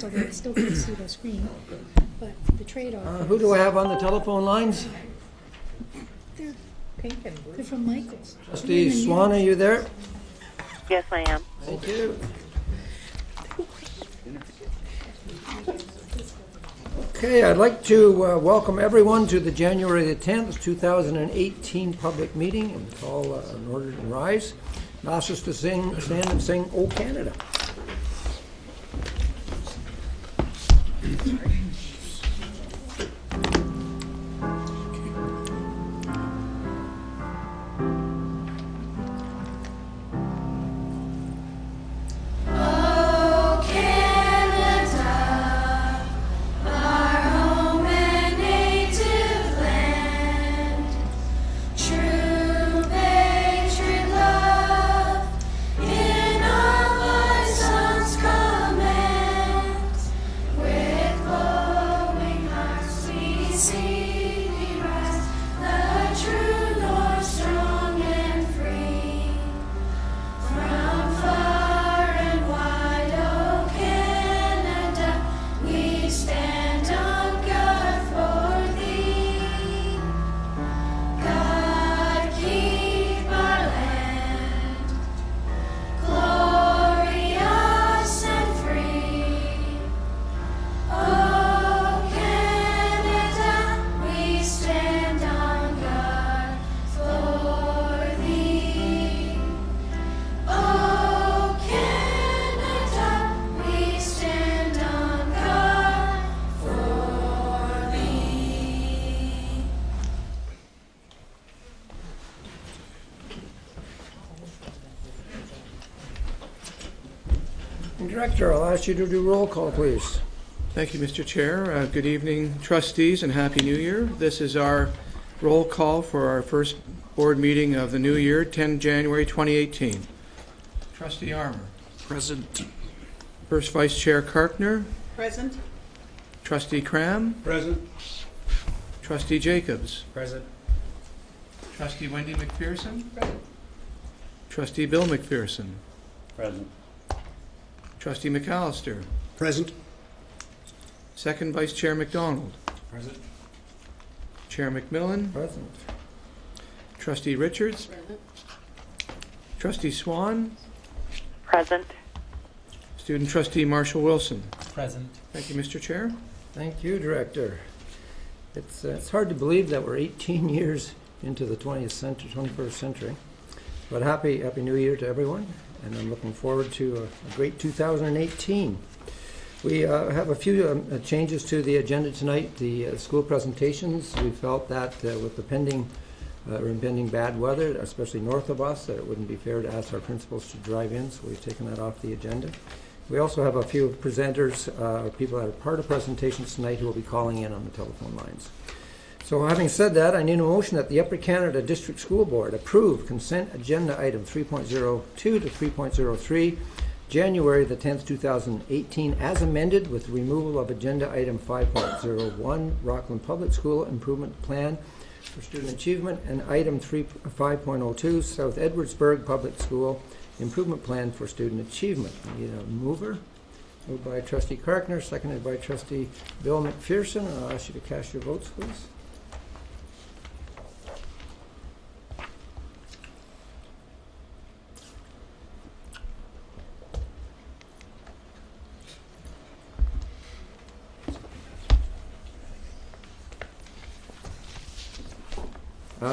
although I still can see the screen. But the trade-off Who do I have on the telephone lines? they're, they're from Michael's. Trustee Swan, are you there? Yes, I am. Thank you. Okay, I'd like to welcome everyone to the January the 10th, 2018 public meeting and call an order to rise and ask us to stand and sing "O Canada." Director, I'll ask you to do roll call, please. Thank you, Mr. Chair. Good evening, trustees, and Happy New Year. This is our roll call for our first board meeting of the new year, 10 January 2018. Trustee Armour. Present. First Vice Chair Karkner. Present. Trustee Cram. Present. Trustee Jacobs. Present. Trustee Wendy McPherson. Present. Trustee Bill McPherson. Present. Trustee McAllister. Present. Second Vice Chair McDonald. Present. Chair McMillan. Present. Trustee Richards. Present. Trustee Swan. Present. Student Trustee Marshall Wilson. Present. Thank you, Mr. Chair. Thank you, Director. It's hard to believe that we're 18 years into the 21st century. But happy New Year to everyone, and I'm looking forward to a great 2018. We have a few changes to the agenda tonight. The school presentations, we felt that with the impending bad weather, especially north of us, that it wouldn't be fair to ask our principals to drive in, so we've taken that off the agenda. We also have a few presenters, people that are part of presentations tonight who will be calling in on the telephone lines. So having said that, I need a motion that the Upper Canada District School Board approve consent agenda item 3.02 to 3.03, January the 10th, 2018, as amended with removal of agenda item 5.01, Rockland Public School Improvement Plan for Student Achievement, and item 5.02, South Edwardsburg Public School Improvement Plan for Student Achievement. We need a mover. Moved by Trustee Karkner, seconded by Trustee Bill McPherson. I'll ask you to cast your votes, please.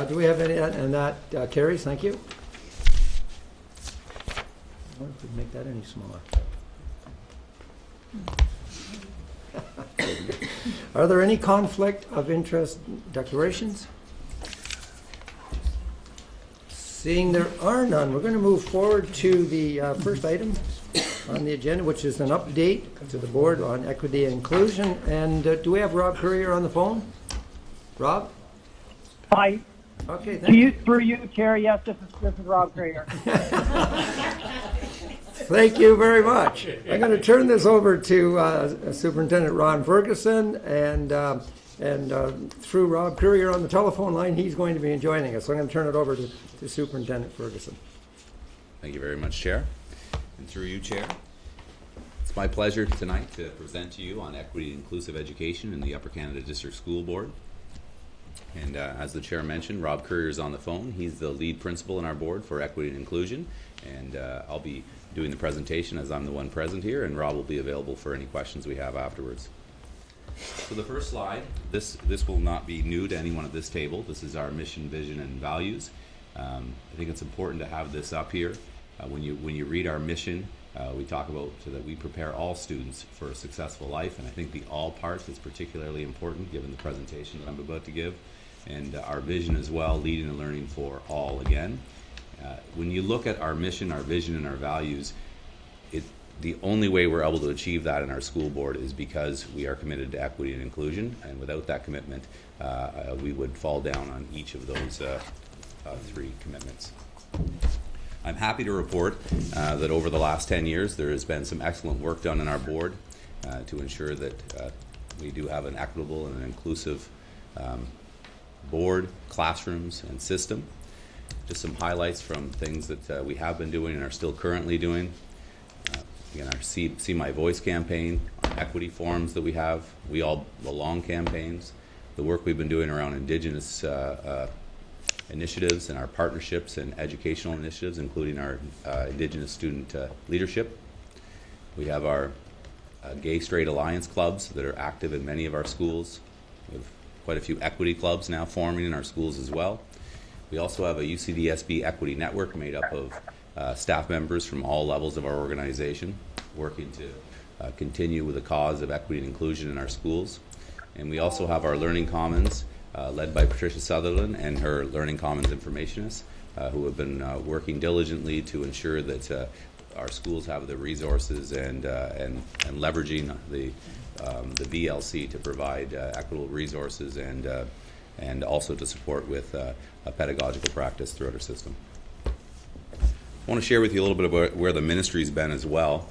Do we have any, and that carries, thank you. I wonder if we can make that any smaller. Are there any conflict of interest declarations? Seeing there are none, we're going to move forward to the first item on the agenda, which is an update to the board on equity and inclusion. And do we have Rob Courier on the phone? Rob? Hi. Okay, thank you. Through you, Chair, yes, this is Rob Courier. Thank you very much. I'm going to turn this over to Superintendent Ron Ferguson, and through Rob Courier on the telephone line, he's going to be joining us. So I'm going to turn it over to Superintendent Ferguson. Thank you very much, Chair. And through you, Chair, It's my pleasure tonight to present to you on equity and inclusive education in the Upper Canada District School Board. And as the chair mentioned, Rob Courier is on the phone. He's the lead principal in our board for equity and inclusion, and I'll be doing the presentation as I'm the one present here, and Rob will be available for any questions we have afterwards. So the first slide, this will not be new to anyone at this table. This is our mission, vision, and values. I think it's important to have this up here. When you read our mission, we talk about so that we prepare all students for a successful life, and I think the all part is particularly important given the presentation that I'm about to give, and our vision as well, leading and learning for all again. When you look at our mission, our vision, and our values, the only way we're able to achieve that in our school board is because we are committed to equity and inclusion, and without that commitment, we would fall down on each of those three commitments. I'm happy to report that over the last 10 years there has been some excellent work done in our board to ensure that we do have an equitable and an inclusive board, classrooms, and system. Just some highlights from things that we have been doing and are still currently doing. Again, our See My Voice campaign, our equity forums that we have, We All Belong campaigns, the work we've been doing around Indigenous initiatives and our partnerships and educational initiatives, including our Indigenous student leadership. We have our Gay Straight Alliance clubs that are active in many of our schools. We have quite a few equity clubs now forming in our schools as well. We also have a UCDSB equity network made up of staff members from all levels of our organization working to continue with the cause of equity and inclusion in our schools. And we also have our Learning Commons led by Patricia Sutherland and her Learning Commons informationists who have been working diligently to ensure that our schools have the resources and leveraging the VLC to provide equitable resources and also to support with a pedagogical practice throughout our system. I want to share with you a little bit about where the ministry's been as well.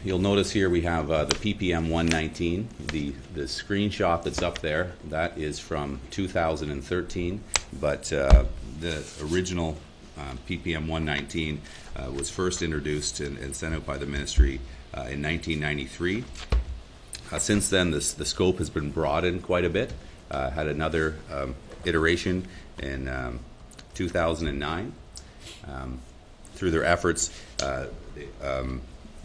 You'll notice here we have the PPM 119. The screenshot that's up there, that is from 2013, but the original PPM 119 was first introduced and sent out by the ministry in 1993. Since then, the scope has been broadened quite a bit. Had another iteration in 2009. Through their efforts,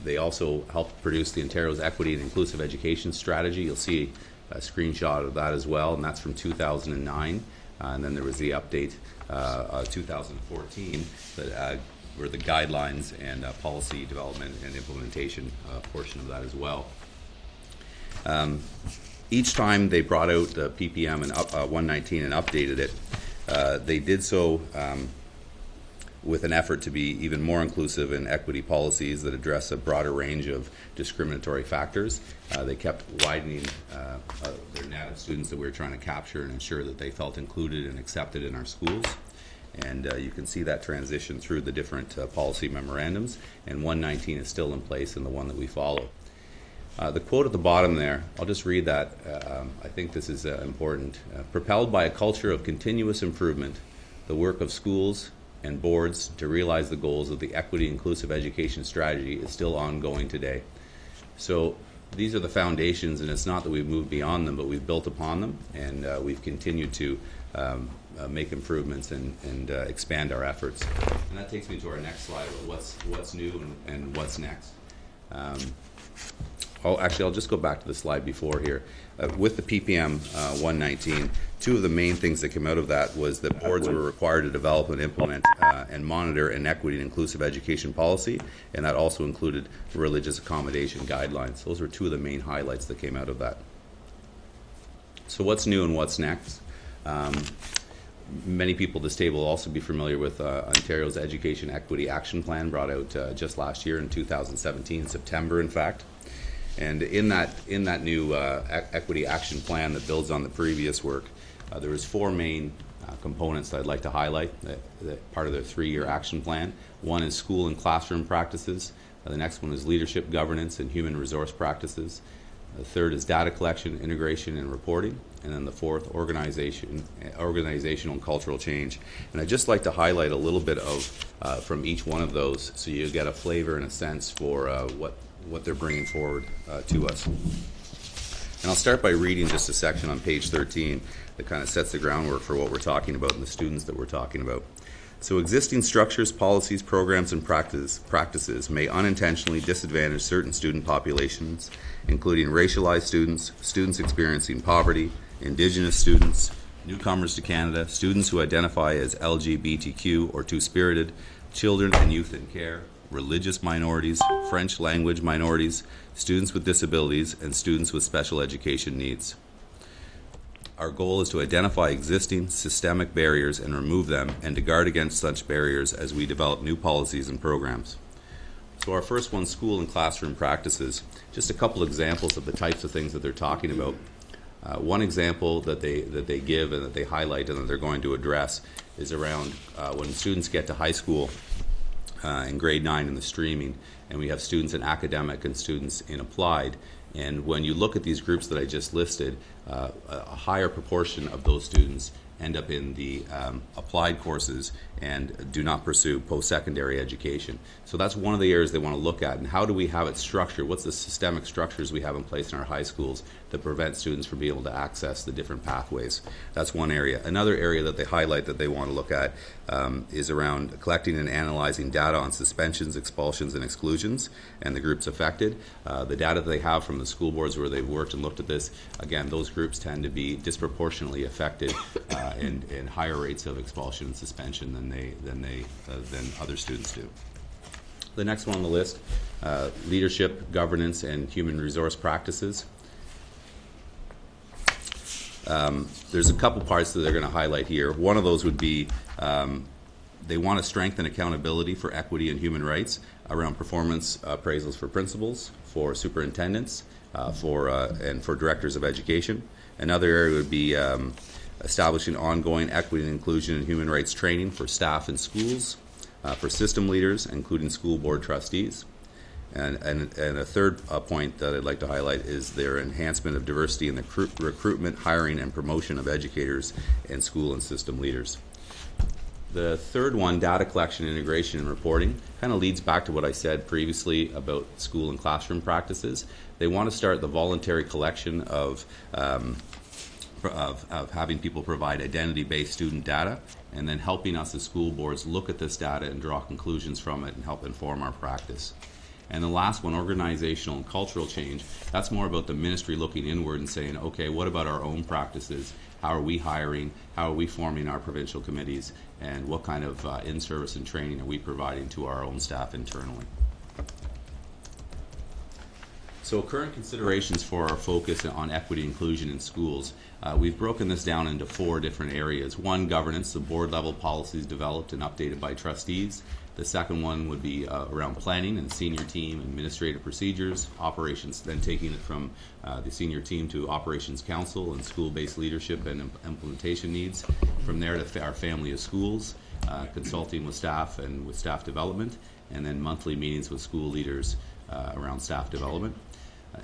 they also helped produce the Ontario's Equity and Inclusive Education Strategy. You'll see a screenshot of that as well, and that's from 2009. And then there was the update 2014 that were the guidelines and policy development and implementation portion of that as well. Each time they brought out the PPM and 119 and updated it, they did so with an effort to be even more inclusive in equity policies that address a broader range of discriminatory factors. They kept widening their net of students that we were trying to capture and ensure that they felt included and accepted in our schools. And you can see that transition through the different policy memorandums, and 119 is still in place and the one that we follow. The quote at the bottom there, I'll just read that. I think this is important. Propelled by a culture of continuous improvement, the work of schools and boards to realize the goals of the Equity Inclusive Education Strategy is still ongoing today. So these are the foundations, and it's not that we've moved beyond them, but we've built upon them, and we've continued to make improvements and expand our efforts. And that takes me to our next slide about what's new and what's next. I'll just go back to the slide before here. With the PPM 119, two of the main things that came out of that was that boards were required to develop and implement and monitor an equity and inclusive education policy, and that also included religious accommodation guidelines. Those were two of the main highlights that came out of that. So what's new and what's next? Many people at this table will also be familiar with Ontario's Education Equity Action Plan, brought out just last year in 2017, September in fact. And in that new equity action plan that builds on the previous work, there was four main components that I'd like to highlight that part of the 3-year action plan. One is school and classroom practices. The next one is leadership, governance, and human resource practices. The third is data collection, integration, and reporting. And then the fourth, organizational and cultural change. And I'd just like to highlight a little bit of from each one of those so you get a flavor and a sense for what they're bringing forward to us. And I'll start by reading just a section on page 13 that kind of sets the groundwork for what we're talking about and the students that we're talking about. So existing structures, policies, programs, and practices may unintentionally disadvantage certain student populations, including racialized students, students experiencing poverty, Indigenous students, newcomers to Canada, students who identify as LGBTQ or two-spirited, children and youth in care, religious minorities, French language minorities, students with disabilities, and students with special education needs. Our goal is to identify existing systemic barriers and remove them, and to guard against such barriers as we develop new policies and programs. So our first one, school and classroom practices. Just a couple examples of the types of things that they're talking about. One example that they give and that they highlight and that they're going to address is around when students get to high school in grade 9 in the streaming, and we have students in academic and students in applied. And when you look at these groups that I just listed, a higher proportion of those students end up in the applied courses and do not pursue post-secondary education. So that's one of the areas they want to look at. And how do we have it structured? What's the systemic structures we have in place in our high schools that prevent students from being able to access the different pathways? That's one area. Another area that they highlight that they want to look at is around collecting and analyzing data on suspensions, expulsions, and exclusions, and the groups affected. The data that they have from the school boards where they've worked and looked at this, again, those groups tend to be disproportionately affected and higher rates of expulsion and suspension than other students do. The next one on the list, leadership, governance, and human resource practices. There's a couple parts that they're going to highlight here. One of those would be they want to strengthen accountability for equity and human rights around performance appraisals for principals, for superintendents, and for directors of education. Another area would be establishing ongoing equity and inclusion and human rights training for staff in schools, for system leaders, including school board trustees. And a third point that I'd like to highlight is their enhancement of diversity in the recruitment, hiring, and promotion of educators and school and system leaders. The third one, data collection, integration, and reporting, kind of leads back to what I said previously about school and classroom practices. They want to start the voluntary collection of having people provide identity-based student data, and then helping us as school boards look at this data and draw conclusions from it and help inform our practice. And the last one, organizational and cultural change, that's more about the ministry looking inward and saying, okay, what about our own practices? How are we hiring? How are we forming our provincial committees? And what kind of in-service and training are we providing to our own staff internally? So current considerations for our focus on equity and inclusion in schools. We've broken this down into 4 different areas. One, governance, the board level policies developed and updated by trustees. The second one would be around planning and senior team, administrative procedures, operations, then taking it from the senior team to operations council and school-based leadership and implementation needs. From there to our family of schools, consulting with staff and with staff development, and then monthly meetings with school leaders around staff development.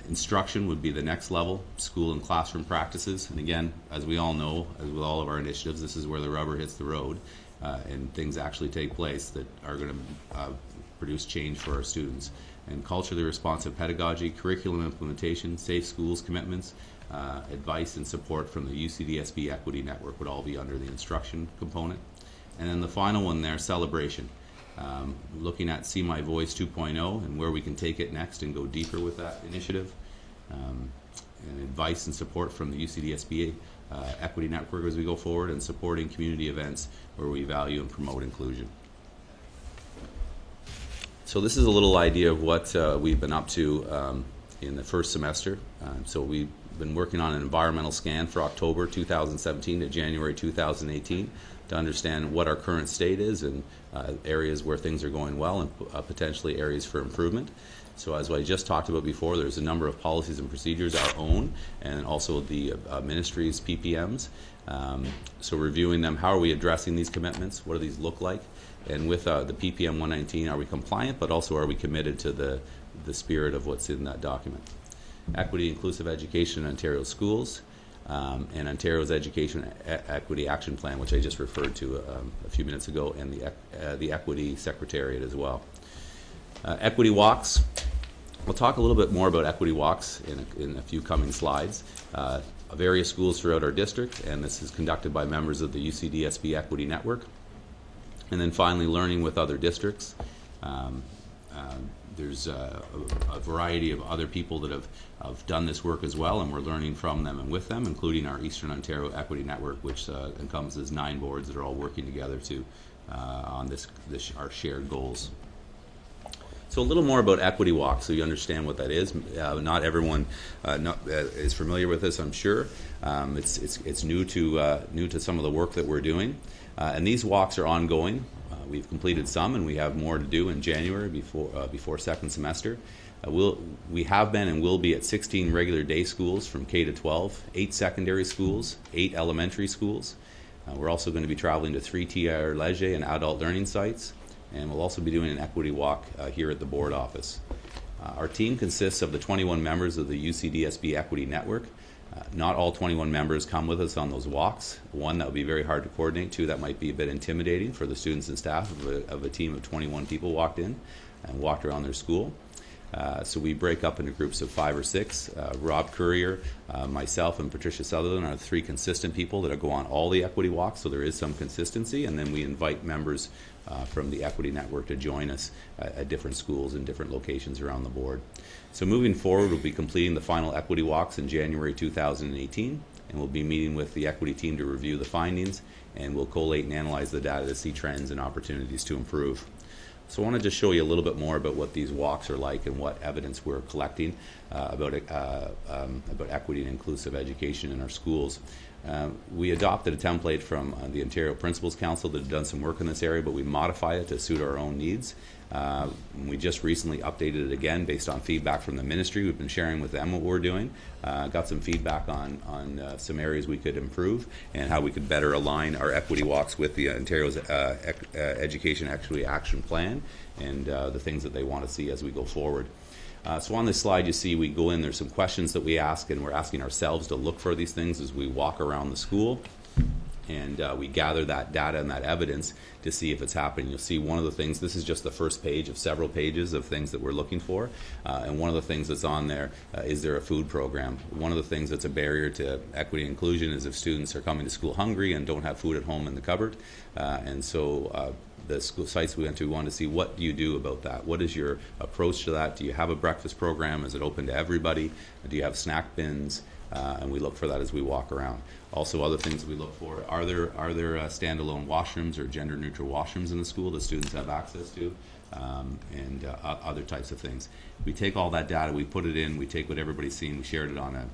Instruction would be the next level, school and classroom practices. And again, as we all know, as with all of our initiatives, this is where the rubber hits the road and things actually take place that are going to produce change for our students. And culturally responsive pedagogy, curriculum implementation, safe schools commitments, advice and support from the UCDSB Equity Network would all be under the instruction component. And then the final one there, celebration. Looking at See My Voice 2.0 and where we can take it next and go deeper with that initiative. And advice and support from the UCDSB Equity Network as we go forward, and supporting community events where we value and promote inclusion. So this is a little idea of what we've been up to in the first semester. So we've been working on an environmental scan for October 2017 to January 2018 to understand what our current state is and areas where things are going well and potentially areas for improvement. So as I just talked about before, there's a number of policies and procedures, our own, and also the ministry's PPMs. So reviewing them, how are we addressing these commitments? What do these look like? And with the PPM 119, are we compliant, but also are we committed to the spirit of what's in that document? Equity Inclusive Education in Ontario Schools, and Ontario's Education Equity Action Plan, which I just referred to a few minutes ago, and the Equity Secretariat as well. Equity walks. We'll talk a little bit more about equity walks in a few coming slides. Various schools throughout our district, and this is conducted by members of the UCDSB Equity Network. And then finally, learning with other districts. There's a variety of other people that have done this work as well, and we're learning from them and with them, including our Eastern Ontario Equity Network, which encompasses 9 boards that are all working together to on our shared goals. So a little more about equity walk, so you understand what that is. Not everyone is familiar with this, I'm sure. It's new to some of the work that we're doing, and these walks are ongoing. We've completed some, and we have more to do in January before second semester. We have been and will be at 16 regular day schools from K to 12, 8 secondary schools, 8 elementary schools. We're also going to be traveling to 3 TR Leger and adult learning sites, and we'll also be doing an equity walk here at the board office. Our team consists of the 21 members of the UCDSB Equity Network. Not all 21 members come with us on those walks. One, that would be very hard to coordinate. 2, that might be a bit intimidating for the students and staff of a team of 21 people walked in and walked around their school. So we break up into groups of 5 or 6. Rob Courier, myself, and Patricia Sutherland are the 3 consistent people that go on all the equity walks, so there is some consistency, and then we invite members from the Equity Network to join us at different schools and different locations around the board. So moving forward, we'll be completing the final equity walks in January 2018, and we'll be meeting with the equity team to review the findings, and we'll collate and analyze the data to see trends and opportunities to improve. So I want to just show you a little bit more about what these walks are like and what evidence we're collecting about equity and inclusive education in our schools. We adopted a template from the Ontario Principals Council that had done some work in this area, but we modify it to suit our own needs. We just recently updated it again based on feedback from the ministry. We've been sharing with them what we're doing. Got some feedback on some areas we could improve and how we could better align our equity walks with the Ontario's Education Equity Action Plan and the things that they want to see as we go forward. So on this slide you see we go in, there's some questions that we ask, and we're asking ourselves to look for these things as we walk around the school. And we gather that data and that evidence to see if it's happening. You'll see one of the things, this is just the first page of several pages of things that we're looking for. And one of the things that's on there is there a food program? One of the things that's a barrier to equity and inclusion is if students are coming to school hungry and don't have food at home in the cupboard. And so the school sites we went to, we wanted to see what do you do about that? What is your approach to that? Do you have a breakfast program? Is it open to everybody? Do you have snack bins? And we look for that as we walk around. Also, other things we look for, are there standalone washrooms or gender-neutral washrooms in the school that students have access to, and other types of things. We take all that data, we put it in, we take what everybody's seen, we shared it on a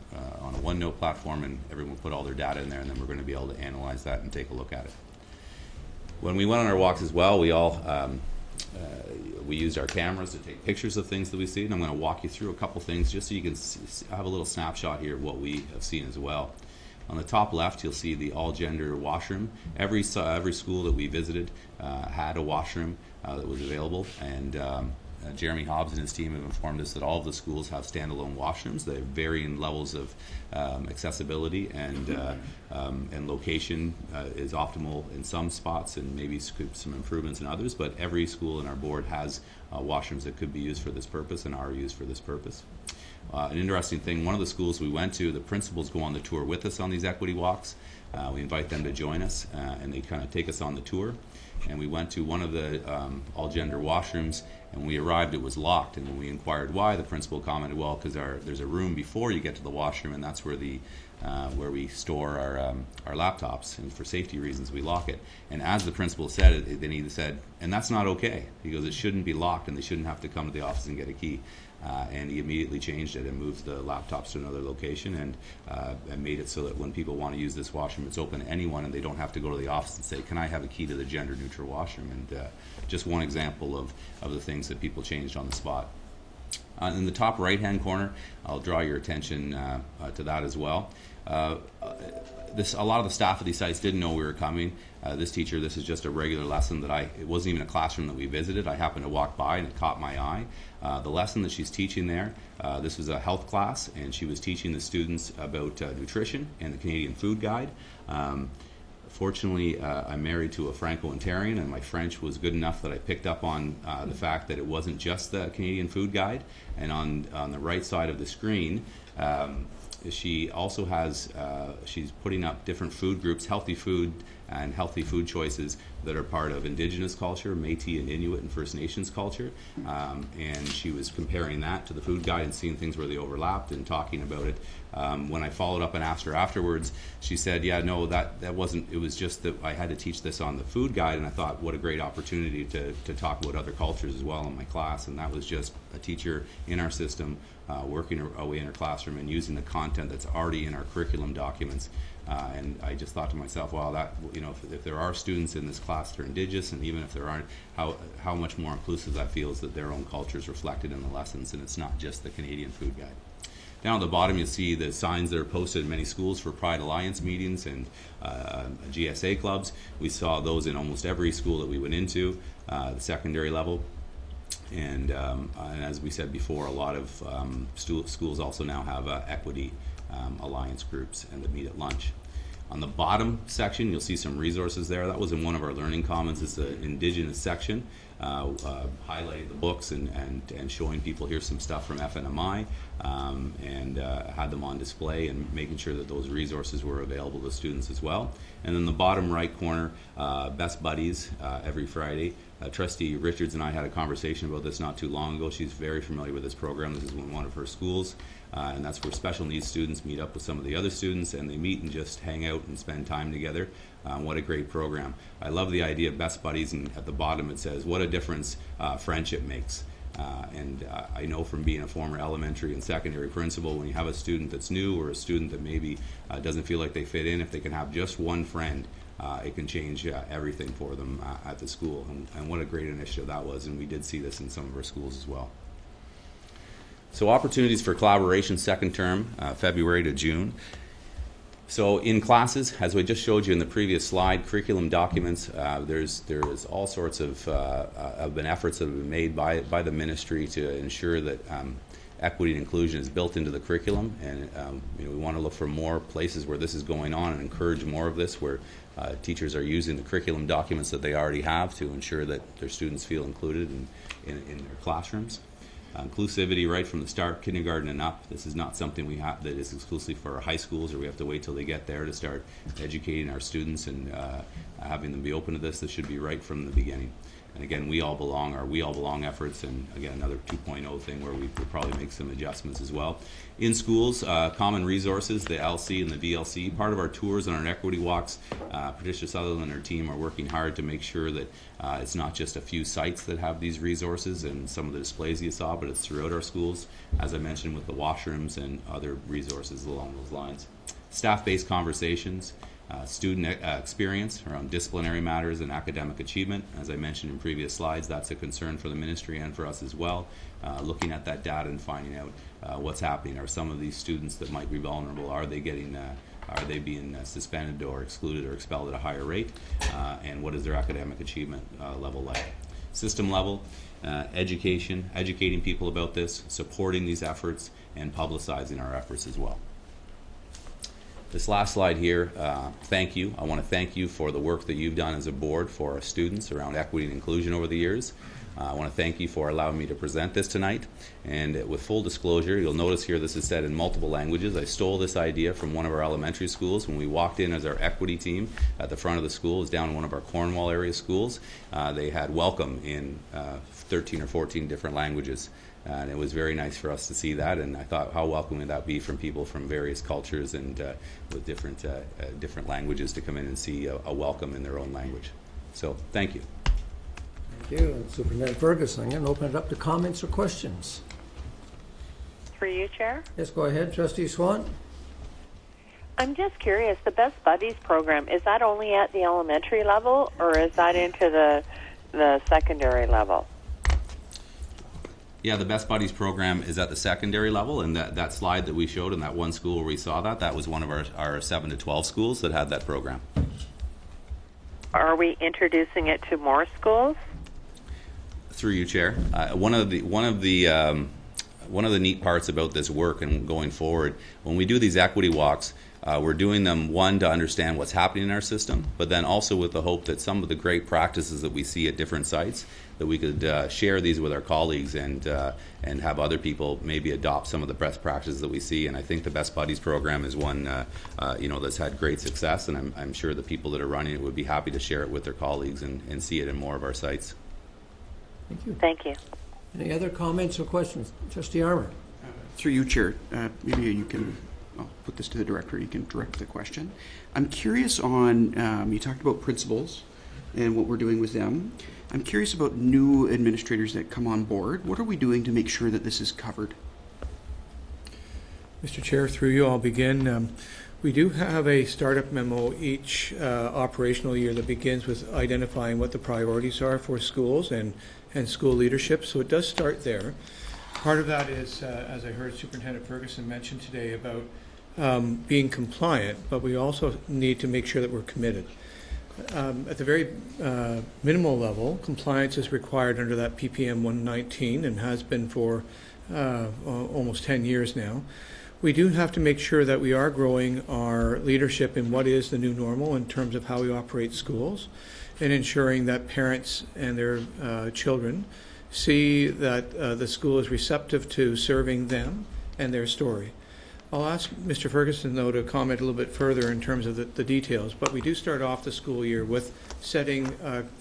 OneNote platform, and everyone put all their data in there, and then we're going to be able to analyze that and take a look at it. When we went on our walks as well, we used our cameras to take pictures of things that we see, and I'm going to walk you through a couple things just so you can have a little snapshot here of what we have seen as well. On the top left, you'll see the all-gender washroom. Every school that we visited had a washroom that was available, and Jeremy Hobbs and his team have informed us that all of the schools have standalone washrooms. They have varying levels of accessibility, and location is optimal in some spots and maybe some improvements in others, but every school in our board has washrooms that could be used for this purpose and are used for this purpose. An interesting thing, one of the schools we went to, the principals go on the tour with us on these equity walks. We invite them to join us, and they kind of take us on the tour. And we went to one of the all-gender washrooms, and when we arrived, it was locked. And when we inquired why, the principal commented, well, because there's a room before you get to the washroom, and that's where we store our laptops, and for safety reasons, we lock it. And as the principal said it, then he said, and that's not okay. He goes, it shouldn't be locked, and they shouldn't have to come to the office and get a key. And he immediately changed it and moved the laptops to another location, and made it so that when people want to use this washroom, it's open to anyone, and they don't have to go to the office and say, can I have a key to the gender-neutral washroom? And just one example of the things that people changed on the spot. In the top right-hand corner, I'll draw your attention to that as well. A lot of the staff at these sites didn't know we were coming. This teacher, this is just a regular lesson it wasn't even a classroom that we visited. I happened to walk by and it caught my eye. The lesson that she's teaching there, this was a health class, and she was teaching the students about nutrition and the Canadian Food Guide. Fortunately, I'm married to a Franco-Ontarian, and my French was good enough that I picked up on the fact that it wasn't just the Canadian Food Guide. And on the right side of the screen, she also has, she's putting up different food groups, healthy food and healthy food choices that are part of Indigenous culture, Métis and Inuit and First Nations culture. And she was comparing that to the food guide and seeing things where they overlapped and talking about it. When I followed up and asked her afterwards, she said, yeah, no, that wasn't, it was just that I had to teach this on the food guide, and I thought, what a great opportunity to talk about other cultures as well in my class. And that was just a teacher in our system working away in her classroom and using the content that's already in our curriculum documents. And I just thought to myself, wow, that, you know, if there are students in this class that are Indigenous, and even if there aren't, how much more inclusive that feels that their own culture is reflected in the lessons, and it's not just the Canadian Food Guide. Down at the bottom, you'll see the signs that are posted in many schools for Pride Alliance meetings and GSA clubs. We saw those in almost every school that we went into, the secondary level. And as we said before, a lot of schools also now have equity alliance groups, and they meet at lunch. On the bottom section, you'll see some resources there. That was in one of our Learning Commons. It's the Indigenous section, highlighting the books and showing people, here's some stuff from FNMI, and had them on display and making sure that those resources were available to students as well. And then the bottom right corner, Best Buddies every Friday. Trustee Richards and I had a conversation about this not too long ago. She's very familiar with this program. This is one of her schools, and that's where special needs students meet up with some of the other students, and they meet and just hang out and spend time together. What a great program. I love the idea of Best Buddies, and at the bottom it says, what a difference friendship makes. And I know from being a former elementary and secondary principal, when you have a student that's new or a student that maybe doesn't feel like they fit in, if they can have just one friend, it can change everything for them at the school. And what a great initiative that was, and we did see this in some of our schools as well. So opportunities for collaboration second term, February to June. So in classes, as we just showed you in the previous slide, curriculum documents, there's all sorts of been efforts that have been made by the ministry to ensure that equity and inclusion is built into the curriculum, and you know, we want to look for more places where this is going on and encourage more of this, where teachers are using the curriculum documents that they already have to ensure that their students feel included in their classrooms. Inclusivity right from the start, kindergarten and up. This is not something we have that is exclusively for our high schools, or we have to wait till they get there to start educating our students and having them be open to this. This should be right from the beginning. And again, we all belong, our We All Belong efforts, and again, another 2.0 thing where we will probably make some adjustments as well. In schools, common resources, the LC and the VLC. Part of our tours and our equity walks, Patricia Sutherland and her team are working hard to make sure that it's not just a few sites that have these resources and some of the displays you saw, but it's throughout our schools, as I mentioned, with the washrooms and other resources along those lines. Staff-based conversations. Student experience around disciplinary matters and academic achievement. As I mentioned in previous slides, that's a concern for the ministry and for us as well. Looking at that data and finding out what's happening. Are some of these students that might be vulnerable, are they being suspended or excluded or expelled at a higher rate? And what is their academic achievement level like? System level, educating people about this, supporting these efforts, and publicizing our efforts as well. This last slide here, thank you. I want to thank you for the work that you've done as a board for our students around equity and inclusion over the years. I want to thank you for allowing me to present this tonight. And with full disclosure, you'll notice here this is said in multiple languages. I stole this idea from one of our elementary schools. When we walked in as our equity team at the front of the school, it was down in one of our Cornwall area schools. They had welcome in 13 or 14 different languages. And it was very nice for us to see that, and I thought, how welcome would that be from people from various cultures and with different languages to come in and see a welcome in their own language. So, thank you. Thank you. And Superintendent Ferguson, I'm going to open it up to comments or questions. Through you, Chair. Yes, go ahead, Trustee Swan. I'm just curious, the Best Buddies program, is that only at the elementary level, or is that into the secondary level? Yeah, the Best Buddies program is at the secondary level, and that slide that we showed in that one school where we saw that was one of our 7 to 12 schools that had that program. Are we introducing it to more schools? Through you, Chair. One of the neat parts about this work and going forward, when we do these equity walks, we're doing them, one, to understand what's happening in our system, but then also with the hope that some of the great practices that we see at different sites, that we could share these with our colleagues and have other people maybe adopt some of the best practices that we see. And I think the Best Buddies program is one that's had great success, and I'm sure the people that are running it would be happy to share it with their colleagues and see it in more of our sites. Thank you. Thank you. Any other comments or questions? Trustee Armour. Through you, Chair, maybe you can, I'll put this to the director, you can direct the question. I'm curious on, you talked about principals and what we're doing with them. I'm curious about new administrators that come on board. What are we doing to make sure that this is covered? Mr. Chair, through you, I'll begin. We do have a startup memo each operational year that begins with identifying what the priorities are for schools and school leadership, so it does start there. Part of that is, as I heard Superintendent Ferguson mention today, about being compliant, but we also need to make sure that we're committed. At the very minimal level, compliance is required under that PPM 119 and has been for almost 10 years now. We do have to make sure that we are growing our leadership in what is the new normal in terms of how we operate schools, and ensuring that parents and their children see that the school is receptive to serving them and their story. I'll ask Mr. Ferguson, though, to comment a little bit further in terms of the details, but we do start off the school year with setting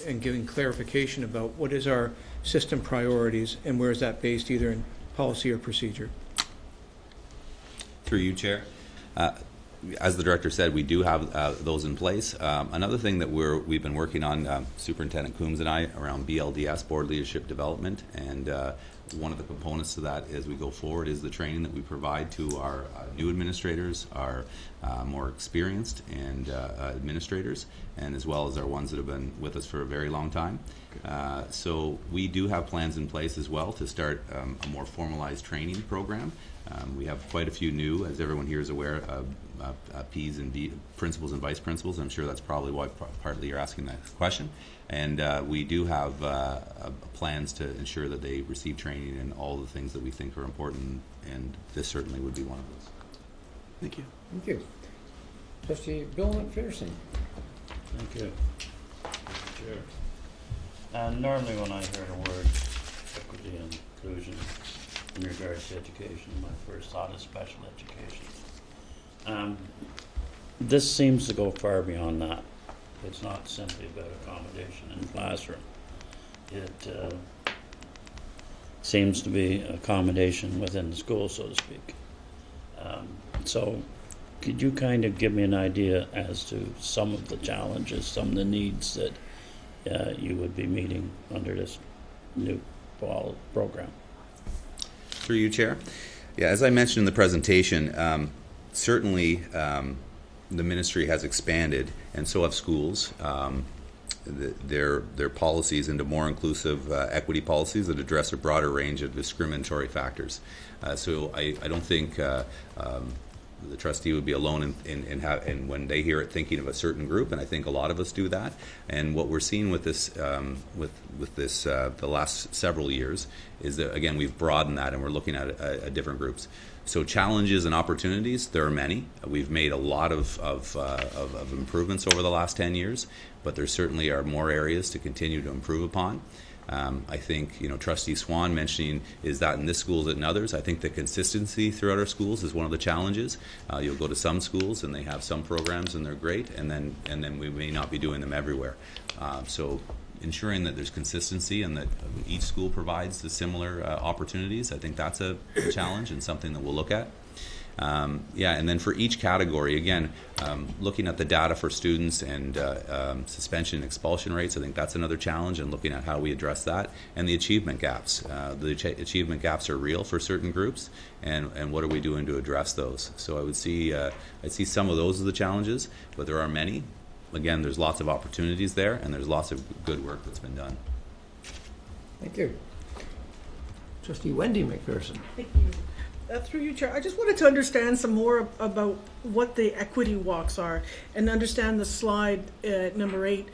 and giving clarification about what is our system priorities and where is that based, either in policy or procedure. Through you, Chair. As the director said, we do have those in place. Another thing that we've been working on, Superintendent Coombs and I, around BLDS, Board Leadership Development, and one of the components to that as we go forward is the training that we provide to our new administrators, our more experienced and administrators, and as well as our ones that have been with us for a very long time. So we do have plans in place as well to start a more formalized training program. We have quite a few new, as everyone here is aware, P's and D, principals and vice principals. I'm sure that's probably why partly you're asking that question. And we do have plans to ensure that they receive training in all the things that we think are important, and this certainly would be one of those. Thank you. Thank you. Trustee Bill McPherson. Thank you, Mr. Chair. Normally when I hear the word equity and inclusion in regards to education, my first thought is special education. This seems to go far beyond that. It's not simply about accommodation in the classroom. It seems to be accommodation within the school, so to speak. So could you kind of give me an idea as to some of the challenges, some of the needs that you would be meeting under this new program? Through you, Chair. Yeah, as I mentioned in the presentation, certainly the ministry has expanded, and so have schools, their policies into more inclusive equity policies that address a broader range of discriminatory factors. So I don't think the trustee would be alone in when they hear it thinking of a certain group, and I think a lot of us do that. And what we're seeing with this, the last several years is that, again, we've broadened that and we're looking at different groups. So challenges and opportunities, there are many. We've made a lot of improvements over the last 10 years, but there certainly are more areas to continue to improve upon. I think, Trustee Swan mentioning, is that in this school as in others? I think the consistency throughout our schools is one of the challenges. You'll go to some schools and they have some programs and they're great, and then we may not be doing them everywhere. So ensuring that there's consistency and that each school provides the similar opportunities, I think that's a challenge and something that we'll look at. And then for each category, again, looking at the data for students and suspension and expulsion rates, I think that's another challenge, and looking at how we address that, and the achievement gaps. The achievement gaps are real for certain groups, and what are we doing to address those? So I would see, I'd see some of those as the challenges, but there are many. Again, there's lots of opportunities there, and there's lots of good work that's been done. Thank you. Trustee Wendy McPherson. Thank you. Through you, Chair, I just wanted to understand some more about what the equity walks are and understand the slide number 8.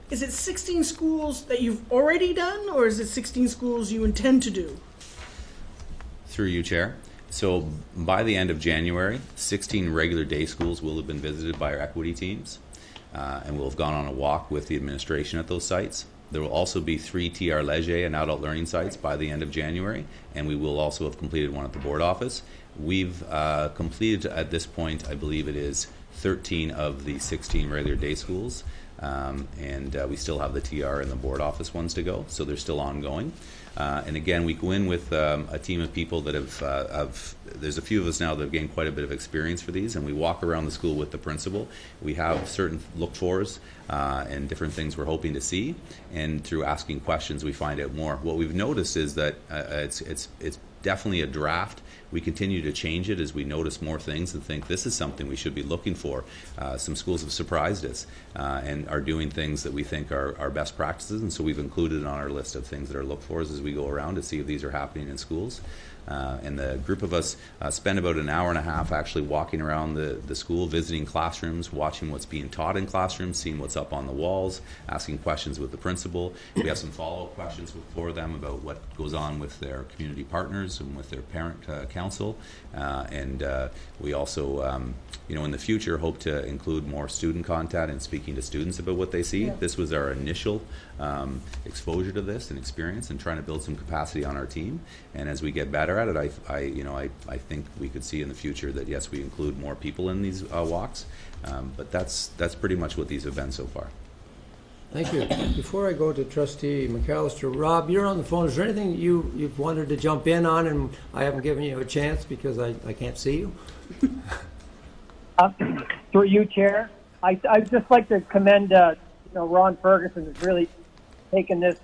Is it 16 schools that you've already done, or is it 16 schools you intend to do? Through you, Chair. So by the end of January, 16 regular day schools will have been visited by our equity teams, and we'll have gone on a walk with the administration at those sites. There will also be 3 TR Leger and adult learning sites by the end of January, and we will also have completed one at the board office. We've completed at this point, I believe it is 13 of the 16 regular day schools, and we still have the TR and the board office ones to go, so they're still ongoing. And again, we go in with a team of people that have there's a few of us now that have gained quite a bit of experience for these, and we walk around the school with the principal. We have certain look-fors and different things we're hoping to see, and through asking questions, we find out more. What we've noticed is that it's definitely a draft. We continue to change it as we notice more things and think this is something we should be looking for. Some schools have surprised us and are doing things that we think are best practices, and so we've included it on our list of things that are looked for as we go around to see if these are happening in schools. And the group of us spend about an hour and a half actually walking around the school, visiting classrooms, watching what's being taught in classrooms, seeing what's up on the walls, asking questions with the principal. We have some follow-up questions for them about what goes on with their community partners and with their parent council. And we also, in the future, hope to include more student contact and speaking to students about what they see. Yeah. This was our initial exposure to this and experience, and trying to build some capacity on our team. And as we get better at it, I think we could see in the future that yes, we include more people in these walks. But that's pretty much what these have been so far. Thank you. Before I go to Trustee McAllister, Rob, you're on the phone. Is there anything you've wanted to jump in on, and I haven't given you a chance because I can't see you? Through you, Chair, I'd just like to commend Ron Ferguson has really taken this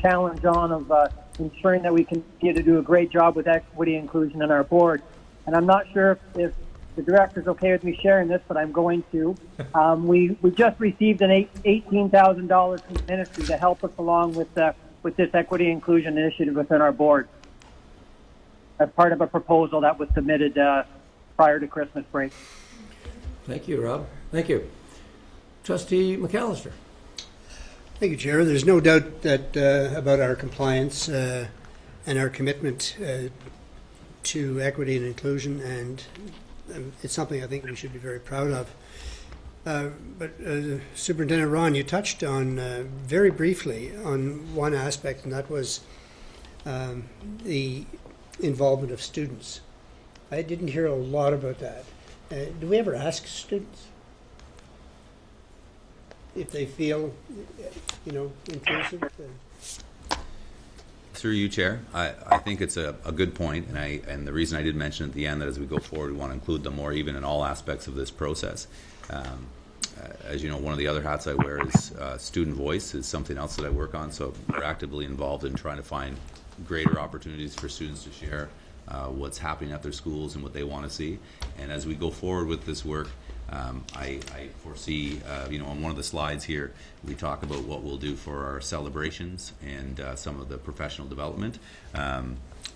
challenge on of ensuring that we continue to do a great job with equity inclusion in our board. And I'm not sure if the director's okay with me sharing this, but I'm going to. We just received an $18,000 from the ministry to help us along with this equity inclusion initiative within our board, as part of a proposal that was submitted prior to Christmas break. Thank you, Rob. Thank you. Trustee McAllister. Thank you, Chair. There's no doubt that about our compliance and our commitment to equity and inclusion, and it's something I think we should be very proud of. But Superintendent Ron, you touched on very briefly on one aspect, and that was the involvement of students. I didn't hear a lot about that. Do we ever ask students if they feel, inclusive? Through you, Chair, I think it's a good point, and the reason I did mention at the end that as we go forward, we want to include them more even in all aspects of this process. As you know, one of the other hats I wear is student voice is something else that I work on, so we're actively involved in trying to find greater opportunities for students to share what's happening at their schools and what they want to see. And as we go forward with this work, I foresee, on one of the slides here, we talk about what we'll do for our celebrations and some of the professional development.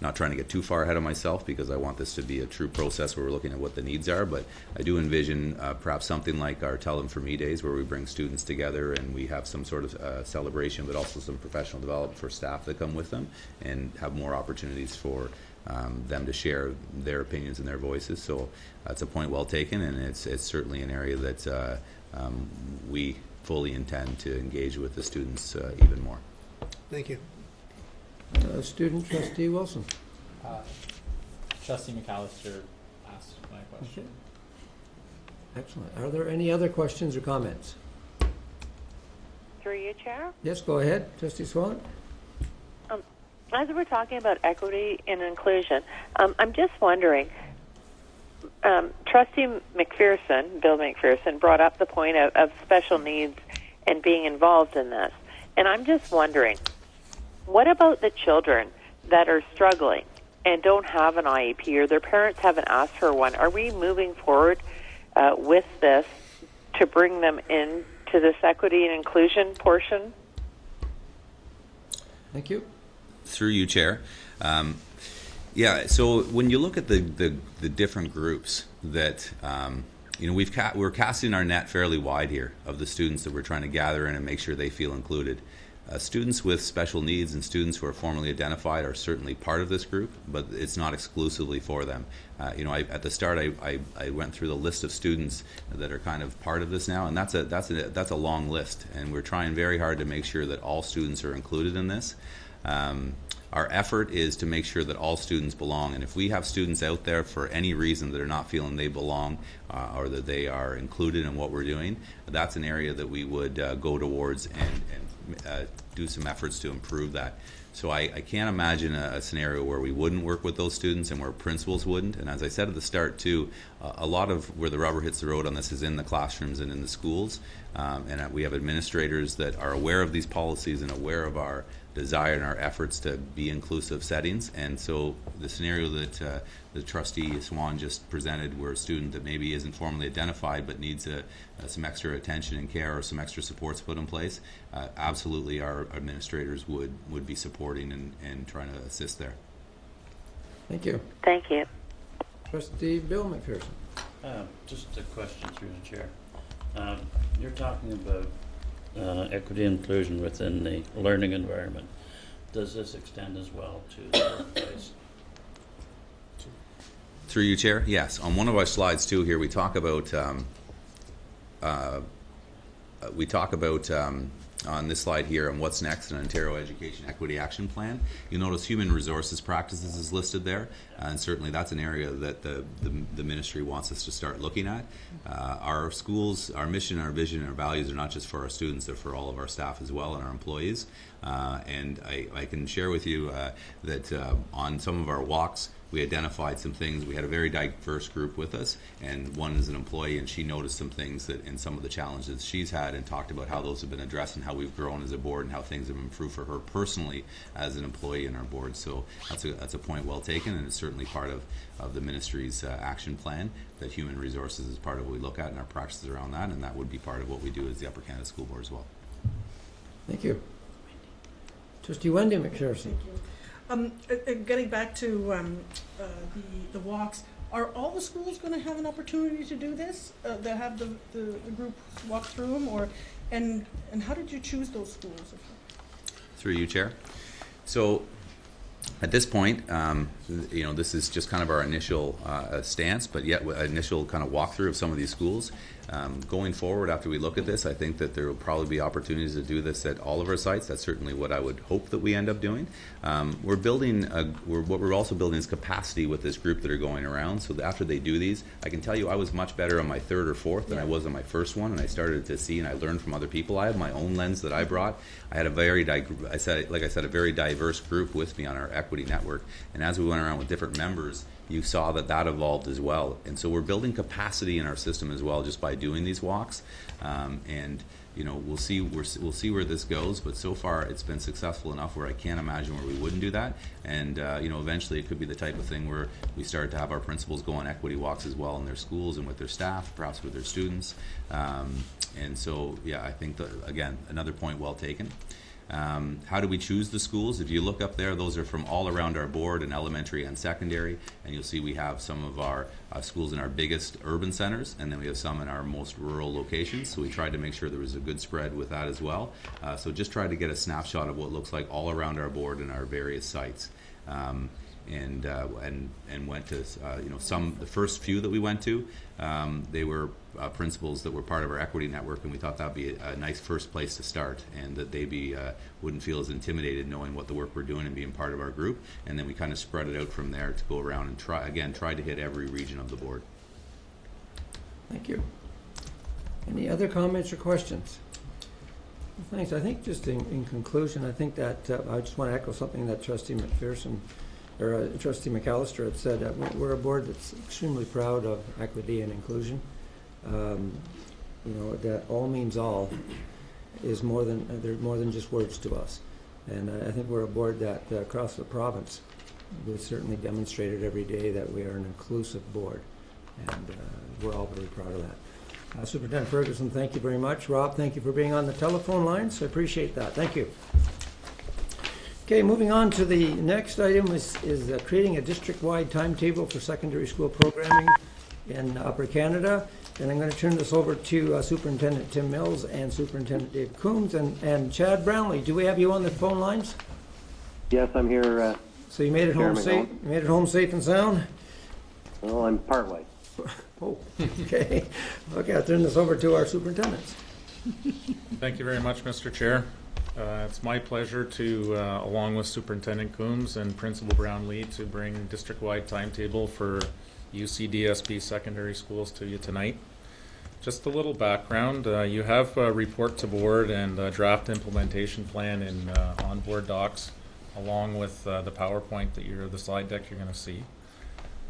Not trying to get too far ahead of myself because I want this to be a true process where we're looking at what the needs are, but I do envision perhaps something like our Tell Them For Me days where we bring students together and we have some sort of celebration, but also some professional development for staff that come with them and have more opportunities for them to share their opinions and their voices. So that's a point well taken, and it's certainly an area that we fully intend to engage with the students even more. Thank you. Student Trustee Wilson. Trustee McAllister asked my question. Okay. Excellent. Are there any other questions or comments? Through you, Chair? Yes, go ahead. Trustee Swallen. As we're talking about equity and inclusion, I'm just wondering, Trustee McPherson, Bill McPherson, brought up the point of special needs and being involved in this. And I'm just wondering, what about the children that are struggling and don't have an IEP or their parents haven't asked for one? Are we moving forward with this to bring them in to this equity and inclusion portion? Thank you. Through you, Chair. So when you look at the different groups that, we're casting our net fairly wide here of the students that we're trying to gather in and make sure they feel included. Students with special needs and students who are formally identified are certainly part of this group, but it's not exclusively for them. At the start, I went through the list of students that are kind of part of this now, and that's a long list, and we're trying very hard to make sure that all students are included in this. Our effort is to make sure that all students belong, and if we have students out there for any reason that are not feeling they belong or that they are included in what we're doing, that's an area that we would go towards and do some efforts to improve that. So I can't imagine a scenario where we wouldn't work with those students and where principals wouldn't. And as I said at the start too, a lot of where the rubber hits the road on this is in the classrooms and in the schools. And we have administrators that are aware of these policies and aware of our desire and our efforts to be inclusive settings. And so the scenario that the trustee Swan just presented, where a student that maybe isn't formally identified but needs some extra attention and care or some extra supports put in place, absolutely our administrators would be supporting and trying to assist there. Thank you. Thank you. Trustee Bill McPherson. Just a question through the chair. You're talking about equity and inclusion within the learning environment. Does this extend as well to the workplace? Through you, Chair? Yes. On one of our slides too here, we talk about on this slide here on what's next in Ontario Education Equity Action Plan. You'll notice human resources practices is listed there, and certainly that's an area that the ministry wants us to start looking at. Our schools, our mission, our vision, and our values are not just for our students, they're for all of our staff as well and our employees. And I can share with you that on some of our walks, we identified some things. We had a very diverse group with us, and one is an employee, and she noticed some things that in some of the challenges she's had and talked about how those have been addressed and how we've grown as a board and how things have improved for her personally as an employee in our board. So that's a point well taken, and it's certainly part of the ministry's action plan, that human resources is part of what we look at and our practices around that, and that would be part of what we do as the Upper Canada School Board as well. Thank you. Trustee Wendy McPherson. Getting back to the walks, are all the schools going to have an opportunity to do this? That have the group walk through them, and how did you choose those schools? Through you, Chair. So at this point, this is just kind of our initial stance, but yet initial kind of walkthrough of some of these schools. Going forward, after we look at this, I think that there will probably be opportunities to do this at all of our sites. That's certainly what I would hope that we end up doing. We're building, what we're also building is capacity with this group that are going around. So that after they do these, I can tell you I was much better on my third or fourth than I was on my first one, and I started to see and I learned from other people. I have my own lens that I brought. I had a very, a very diverse group with me on our equity network, and as we went around with different members, you saw that evolved as well. And so we're building capacity in our system as well just by doing these walks. And we'll see where this goes, but so far it's been successful enough where I can't imagine where we wouldn't do that. And eventually it could be the type of thing where we start to have our principals go on equity walks as well in their schools and with their staff, perhaps with their students. And so, yeah, I think that, again, another point well taken. How do we choose the schools? If you look up there, those are from all around our board in elementary and secondary, and you'll see we have some of our schools in our biggest urban centers, and then we have some in our most rural locations. So we tried to make sure there was a good spread with that as well. So just tried to get a snapshot of what it looks like all around our board and our various sites. And went to the first few that we went to, they were principals that were part of our equity network, and we thought that'd be a nice first place to start, and that they wouldn't feel as intimidated knowing what the work we're doing and being part of our group. And then we kind of spread it out from there to go around and try to hit every region of the board. Thank you. Any other comments or questions? Well, thanks. I think just in conclusion, I think that I just want to echo something that Trustee McPherson or Trustee McAllister had said. We're a board that's extremely proud of equity and inclusion. That all means all is more than just words to us. And I think we're a board that across the province, we've certainly demonstrated every day that we are an inclusive board. And we're all very proud of that. Superintendent Ferguson, thank you very much. Rob, thank you for being on the telephone lines. I appreciate that. Thank you. Okay, moving on to the next item is creating a district-wide timetable for secondary school programming in Upper Canada. And I'm going to turn this over to Superintendent Tim Mills and Superintendent Dave Coombs. And Chad Brownlee, do we have you on the phone lines? Yes, I'm here. So you made it home safe? You made it home safe and sound? Well, I'm partway. Oh, okay. Okay, I'll turn this over to our superintendents. Thank you very much, Mr. Chair. It's my pleasure to, along with Superintendent Coombs and Principal Brownlee, to bring district-wide timetable for UCDSB secondary schools to you tonight. Just a little background. You have a report to board and a draft implementation plan in onboard docs, along with the PowerPoint the slide deck you're going to see.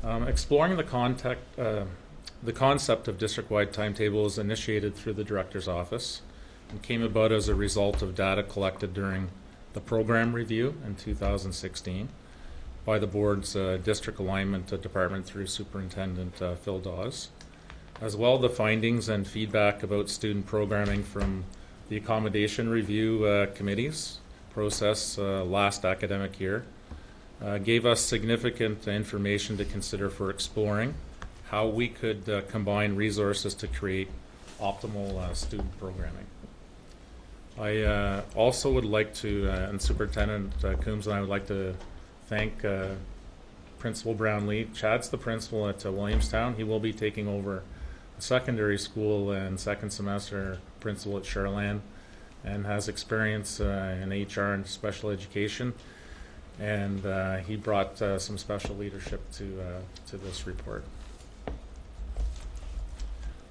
Exploring the concept of district-wide timetable is initiated through the director's office and came about as a result of data collected during the program review in 2016 by the board's district alignment department through Superintendent Phil Dawes, as well the findings and feedback about student programming from the accommodation review committees process last academic year. Gave us significant information to consider for exploring how we could combine resources to create optimal student programming. I also would like to, and Superintendent Coombs and I would like to thank Principal Brownlee. Chad's the principal at Williamstown. He will be taking over a secondary school and second semester principal at Charlan, and has experience in HR and special education. And he brought some special leadership to this report.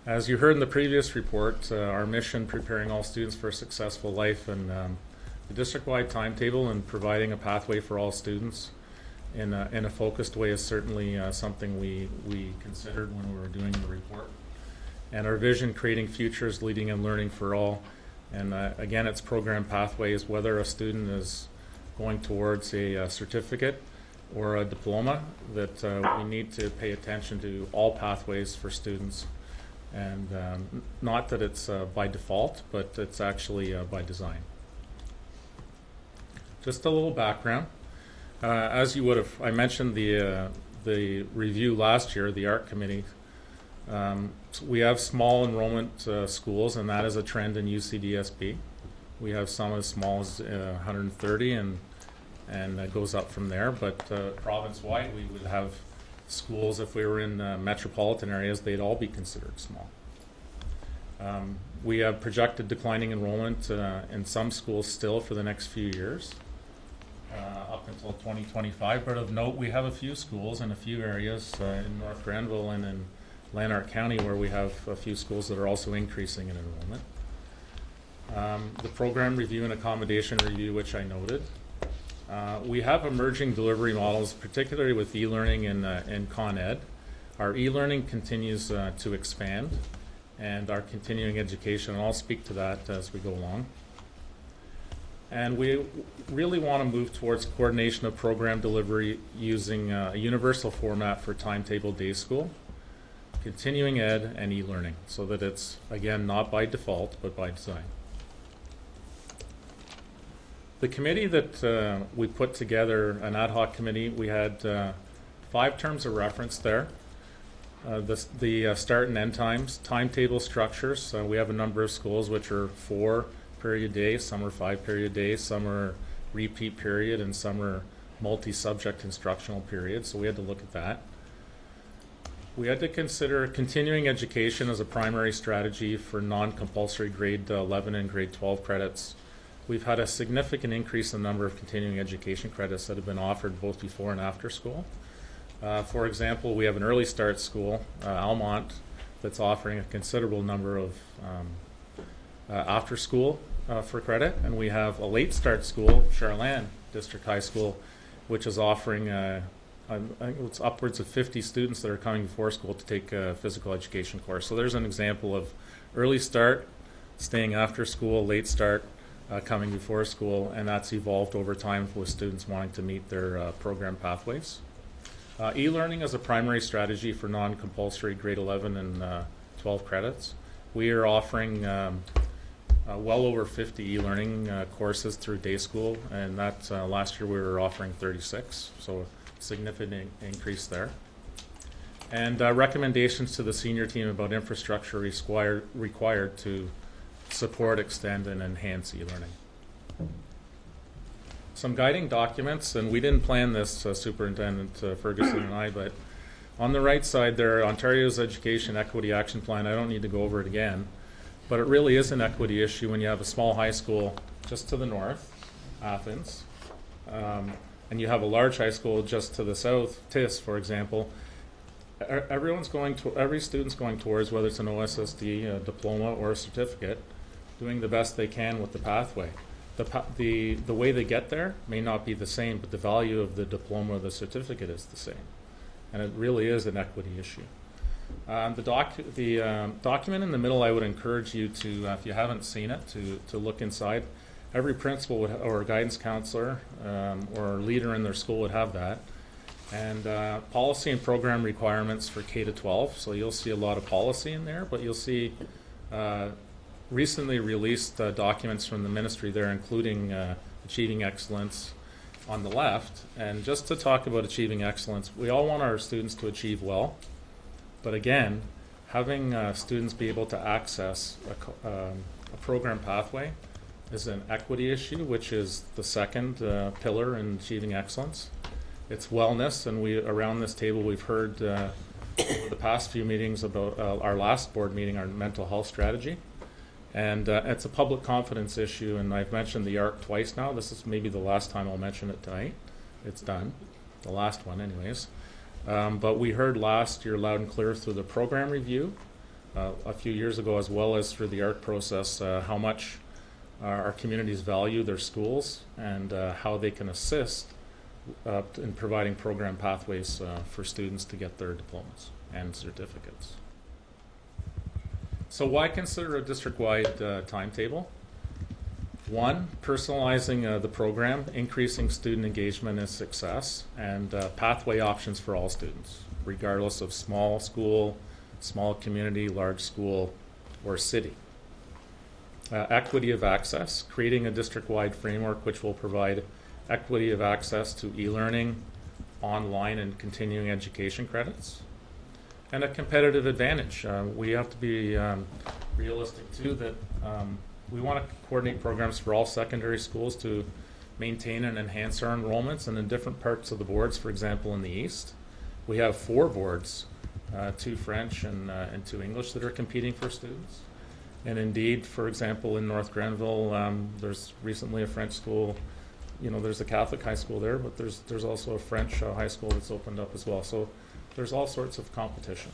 As you heard in the previous report, our mission, preparing all students for a successful life, and the district-wide timetable and providing a pathway for all students in a focused way is certainly something we considered when we were doing the report. And our vision, creating futures, leading and learning for all. And again, it's program pathways, whether a student is going towards a certificate or a diploma, that we need to pay attention to all pathways for students. And not that it's by default, but it's actually by design. Just a little background. As you would have, I mentioned the review last year, the ARC committee. So we have small enrollment schools, and that is a trend in UCDSB. We have some as small as 130, and it goes up from there. But province-wide, we would have schools, if we were in metropolitan areas, they'd all be considered small. We have projected declining enrollment in some schools still for the next few years, up until 2025. But of note, we have a few schools in a few areas in North Grenville and in Lanark County where we have a few schools that are also increasing in enrollment. The program review and accommodation review, which I noted. We have emerging delivery models, particularly with e-learning and Con Ed. Our e-learning continues to expand, and our continuing education, and I'll speak to that as we go along. And we really want to move towards coordination of program delivery using a universal format for timetable day school, continuing ed, and e-learning, so that it's, again, not by default, but by design. The committee that we put together, an ad hoc committee, we had 5 terms of reference there. The start and end times, timetable structures. We have a number of schools which are 4 period days, some are 5 period days, some are repeat period, and some are multi-subject instructional periods, so we had to look at that. We had to consider continuing education as a primary strategy for non-compulsory grade 11 and grade 12 credits. We've had a significant increase in the number of continuing education credits that have been offered both before and after school. For example, we have an early start school, Almont, that's offering a considerable number of after school for credit, and we have a late start school, Charlan District High School, which is offering I think it's upwards of 50 students that are coming before school to take a physical education course. So there's an example of early start, staying after school, late start, coming before school, and that's evolved over time with students wanting to meet their program pathways. E-learning is a primary strategy for non-compulsory grade 11 and 12 credits. We are offering well over 50 e-learning courses through day school, and that last year we were offering 36, so a significant increase there. and recommendations to the senior team about infrastructure required to support, extend, and enhance e-learning. Some guiding documents, and we didn't plan this, Superintendent Ferguson and I, but on the right side there, Ontario's Education Equity Action Plan. I don't need to go over it again, but it really is an equity issue when you have a small high school just to the north, Athens, and you have a large high school just to the south, TIS, for example. Every student's going towards, whether it's an OSSD, a diploma, or a certificate, doing the best they can with the pathway. The way they get there may not be the same, but the value of the diploma or the certificate is the same. And it really is an equity issue. The document in the middle, I would encourage you to, if you haven't seen it, to look inside. Every principal or guidance counselor or leader in their school would have that. And policy and program requirements for K-12. So you'll see a lot of policy in there, but you'll see recently released documents from the ministry there, including Achieving Excellence on the left. And just to talk about achieving excellence, we all want our students to achieve well. But again, having students be able to access a program pathway is an equity issue, which is the second pillar in achieving excellence. It's wellness, and around this table we've heard over the past few meetings about our last board meeting, our mental health strategy. And it's a public confidence issue, and I've mentioned the ARC twice now. This is maybe the last time I'll mention it tonight. It's done, the last one anyways. But we heard last year loud and clear through the program review a few years ago, as well as through the ARC process, how much our communities value their schools and how they can assist in providing program pathways for students to get their diplomas and certificates. So why consider a district-wide timetable? One, personalizing the program, increasing student engagement and success, and pathway options for all students, regardless of small school, small community, large school, or city. Equity of access, creating a district-wide framework which will provide equity of access to e-learning, online and continuing education credits, and a competitive advantage. We have to be realistic too that we want to coordinate programs for all secondary schools to maintain and enhance our enrollments, and in different parts of the boards, for example in the East, we have 4 boards, 2 French and 2 English that are competing for students. And indeed, for example, in North Grenville, there's recently a French school. There's a Catholic high school there, but there's also a French high school that's opened up as well. So there's all sorts of competition.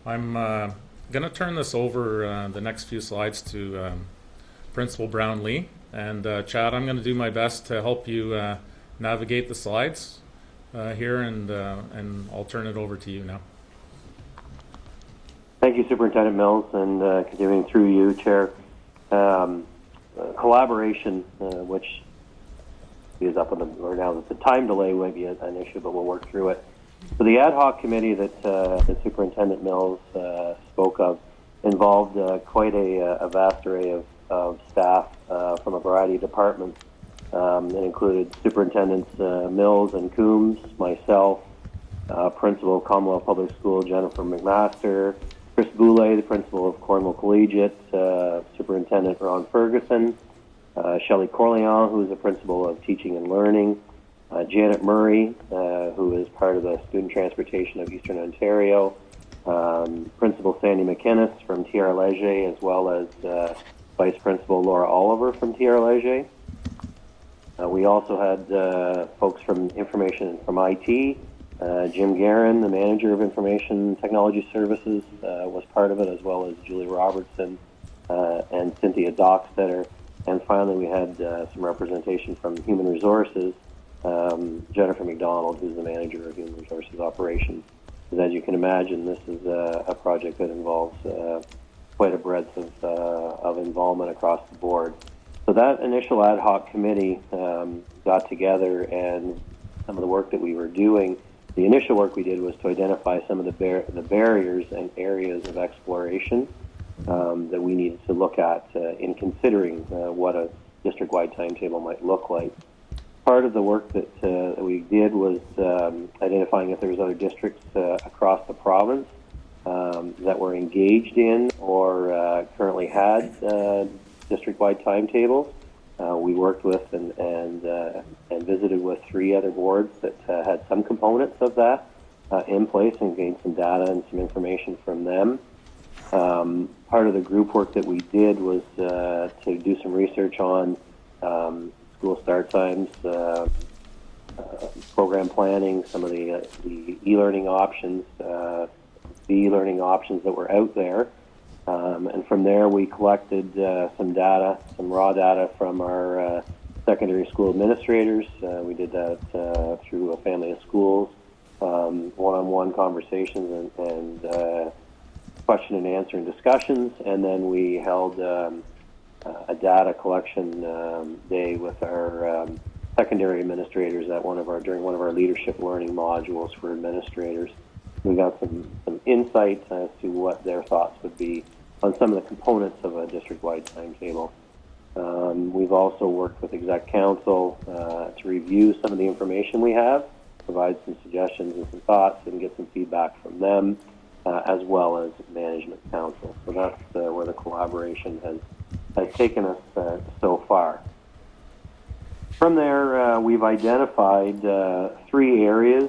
I'm going to turn this over the next few slides to Principal Brown-Lee. And Chad, I'm going to do my best to help you navigate the slides here, and I'll turn it over to you now. Thank you, Superintendent Mills, and continuing through you, Chair. Collaboration, which is up on or now the time delay might be an issue, but we'll work through it. So the ad hoc committee that Superintendent Mills spoke of involved quite a vast array of staff from a variety of departments. It included Superintendents Mills and Coombs, myself, Principal of Commonwealth Public School Jennifer McMaster, Chris Boulay, the Principal of Cornwall Collegiate, Superintendent Ron Ferguson, Shelley Corleon, who is the Principal of Teaching and Learning, Janet Murray, who is part of the Student Transportation of Eastern Ontario, Principal Sandy McInnes from TR Leger, as well as Vice Principal Laura Oliver from TR Leger. We also had folks from Information from IT. Jim Guerin, the Manager of Information Technology Services, was part of it, as well as Julie Robertson and Cynthia Dockstetter. And finally, we had some representation from Human Resources, Jennifer McDonald, who's the Manager of Human Resources Operations. Because as you can imagine, this is a project that involves quite a breadth of involvement across the board. So that initial ad hoc committee got together, and some of the work that we were doing, the initial work we did was to identify some of the barriers and areas of exploration that we needed to look at in considering what a district-wide timetable might look like. part of the work that we did was identifying if there was other districts across the province that were engaged in or currently had district-wide timetables. We worked with and visited with 3 other boards that had some components of that in place and gained some data and some information from them. Part of the group work that we did was to do some research on school start times, program planning, some of the e-learning options, the e-learning options that were out there. And from there, we collected some data, some raw data from our secondary school administrators. We did that through a family of schools, one-on-one conversations and question and answer and discussions. And then we held a data collection day with our secondary administrators during one of our leadership learning modules for administrators. We got some insight as to what their thoughts would be on some of the components of a district-wide timetable. We've also worked with Exec Council to review some of the information we have, provide some suggestions and some thoughts, and get some feedback from them, as well as Management Council. So that's where the collaboration has taken us so far. From there, we've identified 3 areas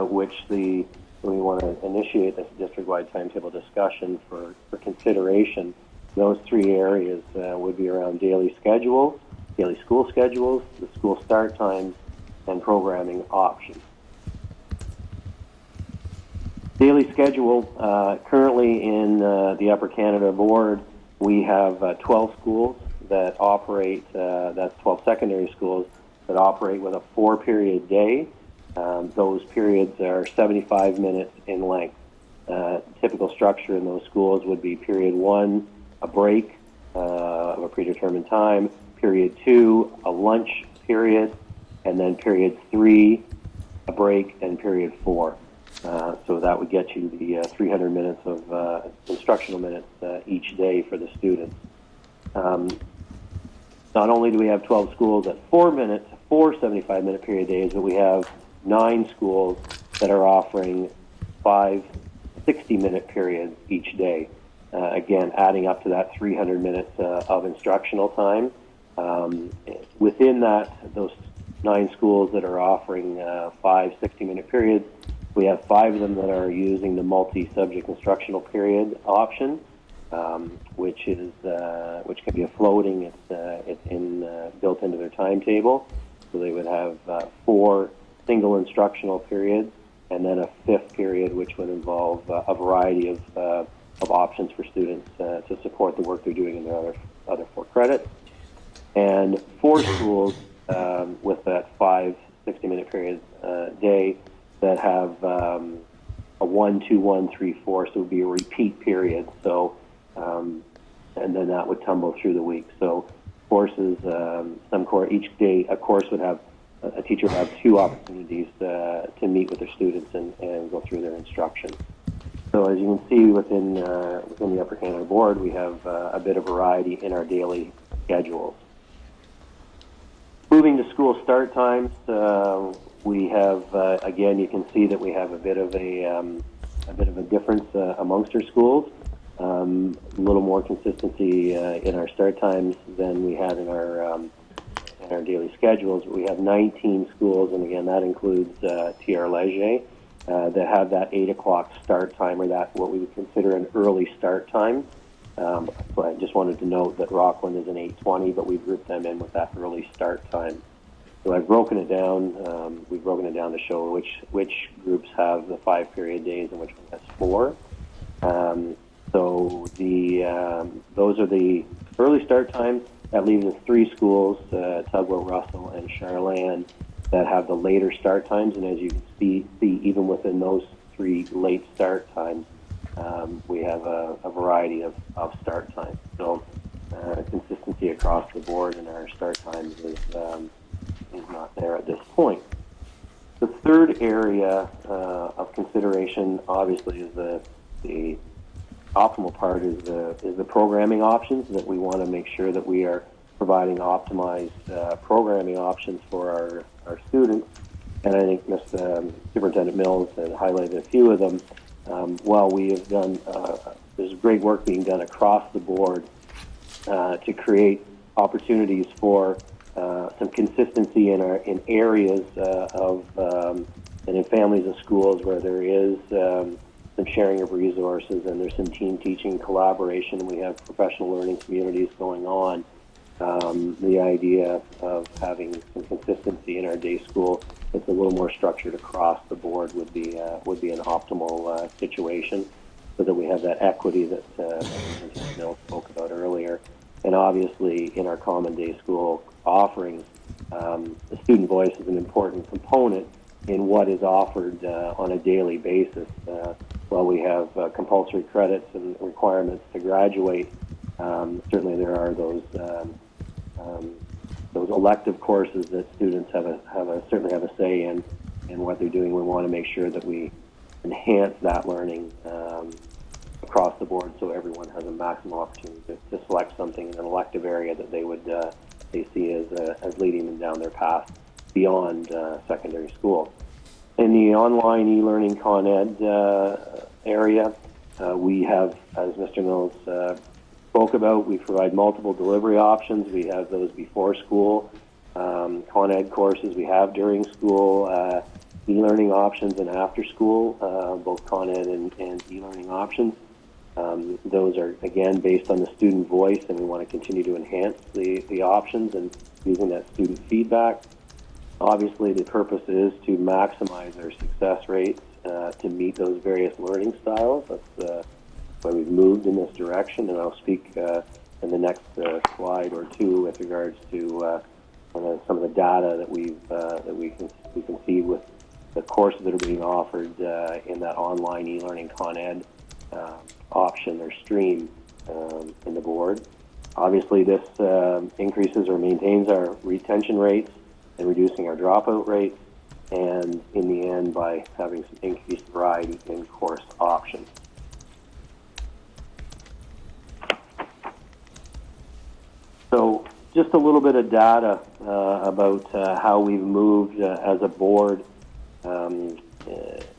which we want to initiate this district-wide timetable discussion for consideration. Those 3 areas would be around daily schedules, daily school schedules, the school start times, and programming options. Daily schedule, currently in the Upper Canada Board, we have 12 schools that operate, that's 12 secondary schools that operate with a 4-period day. Those periods are 75 minutes in length. Typical structure in those schools would be period 1, a break of a predetermined time, period 2, a lunch period, and then period 3, a break, and period 4. So that would get you the 300 minutes of instructional minutes each day for the students. Not only do we have 12 schools at 4 75-minute period days, but we have 9 schools that are offering 5 60-minute periods each day. Again, adding up to that 300 minutes of instructional time. Within those 9 schools that are offering 5 60-minute periods, we have 5 of them that are using the multi-subject instructional period option, which can be a floating. It's built into their timetable. So they would have 4 single instructional periods, and then a 5th period, which would involve a variety of options for students to support the work they're doing in their other 4 credits. And 4 schools with that 5 60-minute period day that have a 1, 2, 1, 3, 4, so it would be a repeat period. So, and then that would tumble through the week. So courses, each day a course would have, a teacher would have 2 opportunities to meet with their students and go through their instruction. So as you can see within the Upper Canada Board, we have a bit of variety in our daily schedules. Moving to school start times, we have again, you can see that we have a bit of a difference amongst our schools. A little more consistency in our start times than we had in our daily schedules. We have 19 schools, and again, that includes TR Leger, that have that 8 o'clock start time, or that what we would consider an early start time. So I just wanted to note that Rockland is an 8:20, but we've grouped them in with that early start time. So I've broken it down. We've broken it down to show which groups have the 5-period days and which one has 4. So those are the early start times. That leaves us 3 schools, Tugwell, Russell, and Charlan, that have the later start times. And as you can see even within those 3 late start times, we have a variety of start times. So consistency across the board in our start times is not there at this point. The third area of consideration, obviously, is the optimal part is the programming options, that we want to make sure that we are providing optimized programming options for our students. And I think Mr. Superintendent Mills had highlighted a few of them. While we have done, there's great work being done across the board to create opportunities for some consistency in areas of and in families and schools where there is some sharing of resources and there's some team teaching collaboration. We have professional learning communities going on. The idea of having some consistency in our day school that's a little more structured across the board would be an optimal situation, so that we have that equity that Neil spoke about earlier. And obviously, in our common day school offerings, the student voice is an important component in what is offered on a daily basis. While we have compulsory credits and requirements to graduate, certainly there are those elective courses that students certainly have a say in what they're doing. We want to make sure that we enhance that learning across the board, so everyone has a maximum opportunity to select something in an elective area that they see as leading them down their path beyond secondary school. In the online e-learning Con Ed area, we have, as Mr. Mills spoke about, we provide multiple delivery options. We have those before school Con Ed courses. We have during school e-learning options and after school, both Con Ed and e-learning options. Those are, again, based on the student voice, and we want to continue to enhance the options and using that student feedback. Obviously, the purpose is to maximize our success rates to meet those various learning styles. That's why we've moved in this direction, and I'll speak in the next slide or two with regards to some of the data that we can see with the courses that are being offered in that online e-learning Con Ed option or stream in the board. Obviously, this increases or maintains our retention rates and reducing our dropout rates, and in the end, by having some increased variety in course options. So just a little bit of data about how we've moved as a board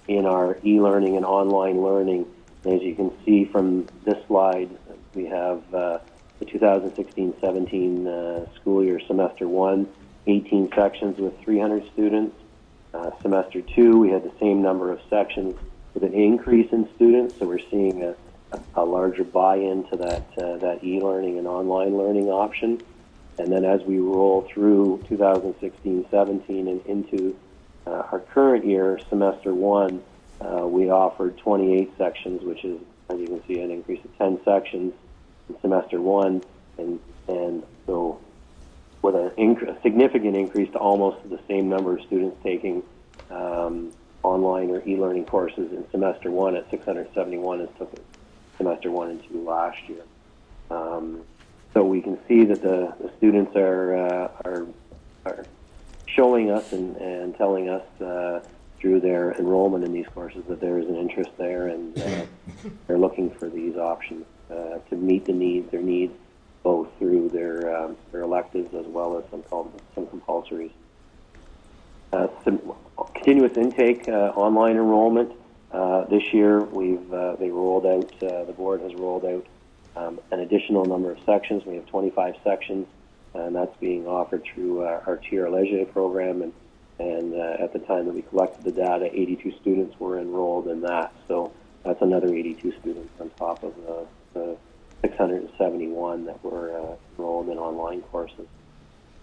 in our e-learning and online learning. As you can see from this slide, we have the 2016-17 school year, semester 1, 18 sections with 300 students. Semester 2, we had the same number of sections with an increase in students, so we're seeing a larger buy-in to that e-learning and online learning option. And then as we roll through 2016-17 and into our current year, semester 1, we offered 28 sections, which is, as you can see, an increase of 10 sections in semester 1, and so with a significant increase to almost the same number of students taking online or e-learning courses in semester 1 at 671 as took semester 1 and 2 last year. So we can see that the students are showing us and telling us through their enrollment in these courses that there is an interest there, and they're looking for these options to meet their needs, both through their electives as well as some compulsories. Some continuous intake online enrollment. This year, the board has rolled out an additional number of sections. We have 25 sections, and that's being offered through our TR Leger program. And at the time that we collected the data, 82 students were enrolled in that. So that's another 82 students on top of the 671 that were enrolled in online courses.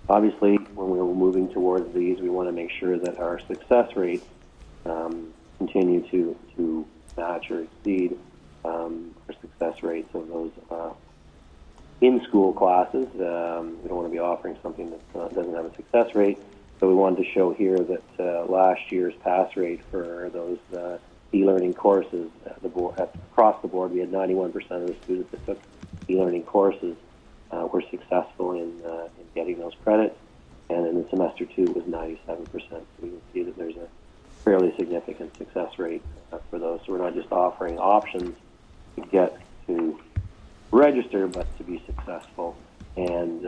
Obviously, when we were moving towards these, we want to make sure that our success rates continue to match or exceed our success rates of those in-school classes. We don't want to be offering something that doesn't have a success rate. So we wanted to show here that last year's pass rate for those e-learning courses across the board, we had 91% of the students that took e-learning courses were successful in getting those credits, and in the semester 2 it was 97%. So we can see that there's a fairly significant success rate for those. So we're not just offering options to get to register, but to be successful and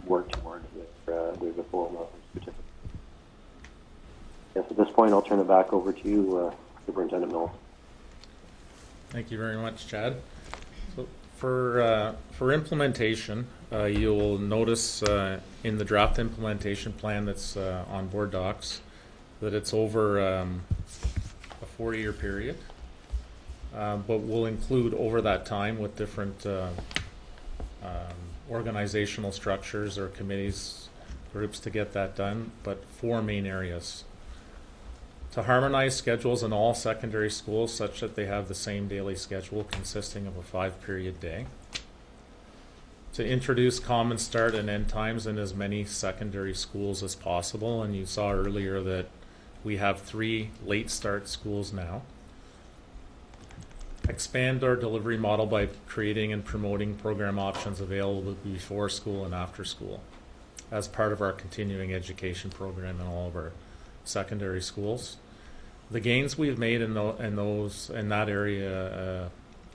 work towards with a full certificate. Yes, at this point, I'll turn it back over to you, Superintendent Mills. Thank you very much, Chad. So for implementation, you'll notice in the draft implementation plan that's on board docs that it's over a 4-year period, but we'll include over that time with different organizational structures or committees, groups to get that done, but 4 main areas. To harmonize schedules in all secondary schools such that they have the same daily schedule consisting of a 5-period day. To introduce common start and end times in as many secondary schools as possible, and you saw earlier that we have 3 late start schools now. Expand our delivery model by creating and promoting program options available before school and after school as part of our continuing education program in all of our secondary schools. The gains we've made in that area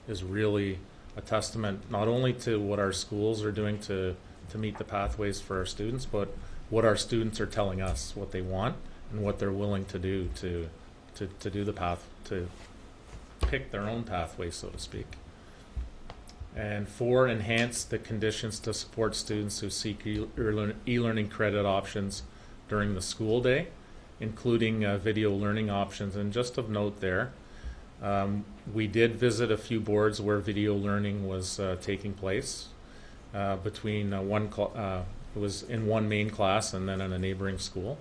is really a testament not only to what our schools are doing to meet the pathways for our students, but what our students are telling us, what they want and what they're willing to do to do the path, to pick their own pathway, so to speak. And 4, enhance the conditions to support students who seek e-learning credit options during the school day, including video learning options. And just of note there, we did visit a few boards where video learning was taking place between it was in one main class and then in a neighboring school.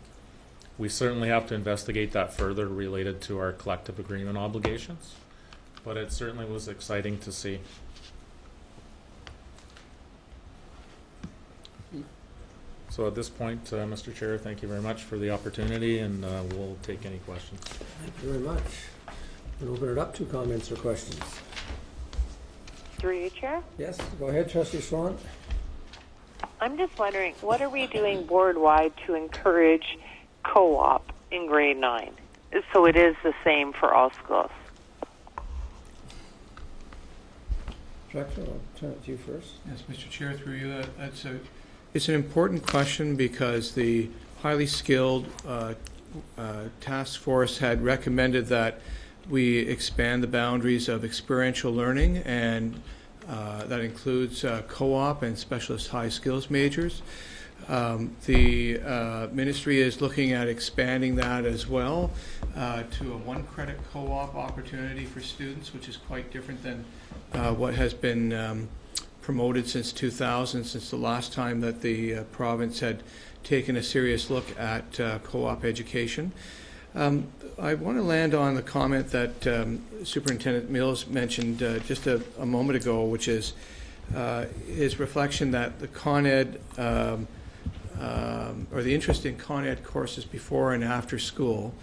We certainly have to investigate that further related to our collective agreement obligations, but it certainly was exciting to see. So at this point, Mr. Chair, thank you very much for the opportunity, and we'll take any questions. Thank you very much. We'll open it up to comments or questions. Through you, Chair. Yes, go ahead, Trustee Swan. I'm just wondering, what are we doing board-wide to encourage co-op in grade 9? So it is the same for all schools. Director, I'll turn it to you first. Yes, Mr. Chair, through you, it's an important question because the highly skilled task force had recommended that we expand the boundaries of experiential learning, and that includes co-op and specialist high skills majors. The ministry is looking at expanding that as well to a 1-credit co-op opportunity for students, which is quite different than what has been promoted since 2000, since the last time that the province had taken a serious look at co-op education. I want to land on the comment that Superintendent Mills mentioned just a moment ago, which is his reflection that the Con Ed or the interest in Con Ed courses before and after school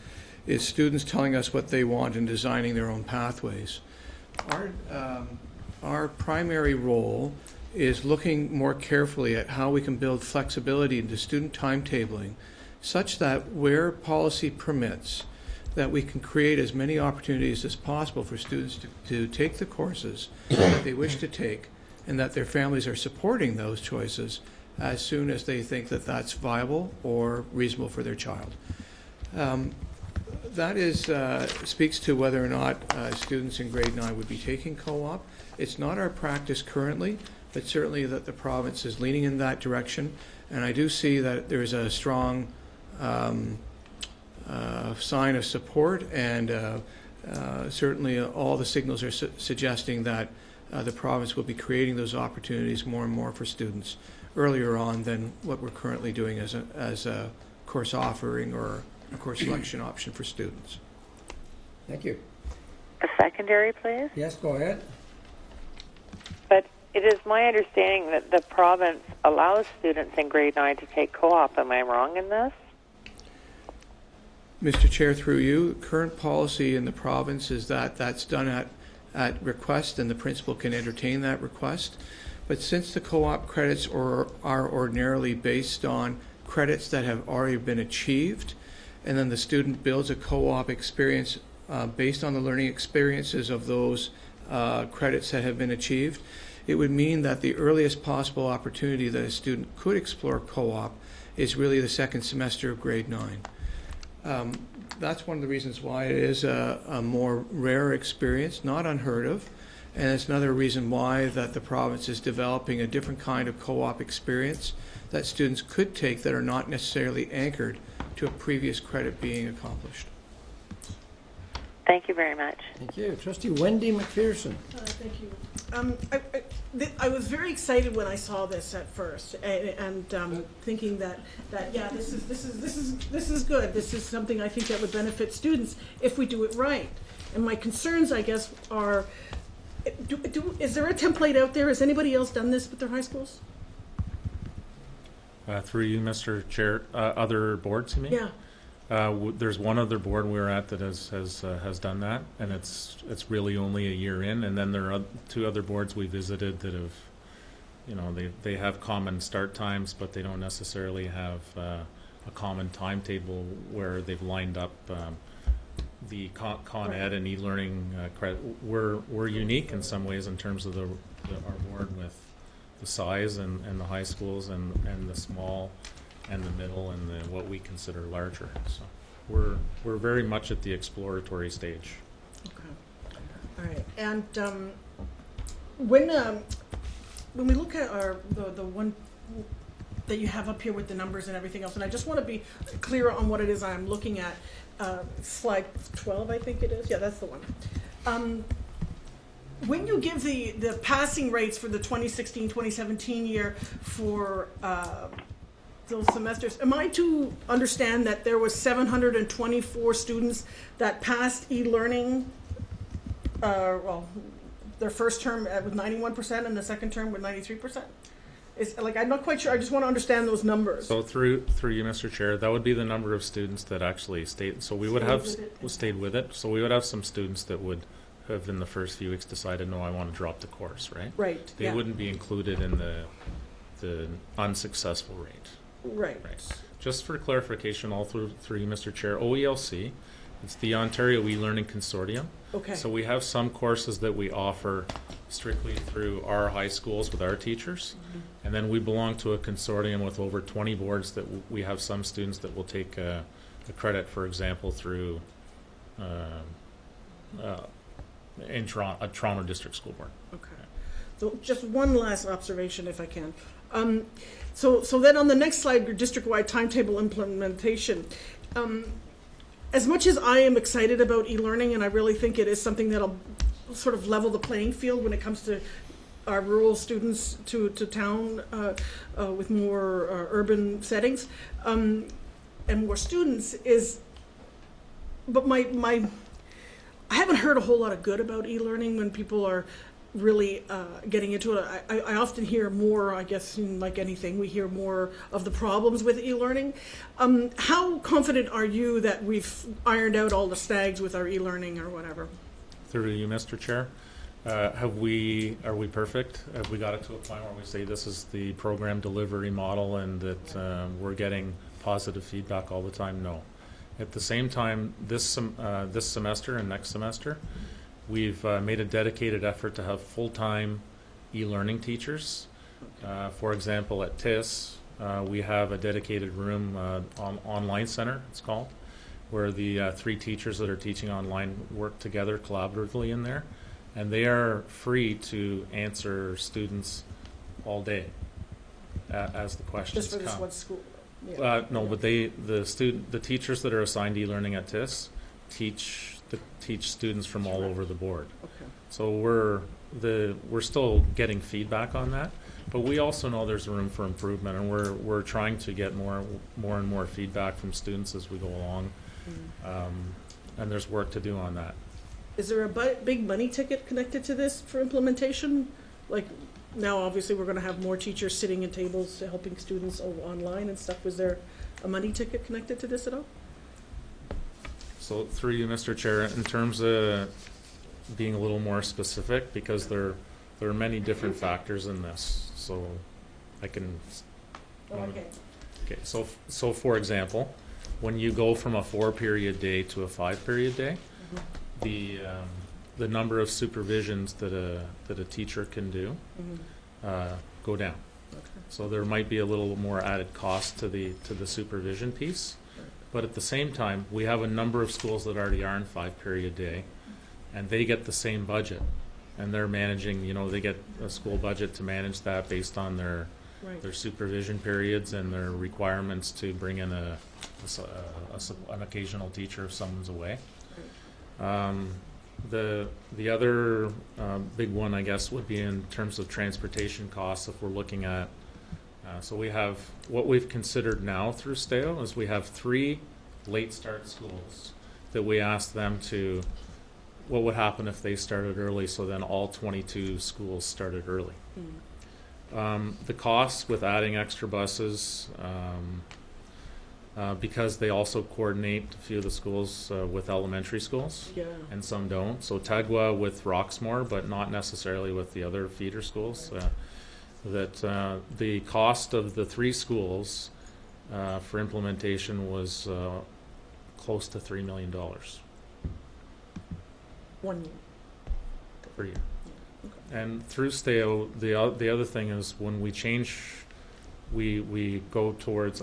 is students telling us what they want and designing their own pathways. Our primary role is looking more carefully at how we can build flexibility into student timetabling such that where policy permits, that we can create as many opportunities as possible for students to take the courses that they wish to take, and that their families are supporting those choices as soon as they think that that's viable or reasonable for their child. That is speaks to whether or not students in grade 9 would be taking co-op. It's not our practice currently, but certainly that the province is leaning in that direction, and I do see that there's a strong sign of support, and certainly all the signals are suggesting that the province will be creating those opportunities more and more for students earlier on than what we're currently doing as a course offering or a course selection option for students. Thank you. A secondary, please? Yes, go ahead. But it is my understanding that the province allows students in grade 9 to take co-op. Am I wrong in this? Mr. Chair, through you, current policy in the province is that that's done at request, and the principal can entertain that request. But since the co-op credits are ordinarily based on credits that have already been achieved, and then the student builds a co-op experience based on the learning experiences of those credits that have been achieved, it would mean that the earliest possible opportunity that a student could explore co-op is really the second semester of grade 9. That's one of the reasons why it is a more rare experience, not unheard of. And it's another reason why that the province is developing a different kind of co-op experience that students could take that are not necessarily anchored to a previous credit being accomplished. Thank you very much. Thank you. Trustee Wendy McPherson. Thank you. I was very excited when I saw this at first, and thinking that yeah, this is good. This is something I think that would benefit students if we do it right. And my concerns, I guess, are: is there a template out there? Has anybody else done this with their high schools? Through you, Mr. Chair, other boards, you mean? Yeah. There's one other board we're at that has done that, and it's really only a year in. And then there are two other boards we visited that have, they have common start times, but they don't necessarily have a common timetable where they've lined up the Con Ed and e-learning credit. We're unique in some ways in terms of our board with the size and the high schools and the small and the middle and the what we consider larger. So we're very much at the exploratory stage. Okay. All right. And when we look at the one that you have up here with the numbers and everything else, and I just want to be clear on what it is I'm looking at. Slide 12, I think it is. Yeah, that's the one. When you give the passing rates for the 2016-2017 year for those semesters, am I to understand that there was 724 students that passed e-learning, their first term with 91% and the second term with 93%? I'm not quite sure. I just want to understand those numbers. So through you, Mr. Chair, that would be the number of students that actually stayed. So we would stayed with it. So we would have some students that would have in the first few weeks decided, no, I want to drop the course, right? Right. They wouldn't be included in the unsuccessful rate. Right. Just for clarification, all through you, Mr. Chair, OELC, it's the Ontario e-learning Consortium. Okay. So we have some courses that we offer strictly through our high schools with our teachers. Mm-hmm. And then we belong to a consortium with over 20 boards that we have some students that will take a credit, for example, through in Toronto, a Toronto District School Board. Okay. So just one last observation, if I can. So then on the next slide, your district-wide timetable implementation. As much as I am excited about e-learning, and I really think it is something that'll sort of level the playing field when it comes to our rural students to town with more urban settings and more students, but I haven't heard a whole lot of good about e-learning when people are really getting into it. I often hear more, I guess, like anything, we hear more of the problems with e-learning. How confident are you that we've ironed out all the snags with our e-learning or whatever? Through you, Mr. Chair. Are we perfect? Have we got it to a point where we say this is the program delivery model and that we're getting positive feedback all the time? No. At the same time, this semester and next semester, we've made a dedicated effort to have full-time e-learning teachers. For example, at TIS, we have a dedicated room, online center, it's called, where the 3 teachers that are teaching online work together collaboratively in there. And they are free to answer students all day as the questions Just for come. this one school? Yeah. No, but the teachers that are assigned e-learning at TIS teach students from all over the board. Okay. So we're still getting feedback on that, but we also know there's room for improvement, and we're trying to get more and more feedback from students as we go along, and there's work to do on that. Is there a big money ticket connected to this for implementation? Like now, obviously, we're going to have more teachers sitting at tables helping students online and stuff. Was there a money ticket connected to this at all? So through you, Mr. Chair, in terms of being a little more specific, because there are many different factors in this, so I can. Okay. Okay. So for example, when you go from a 4-period day to a 5-period day, the number of supervisions that a teacher can do go down. Okay. So there might be a little more added cost to the supervision piece, But at the same time, we have a number of schools that already are in 5-period day, and they get the same budget. And they're managing, they get a school budget to manage that based on their supervision periods and their requirements to bring in an occasional teacher if someone's away. The other big one, I guess, would be in terms of transportation costs. If we're looking at, so we have what we've considered now through STAO is we have 3 late start schools that we asked them to, what would happen if they started early, so then all 22 schools started early. The costs with adding extra buses, because they also coordinate a few of the schools with elementary schools, and some don't. So Tagwa with Roxmore, but not necessarily with the other feeder schools. That the cost of the 3 schools for implementation was close to $3 million. 1 year. Per year. And through STAO, the other thing is when we change, we go towards,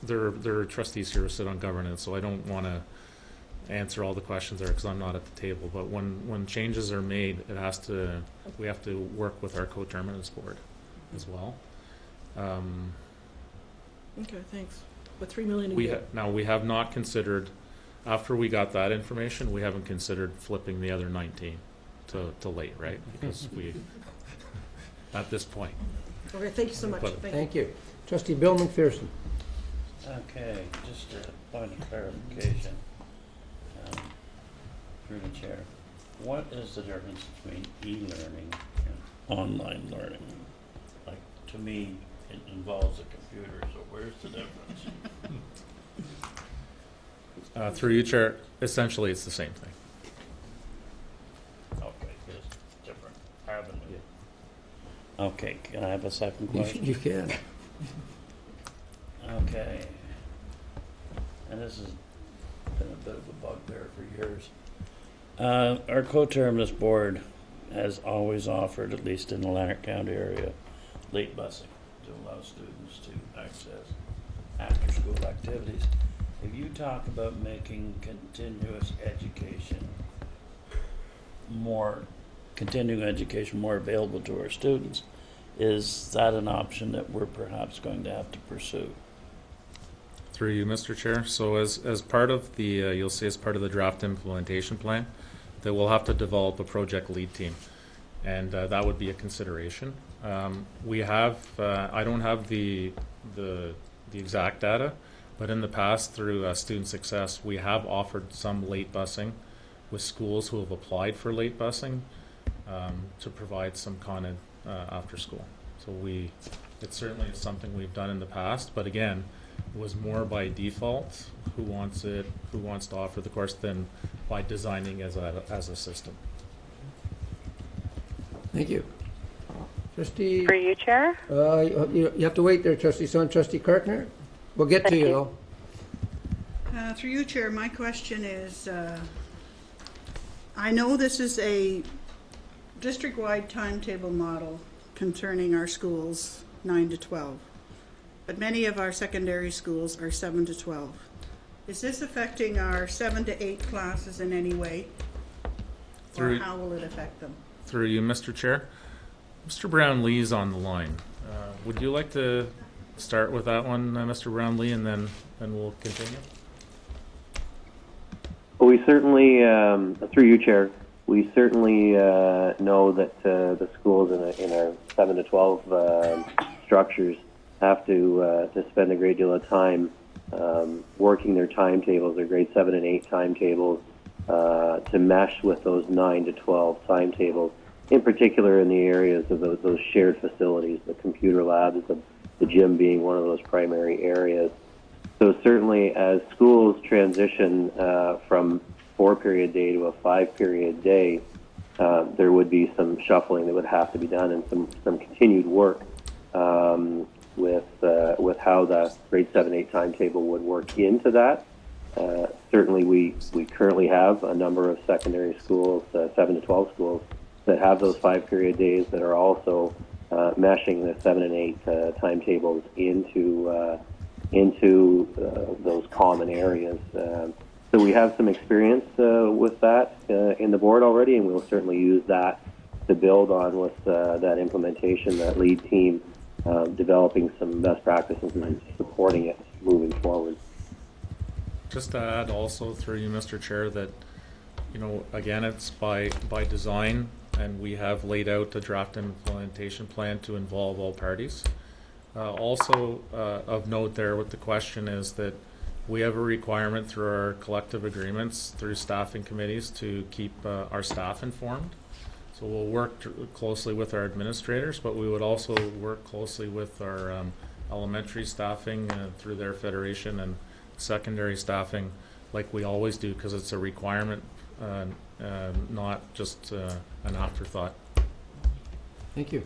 there are trustees here who sit on governance, so I don't want to answer all the questions there because I'm not at the table. But when changes are made, we have to work with our coterminous board as well. Okay, thanks. But $3 million a year. Now we have not considered, after we got that information, we haven't considered flipping the other 19 to late, right? Because we, at this point. Okay, thank you so much. Thank you. Trustee Bill McPherson. Okay, just a point of clarification, through the chair. What is the difference between e-learning and online learning? Like, to me, it involves a computer, so where's the difference? Through you, Chair, essentially it's the same thing. Okay, just different avenue. Okay, can I have a second question? You can. Okay. And this has been a bit of a bugbear for years. Our coterminous board has always offered, at least in the Lanark County area, late busing to allow students to access after-school activities. If you talk about making continuing education more available to our students, is that an option that we're perhaps going to have to pursue? Through you, Mr. Chair. So as part of the, you'll see as part of the draft implementation plan, that we'll have to develop a project lead team, and that would be a consideration. We have, I don't have the exact data, but in the past through student success, we have offered some late busing with schools who have applied for late busing to provide some content after school. So it certainly is something we've done in the past, but again, it was more by default who wants to offer the course than by designing as a system. Thank you. Trustee. For you, Chair? You have to wait there, Trustee Son. Trustee Kartner? We'll get to you, though. Through you, Chair, my question is, I know this is a district-wide timetable model concerning our schools 9 to 12, but many of our secondary schools are 7 to 12. Is this affecting our 7 to 8 classes in any way? Or how will it affect them? Through you, Mr. Chair. Mr. Brown-Lee's on the line. Would you like to start with that one, Mr. Brown-Lee, and then we'll continue? Well, we certainly, through you, Chair, we certainly know that the schools in our 7 to 12 structures have to spend a great deal of time working their timetables, their grade 7 and 8 timetables, to mesh with those 9 to 12 timetables, in particular in the areas of those shared facilities, the computer labs, the gym being one of those primary areas. So certainly as schools transition from 4-period day to a 5-period day, there would be some shuffling that would have to be done and some continued work with how the grade 7, 8 timetable would work into that. Certainly we currently have a number of secondary schools, 7 to 12 schools, that have those 5-period days that are also meshing the 7 and 8 timetables into into those common areas. So we have some experience with that in the board already, and we'll certainly use that to build on with that implementation, that lead team developing some best practices and supporting it moving forward. Just to add also through you, Mr. Chair, that, you know, again, it's by design, and we have laid out a draft implementation plan to involve all parties. Also of note there with the question is that we have a requirement through our collective agreements through staffing committees to keep our staff informed. So we'll work closely with our administrators, but we would also work closely with our elementary staffing through their federation and secondary staffing like we always do, because it's a requirement, not just an afterthought. Thank you.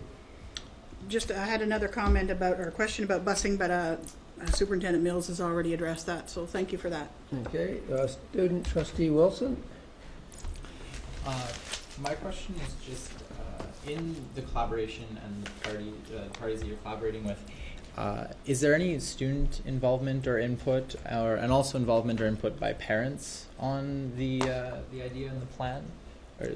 Just, I had another comment about, or question about busing, but Superintendent Mills has already addressed that, so thank you for that. Okay, student trustee Wilson. My question is just in the collaboration and the parties that you're collaborating with, is there any student involvement or input, and also involvement or input by parents on the idea and the plan? Or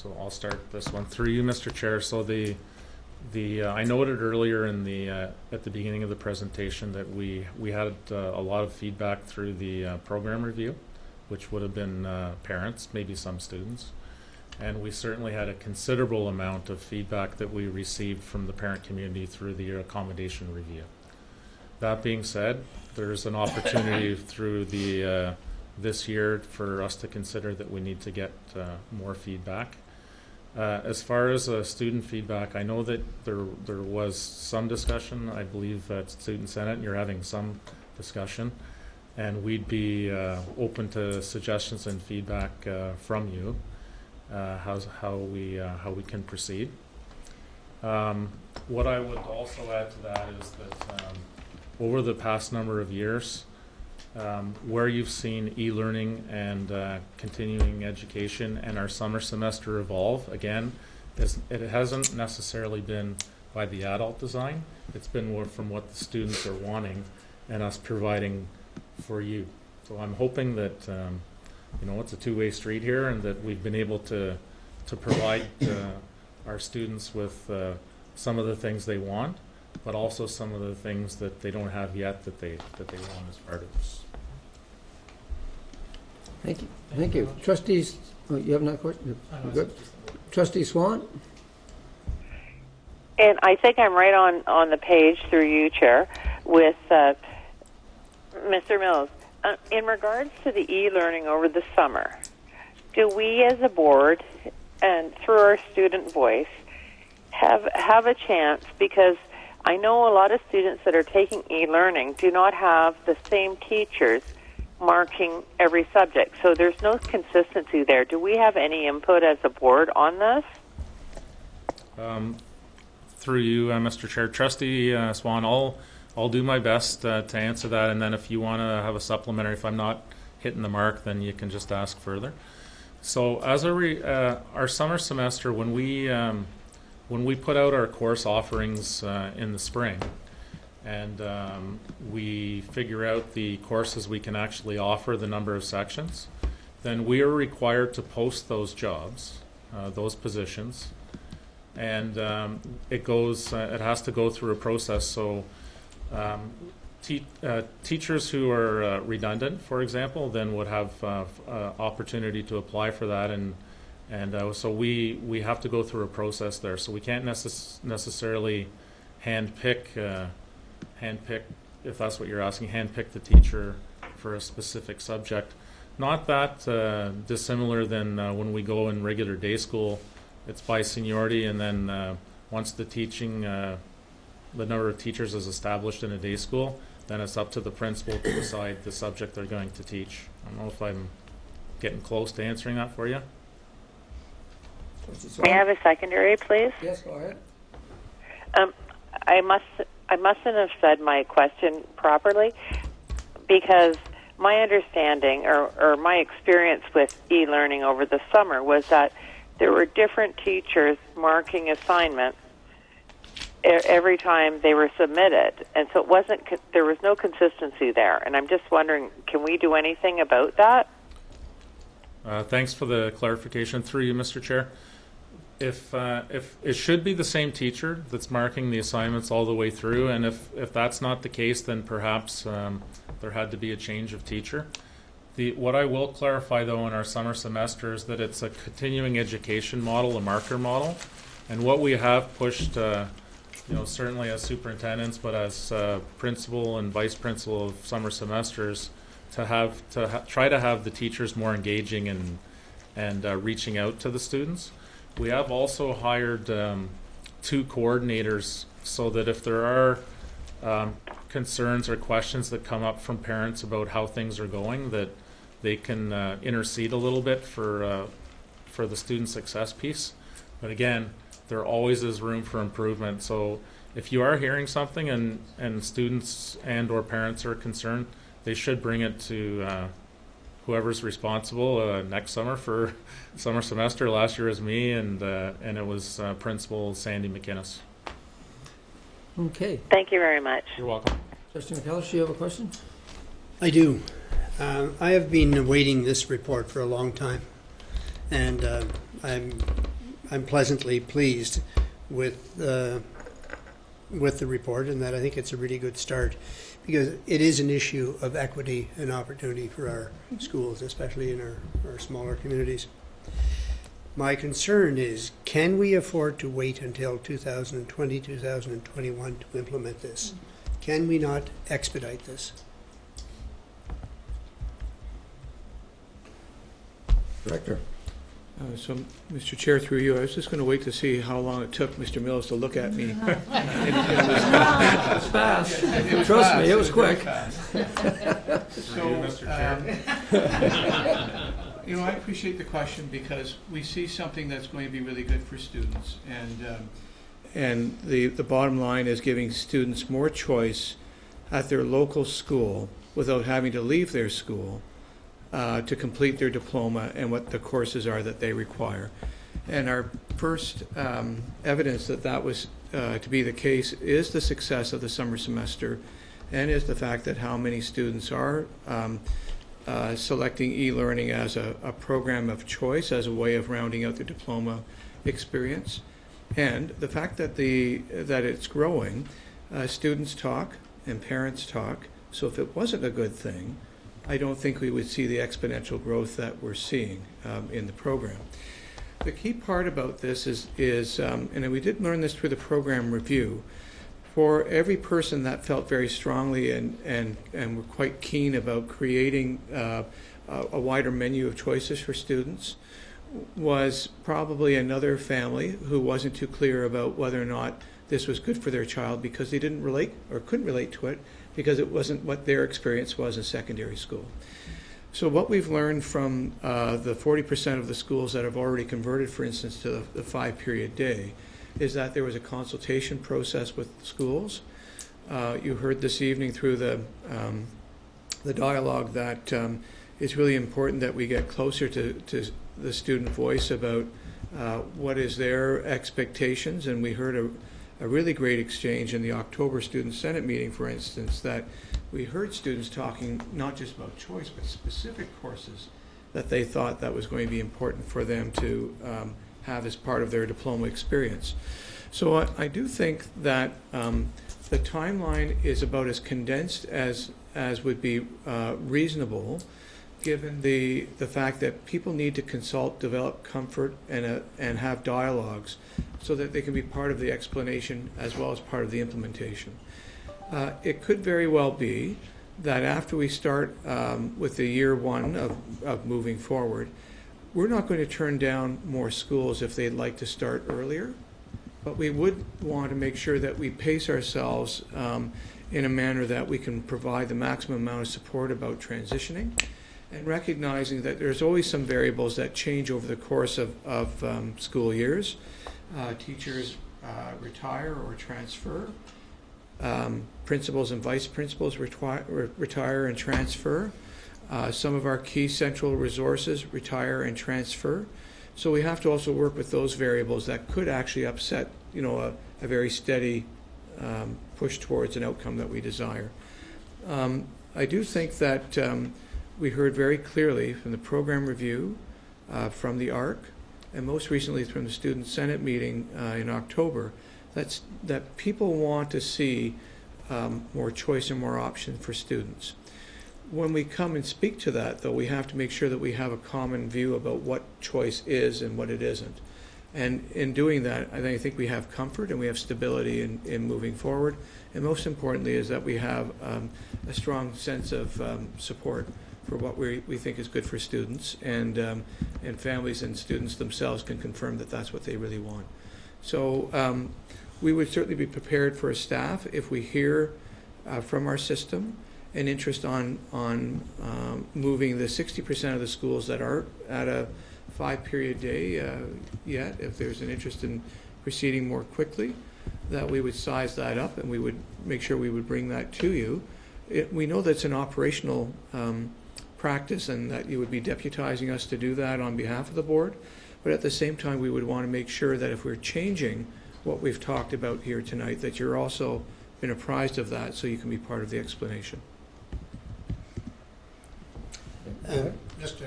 So I'll start this one through you, Mr. Chair. So I noted earlier in at the beginning of the presentation that we had a lot of feedback through the program review, which would have been parents, maybe some students, and we certainly had a considerable amount of feedback that we received from the parent community through the accommodation review. That being said, there's an opportunity through this year for us to consider that we need to get more feedback. As far as student feedback, I know that there was some discussion, I believe, at Student Senate, and you're having some discussion, and we'd be open to suggestions and feedback from you, how we can proceed. What I would also add to that is that over the past number of years, where you've seen e-learning and continuing education and our summer semester evolve, again, it hasn't necessarily been by the adult design. It's been more from what the students are wanting and us providing for you. So I'm hoping that it's a two-way street here, and that we've been able to provide our students with some of the things they want, but also some of the things that they don't have yet that they want as part of this. Thank you. Thank you. Trustees, you have another question? Good. Trustee Swan? And I think I'm right on the page through you, Chair, with Mr. Mills. In regards to the e-learning over the summer, do we as a board and through our student voice have a chance, because I know a lot of students that are taking e-learning do not have the same teachers marking every subject, so there's no consistency there. Do we have any input as a board on this? Through you, Mr. Chair. Trustee Swan, I'll do my best to answer that, and then if you want to have a supplementary, if I'm not hitting the mark, then you can just ask further. So as our summer semester, when we put out our course offerings in the spring, and we figure out the courses we can actually offer, the number of sections, then we are required to post those jobs, those positions, and it has to go through a process. So teachers who are redundant, for example, then would have opportunity to apply for that, and so we have to go through a process there. So we can't necessarily handpick, if that's what you're asking, handpick the teacher for a specific subject. Not that dissimilar than when we go in regular day school. It's by seniority, and then once the number of teachers is established in a day school, then it's up to the principal to decide the subject they're going to teach. I don't know if I'm getting close to answering that for you. May I have a secondary, please? Yes, go ahead. I mustn't have said my question properly, because my understanding or my experience with e-learning over the summer was that there were different teachers marking assignments every time they were submitted, and so it wasn't. There was no consistency there, and I'm just wondering, can we do anything about that? Thanks for the clarification through you, Mr. Chair. If it should be the same teacher that's marking the assignments all the way through, and if that's not the case, then perhaps there had to be a change of teacher. What I will clarify, though, in our summer semester is that it's a continuing education model, a marker model, and what we have pushed, certainly as superintendents, but as principal and vice principal of summer semesters, try to have the teachers more engaging and reaching out to the students. We have also hired 2 coordinators so that if there are concerns or questions that come up from parents about how things are going, that they can intercede a little bit for the student success piece. But again, there always is room for improvement. So if you are hearing something and students and or parents are concerned, they should bring it to whoever's responsible next summer for summer semester. Last year was me, and it was Principal Sandy McInnes. Okay. Thank you very much. You're welcome. Trustee McCallum, do you have a question? I do. I have been awaiting this report for a long time, and I'm pleasantly pleased with the report, and that I think it's a really good start, because it is an issue of equity and opportunity for our schools, especially in our smaller communities. My concern is, can we afford to wait until 2020, 2021 to implement this? Can we not expedite this? Director. So, Mr. Chair, through you, I was just going to wait to see how long it took Mr. Mills to look at me. It was fast. Trust me, it was quick. So, I appreciate the question, because we see something that's going to be really good for students, and the bottom line is giving students more choice at their local school without having to leave their school to complete their diploma and what the courses are that they require. And our first evidence that was to be the case is the success of the summer semester, and is the fact that how many students are selecting e-learning as a program of choice, as a way of rounding out their diploma experience. And the fact that that it's growing, students talk and parents talk, so if it wasn't a good thing, I don't think we would see the exponential growth that we're seeing in the program. The key part about this is and we did learn this through the program review, for every person that felt very strongly and were quite keen about creating a wider menu of choices for students, was probably another family who wasn't too clear about whether or not this was good for their child, because they didn't relate or couldn't relate to it, because it wasn't what their experience was in secondary school. So what we've learned from the 40% of the schools that have already converted, for instance, to the 5-period day, is that there was a consultation process with schools. You heard this evening through the dialogue that it's really important that we get closer to the student voice about what is their expectations, and we heard a really great exchange in the October Student Senate meeting, for instance, that we heard students talking not just about choice, but specific courses that they thought that was going to be important for them to have as part of their diploma experience. So I do think that the timeline is about as condensed as would be reasonable, given the fact that people need to consult, develop comfort, and have dialogues so that they can be part of the explanation as well as part of the implementation. It could very well be that after we start with the year one of moving forward, we're not going to turn down more schools if they'd like to start earlier, but we would want to make sure that we pace ourselves in a manner that we can provide the maximum amount of support about transitioning, and recognizing that there's always some variables that change over the course of school years. Teachers retire or transfer. Principals and vice principals retire and transfer. Some of our key central resources retire and transfer. So we have to also work with those variables that could actually upset, a very steady push towards an outcome that we desire. I do think that we heard very clearly from the program review, from the ARC, and most recently from the Student Senate meeting in October, that people want to see more choice and more option for students. When we come and speak to that, though, we have to make sure that we have a common view about what choice is and what it isn't. And in doing that, I think we have comfort and we have stability in moving forward. And most importantly is that we have a strong sense of support for what we think is good for students, and families and students themselves can confirm that that's what they really want. So we would certainly be prepared for a staff if we hear from our system an interest on moving the 60% of the schools that are at a 5-period day yet, if there's an interest in proceeding more quickly, that we would size that up and we would make sure we would bring that to you. We know that's an operational practice and that you would be deputizing us to do that on behalf of the board, but at the same time we would want to make sure that if we're changing what we've talked about here tonight, that you're also been apprised of that so you can be part of the explanation. Just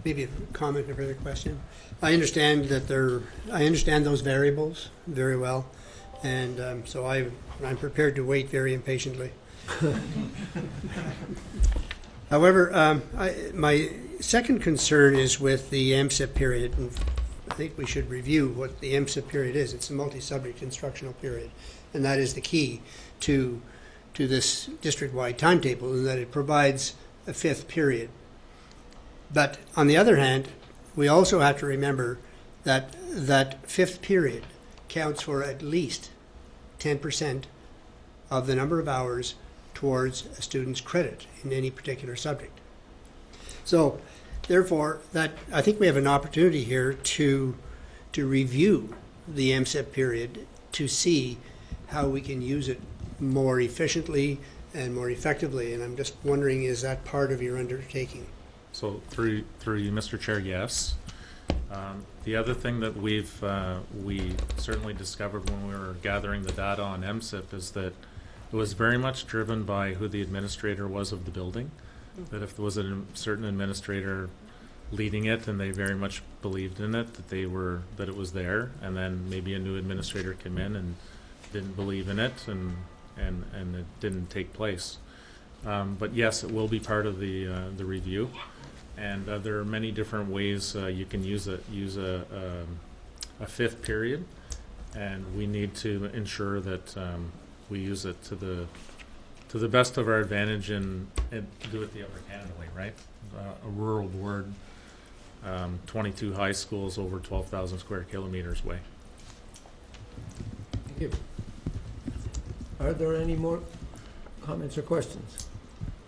maybe a comment or further question. I understand those variables very well, and so I'm prepared to wait very impatiently. However, my second concern is with the MSIP period, and I think we should review what the MSIP period is. It's a multi-subject instructional period, and that is the key to this district-wide timetable, in that it provides a 5th period. But on the other hand, we also have to remember that that 5th period counts for at least 10% of the number of hours towards a student's credit in any particular subject. So therefore, that I think we have an opportunity here to review the MSIP period to see how we can use it more efficiently and more effectively. And I'm just wondering, is that part of your undertaking? So through you, Mr. Chair, yes. The other thing that we certainly discovered when we were gathering the data on MSIP is that it was very much driven by who the administrator was of the building. That if there was a certain administrator leading it and they very much believed in it, that it was there, and then maybe a new administrator came in and didn't believe in it, and it didn't take place. But yes, it will be part of the review, and there are many different ways you can use a 5th period, and we need to ensure that we use it to the best of our advantage and do it the Upper Canada way, right? A rural board, 22 high schools over 12,000 square kilometers way. Thank you. Are there any more comments or questions?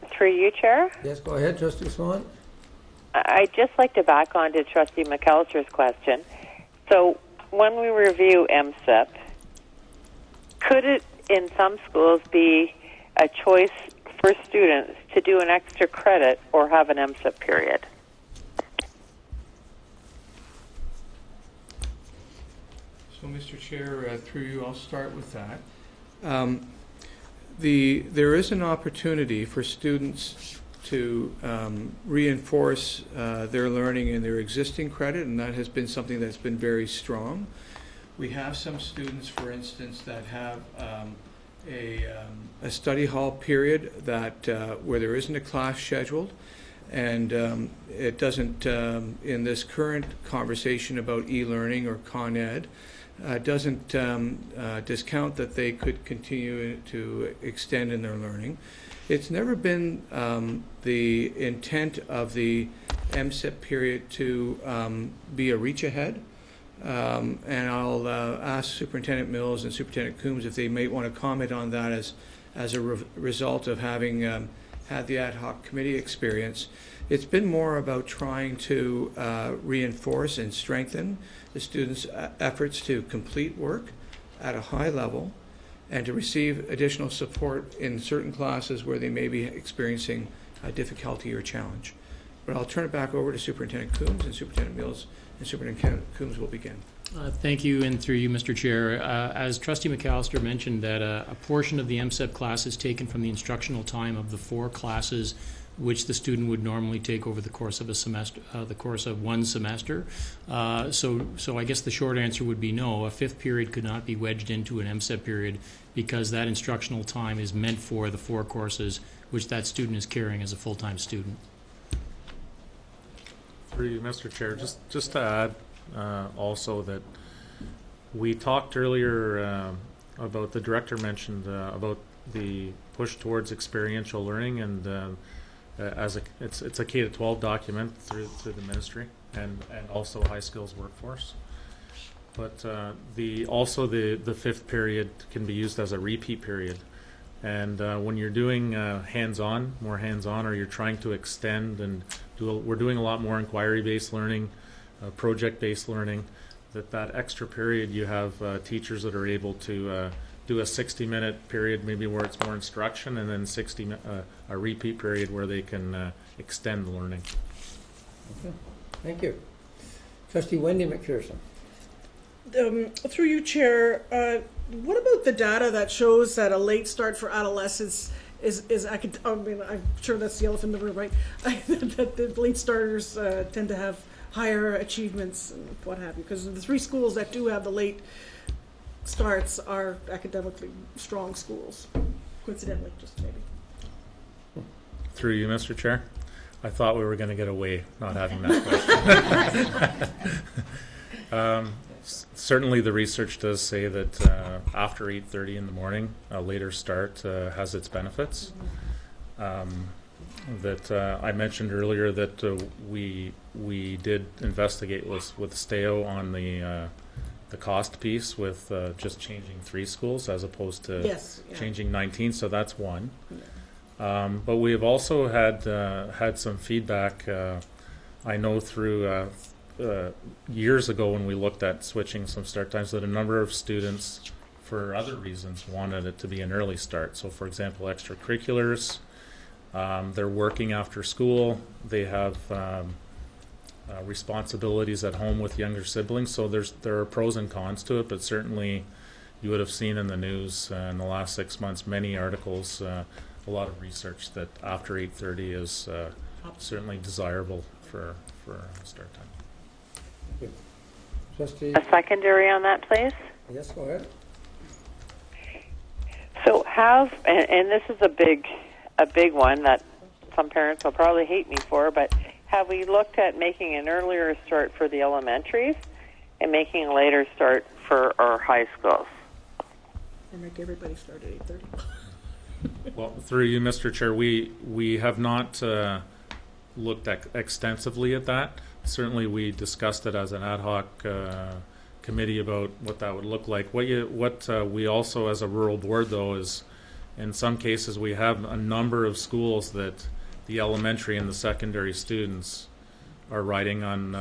Through you, Chair? Yes, go ahead, Trustee Swan. I'd just like to back on to Trustee McAllister's question. So when we review MSIP, could it in some schools be a choice for students to do an extra credit or have an MSIP period? So, Mr. Chair, through you, I'll start with that. There is an opportunity for students to reinforce their learning in their existing credit, and that has been something that's been very strong. We have some students, for instance, that have a study hall period that where there isn't a class scheduled, and it doesn't, in this current conversation about e-learning or Con Ed, doesn't discount that they could continue to extend in their learning. It's never been the intent of the MSIP period to be a reach ahead. And I'll ask Superintendent Mills and Superintendent Coombs if they may want to comment on that as a result of having had the ad hoc committee experience. It's been more about trying to reinforce and strengthen the students' efforts to complete work at a high level and to receive additional support in certain classes where they may be experiencing difficulty or challenge. but I'll turn it back over to Superintendent Coombs, and Superintendent Mills and Superintendent Coombs will begin. Thank you, and through you, Mr. Chair. As Trustee McAllister mentioned, that a portion of the MSEP class is taken from the instructional time of the 4 classes which the student would normally take over the course of a semester, the course of one semester. So I guess the short answer would be no. A 5th period could not be wedged into an MSEP period because that instructional time is meant for the 4 courses which that student is carrying as a full-time student. Through you, Mr. Chair, just to add also that we talked earlier about, the director mentioned about the push towards experiential learning, and it's a K-12 document through the ministry and also high skills workforce. But the 5th period can be used as a repeat period, and when you're doing more hands-on, or you're trying to extend and we're doing a lot more inquiry-based learning, project-based learning. That extra period, you have teachers that are able to do a 60-minute period, maybe where it's more instruction, and then a repeat period where they can extend the learning. Okay. Thank you. Trustee Wendy McPherson. Through you, Chair, what about the data that shows that a late start for adolescents I mean, I'm sure that's the elephant in the room, right? That the late starters tend to have higher achievements and what have you, because the 3 schools that do have the late starts are academically strong schools, coincidentally, just maybe. Through you, Mr. Chair, I thought we were going to get away not having that question. Certainly the research does say that after 8:30 in the morning, a later start has its benefits. I mentioned earlier that we did investigate with STAO on the cost piece with just changing 3 schools as opposed to changing 19, so that's one. But we have also had some feedback. I know through years ago when we looked at switching some start times, that a number of students, for other reasons, wanted it to be an early start. So, for example, extracurriculars. They're working after school. They have responsibilities at home with younger siblings. So there are pros and cons to it, but certainly you would have seen in the news in the last 6 months many articles, a lot of research that after 8:30 is certainly desirable for start time. Trustee. A secondary on that, please. Yes, go ahead. So and this is a big one that some parents will probably hate me for, but have we looked at making an earlier start for the elementaries and making a later start for our high schools? And make everybody start at 8:30. Well, through you, Mr. Chair, we have not looked extensively at that. Certainly, we discussed it as an ad hoc committee about what that would look like. What we also, as a rural board, though, is in some cases we have a number of schools that the elementary and the secondary students are riding on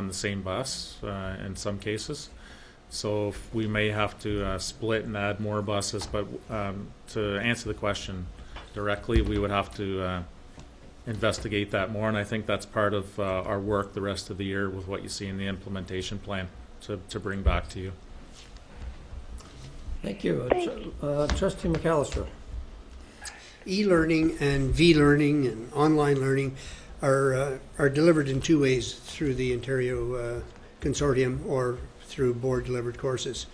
the same bus in some cases. So we may have to split and add more buses. But to answer the question directly, we would have to investigate that more, and I think that's part of our work the rest of the year with what you see in the implementation plan to bring back to you. Thank you. Trustee McAllister. E-learning and V-learning and online learning are delivered in 2 ways, through the Ontario Consortium or through board-delivered courses.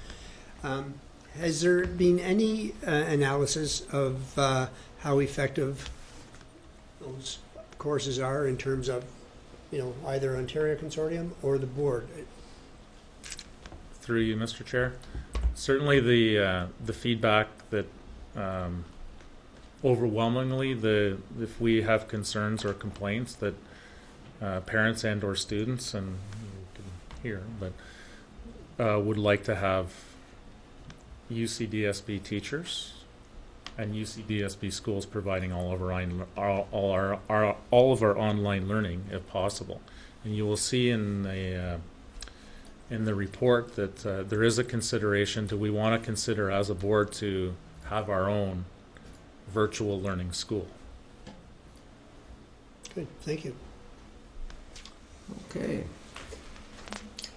Has there been any analysis of how effective those courses are in terms of, either Ontario Consortium or the board? Through you, Mr. Chair, certainly the feedback that overwhelmingly if we have concerns or complaints that parents and or students, and you can hear, but would like to have UCDSB teachers and UCDSB schools providing all of our online learning if possible. And you will see in the report that there is a consideration. Do we want to consider as a board to have our own virtual learning school? Good, thank you. Okay.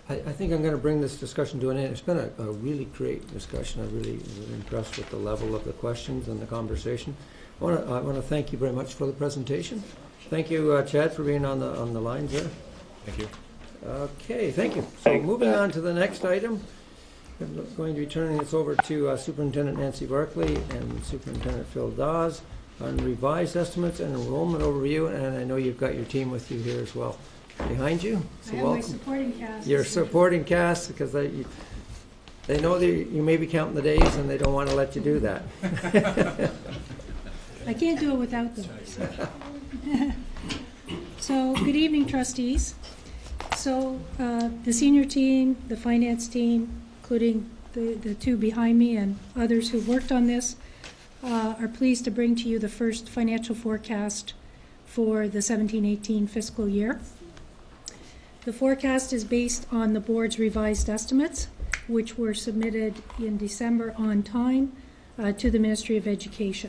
I think I'm going to bring this discussion to an end. It's been a really great discussion. I really was impressed with the level of the questions and the conversation. I want to thank you very much for the presentation. Thank you, Chad, for being on the lines there. Thank you. Okay, thank you. So moving on to the next item, I'm going to be turning this over to Superintendent Nancy Barkley and Superintendent Phil Dawes on revised estimates and enrollment overview, and I know you've got your team with you here as well. Behind you, so I have welcome. my supporting cast. Your supporting cast, because they know that you may be counting the days and they don't want to let you do that. I can't do it without them. So, good evening, trustees. So, the senior team, the finance team, including the two behind me and others who've worked on this, are pleased to bring to you the first financial forecast for the 17-18 fiscal year. The forecast is based on the board's revised estimates, which were submitted in December on time to the Ministry of Education.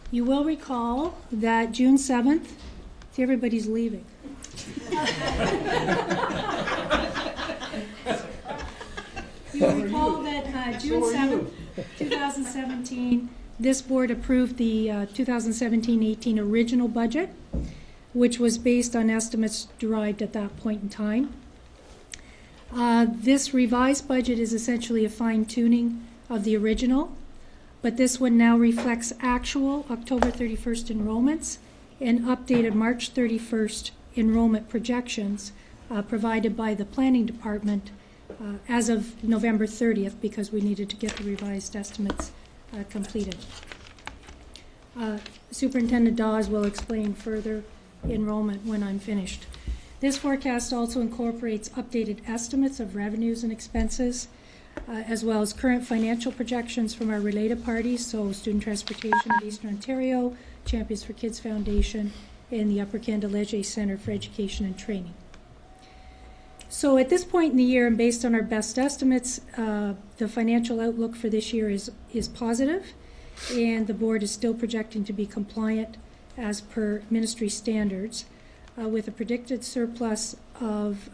You will recall that June 7th, see, everybody's leaving. You'll recall that June 7th, 2017, this board approved the 2017-18 original budget, which was based on estimates derived at that point in time. This revised budget is essentially a fine-tuning of the original, but this one now reflects actual October 31st enrollments and updated March 31st enrollment projections provided by the Planning Department as of November 30th, because we needed to get the revised estimates completed. Superintendent Dawes will explain further enrollment when I'm finished. This forecast also incorporates updated estimates of revenues and expenses, as well as current financial projections from our related parties, so Student Transportation of Eastern Ontario, Champions for Kids Foundation, and the Upper Canada Leger Centre for Education and Training. So at this point in the year, and based on our best estimates, the financial outlook for this year is positive, and the board is still projecting to be compliant as per ministry standards, with a predicted surplus of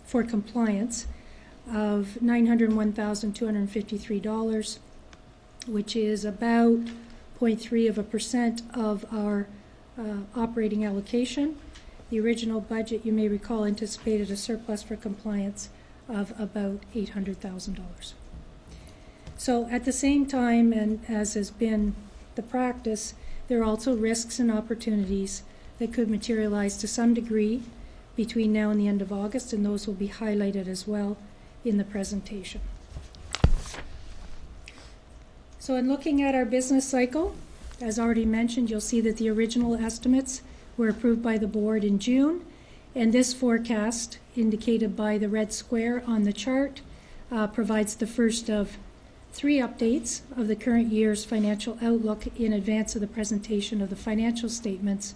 for compliance of $901,253, which is about 0.3% of our operating allocation. The original budget, you may recall, anticipated a surplus for compliance of about $800,000. So at the same time, and as has been the practice, there are also risks and opportunities that could materialize to some degree between now and the end of August, and those will be highlighted as well in the presentation. So in looking at our business cycle, as already mentioned, you'll see that the original estimates were approved by the board in June, and this forecast, indicated by the red square on the chart, provides the first of 3 updates of the current year's financial outlook in advance of the presentation of the financial statements,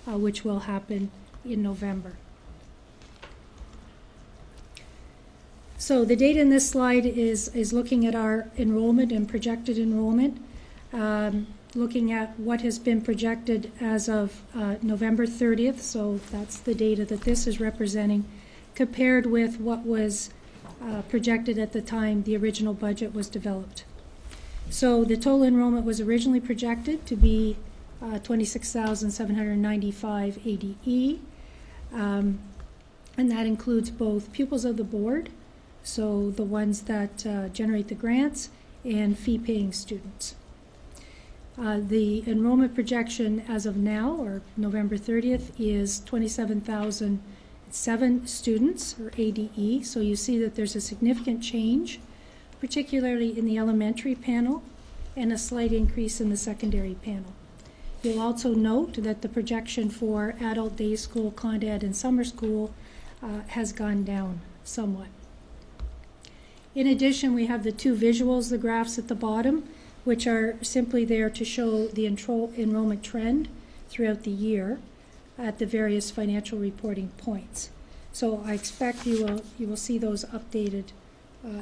which will happen in November. So the data in this slide is looking at our enrollment and projected enrollment, looking at what has been projected as of November 30th, so that's the data that this is representing, compared with what was projected at the time the original budget was developed. So the total enrollment was originally projected to be 26,795 ADE, and that includes both pupils of the board, so the ones that generate the grants, and fee-paying students. The enrollment projection as of now, or November 30th, is 27,007 students, or ADE, so you see that there's a significant change, particularly in the elementary panel, and a slight increase in the secondary panel. You'll also note that the projection for adult day school, Con Ed, and summer school has gone down somewhat. In addition, we have the 2 visuals, the graphs at the bottom, which are simply there to show the enrollment trend throughout the year at the various financial reporting points. So I expect you will see those updated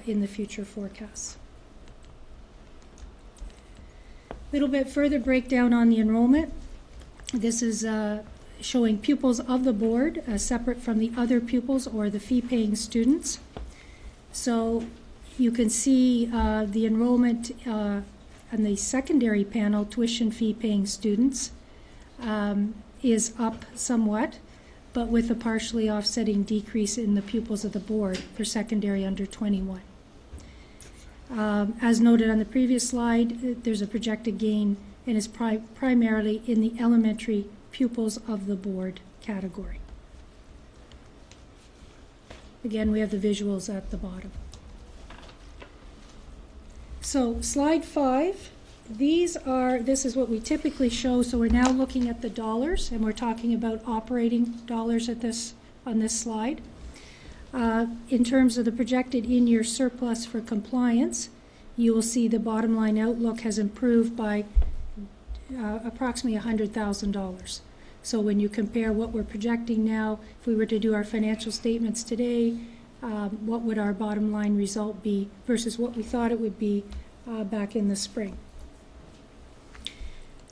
in the future forecasts. A little bit further breakdown on the enrollment. This is showing pupils of the board separate from the other pupils or the fee-paying students. So you can see the enrollment on the secondary panel, tuition fee-paying students, is up somewhat, but with a partially offsetting decrease in the pupils of the board for secondary under 21. As noted on the previous slide, there's a projected gain and is primarily in the elementary pupils of the board category. Again, we have the visuals at the bottom. So slide 5, this is what we typically show. So we're now looking at the dollars, and we're talking about operating dollars on this slide. In terms of the projected in-year surplus for compliance, you will see the bottom line outlook has improved by approximately $100,000. So when you compare what we're projecting now, if we were to do our financial statements today, what would our bottom line result be versus what we thought it would be back in the spring.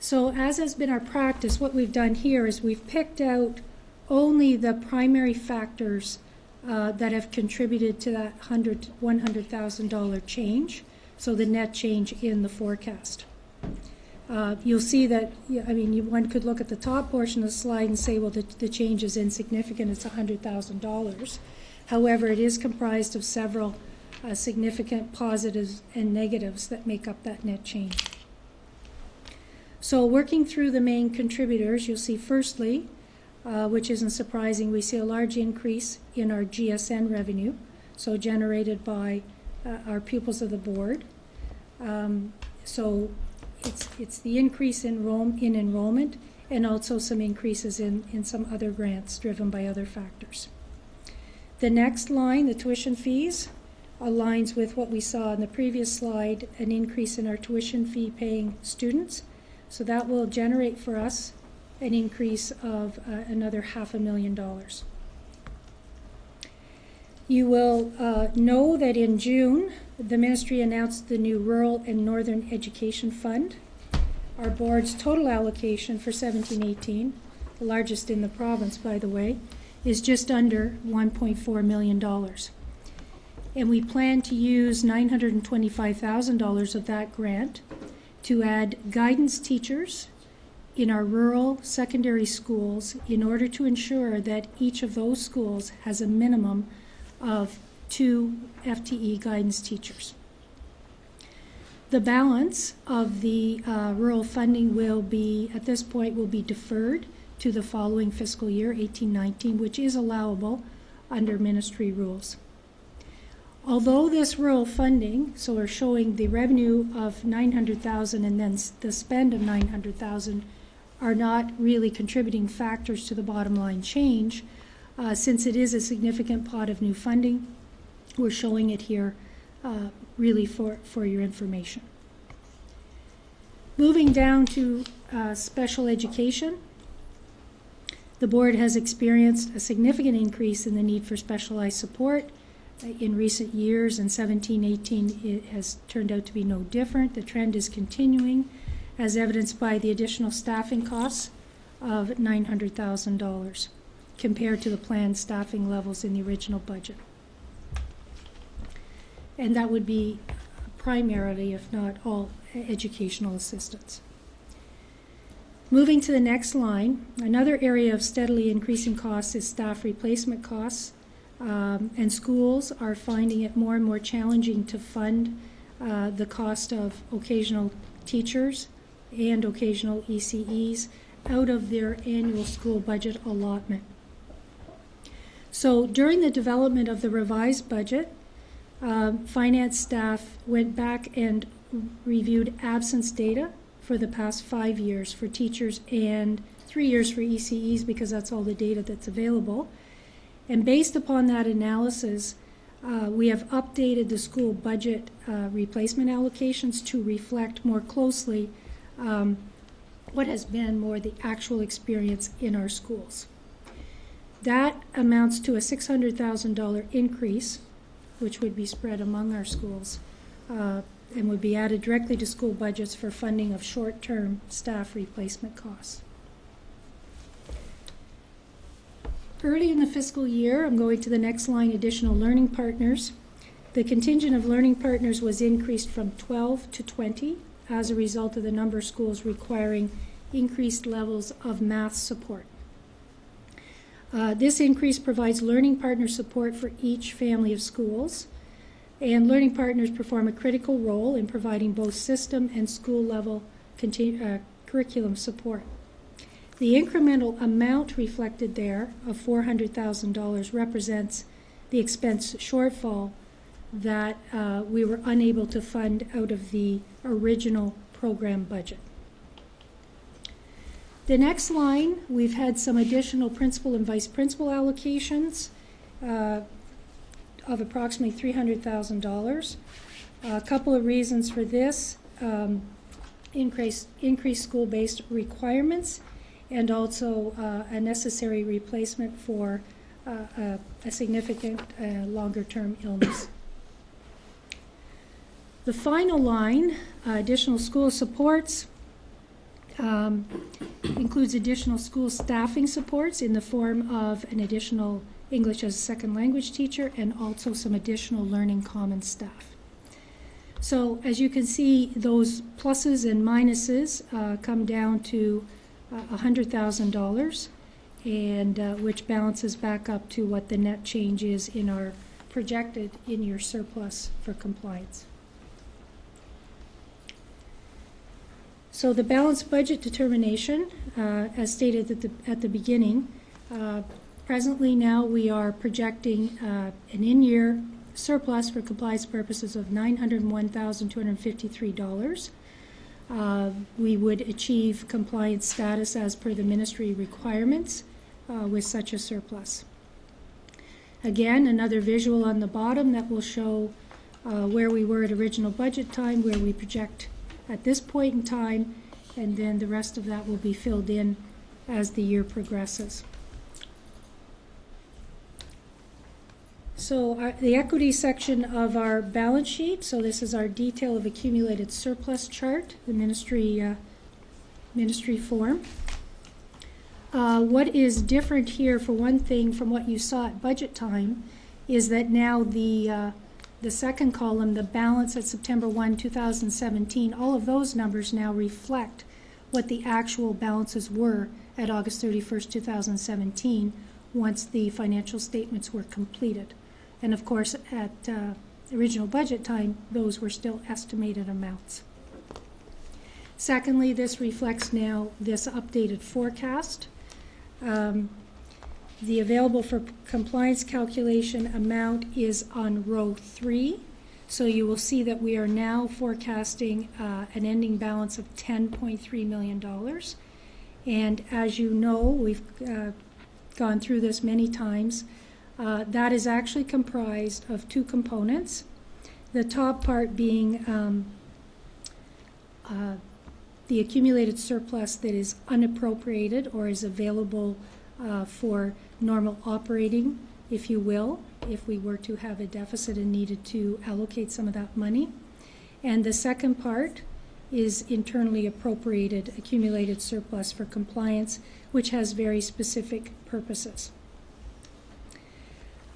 So as has been our practice, what we've done here is we've picked out only the primary factors that have contributed to that $100,000 change, so the net change in the forecast. You'll see that, one could look at the top portion of the slide and say, well, the change is insignificant, it's $100,000. However, it is comprised of several significant positives and negatives that make up that net change. So working through the main contributors, you'll see firstly, which isn't surprising, we see a large increase in our GSN revenue, so generated by our pupils of the board. So it's the increase in enrollment and also some increases in some other grants driven by other factors. The next line, the tuition fees, aligns with what we saw in the previous slide, an increase in our tuition fee paying students. So that will generate for us an increase of another $500,000. You will know that in June, the ministry announced the new Rural and Northern Education Fund. Our board's total allocation for 17-18, the largest in the province, by the way, is just under $1.4 million. And we plan to use $925,000 of that grant to add guidance teachers in our rural secondary schools in order to ensure that each of those schools has a minimum of 2 FTE guidance teachers. The balance of the rural funding will be, at this point, will be deferred to the following fiscal year, 18-19, which is allowable under ministry rules. Although this rural funding, so we're showing the revenue of $900,000 and then the spend of $900,000, are not really contributing factors to the bottom line change, since it is a significant pot of new funding. We're showing it here really for your information. Moving down to special education, the board has experienced a significant increase in the need for specialized support in recent years, and 17-18 it has turned out to be no different. The trend is continuing, as evidenced by the additional staffing costs of $900,000 compared to the planned staffing levels in the original budget. And that would be primarily, if not all, educational assistants. Moving to the next line, another area of steadily increasing costs is staff replacement costs. And schools are finding it more and more challenging to fund the cost of occasional teachers and occasional ECEs out of their annual school budget allotment. So during the development of the revised budget, finance staff went back and reviewed absence data for the past 5 years for teachers and 3 years for ECEs, because that's all the data that's available. And based upon that analysis, we have updated the school budget replacement allocations to reflect more closely what has been more the actual experience in our schools. That amounts to a $600,000 increase, which would be spread among our schools and would be added directly to school budgets for funding of short-term staff replacement costs. early in the fiscal year, I'm going to the next line, additional learning partners. The contingent of learning partners was increased from 12 to 20 as a result of the number of schools requiring increased levels of math support. This increase provides learning partner support for each family of schools, and learning partners perform a critical role in providing both system and school level curriculum support. The incremental amount reflected there of $400,000 represents the expense shortfall that we were unable to fund out of the original program budget. The next line, we've had some additional principal and vice principal allocations of approximately $300,000. A couple of reasons for this: increased school-based requirements, and also a necessary replacement for a significant longer-term illness. The final line, additional school supports, includes additional school staffing supports in the form of an additional English as a second language teacher and also some additional learning commons staff. So as you can see, those pluses and minuses come down to $100,000, and which balances back up to what the net change is in our projected in-year surplus for compliance. So the balanced budget determination, as stated at the beginning, presently now we are projecting an in-year surplus for compliance purposes of $901,253. We would achieve compliance status as per the ministry requirements with such a surplus. Again, another visual on the bottom that will show where we were at original budget time, where we project at this point in time, and then the rest of that will be filled in as the year progresses. So the equity section of our balance sheet, so this is our detail of accumulated surplus chart, the ministry form. What is different here, for one thing, from what you saw at budget time, is that now the second column, the balance at September 1, 2017, all of those numbers now reflect what the actual balances were at August 31st, 2017, once the financial statements were completed. And of course, at original budget time, those were still estimated amounts. Secondly, this reflects now this updated forecast. The available for compliance calculation amount is on row 3. So you will see that we are now forecasting an ending balance of $10.3 million. And as you know, we've gone through this many times. That is actually comprised of two components. The top part being the accumulated surplus that is unappropriated or is available for normal operating, if you will, if we were to have a deficit and needed to allocate some of that money. And the second part is internally appropriated accumulated surplus for compliance, which has very specific purposes.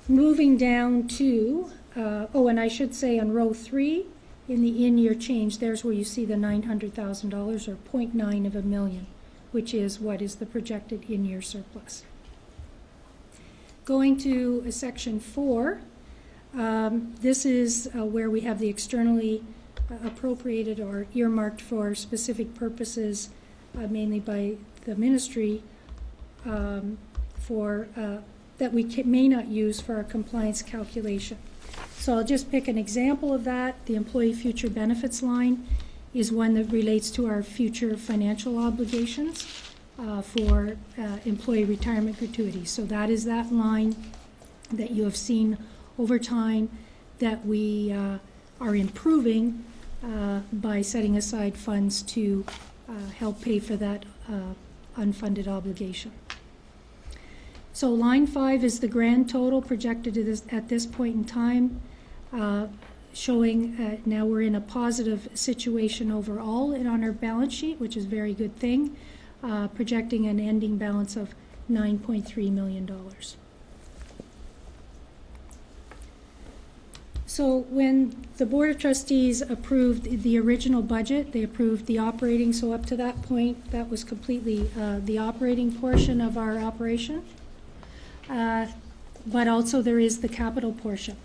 Moving down to, and I should say on row 3, in the in-year change, there's where you see the $900,000 or 0.9 of a million, which is what is the projected in-year surplus. Going to section 4, this is where we have the externally appropriated or earmarked for specific purposes, mainly by the ministry, that we may not use for our compliance calculation. So I'll just pick an example of that. The employee future benefits line is one that relates to our future financial obligations for employee retirement gratuities. So that is that line that you have seen over time that we are improving by setting aside funds to help pay for that unfunded obligation. So line 5 is the grand total projected at this point in time, showing now we're in a positive situation overall on our balance sheet, which is a very good thing, projecting an ending balance of $9.3 million. So when the Board of Trustees approved the original budget, they approved the operating, so up to that point, that was completely the operating portion of our operation. But also there is the capital portion.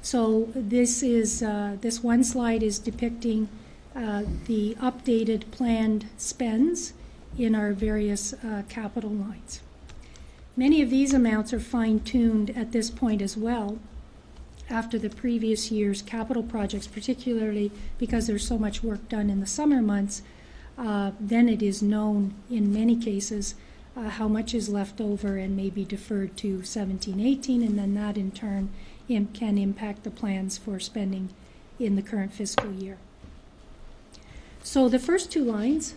So this is this one slide is depicting the updated planned spends in our various capital lines. Many of these amounts are fine-tuned at this point as well after the previous year's capital projects, particularly because there's so much work done in the summer months. Then it is known in many cases how much is left over and may be deferred to 17-18, and then that in turn can impact the plans for spending in the current fiscal year. So the first two lines,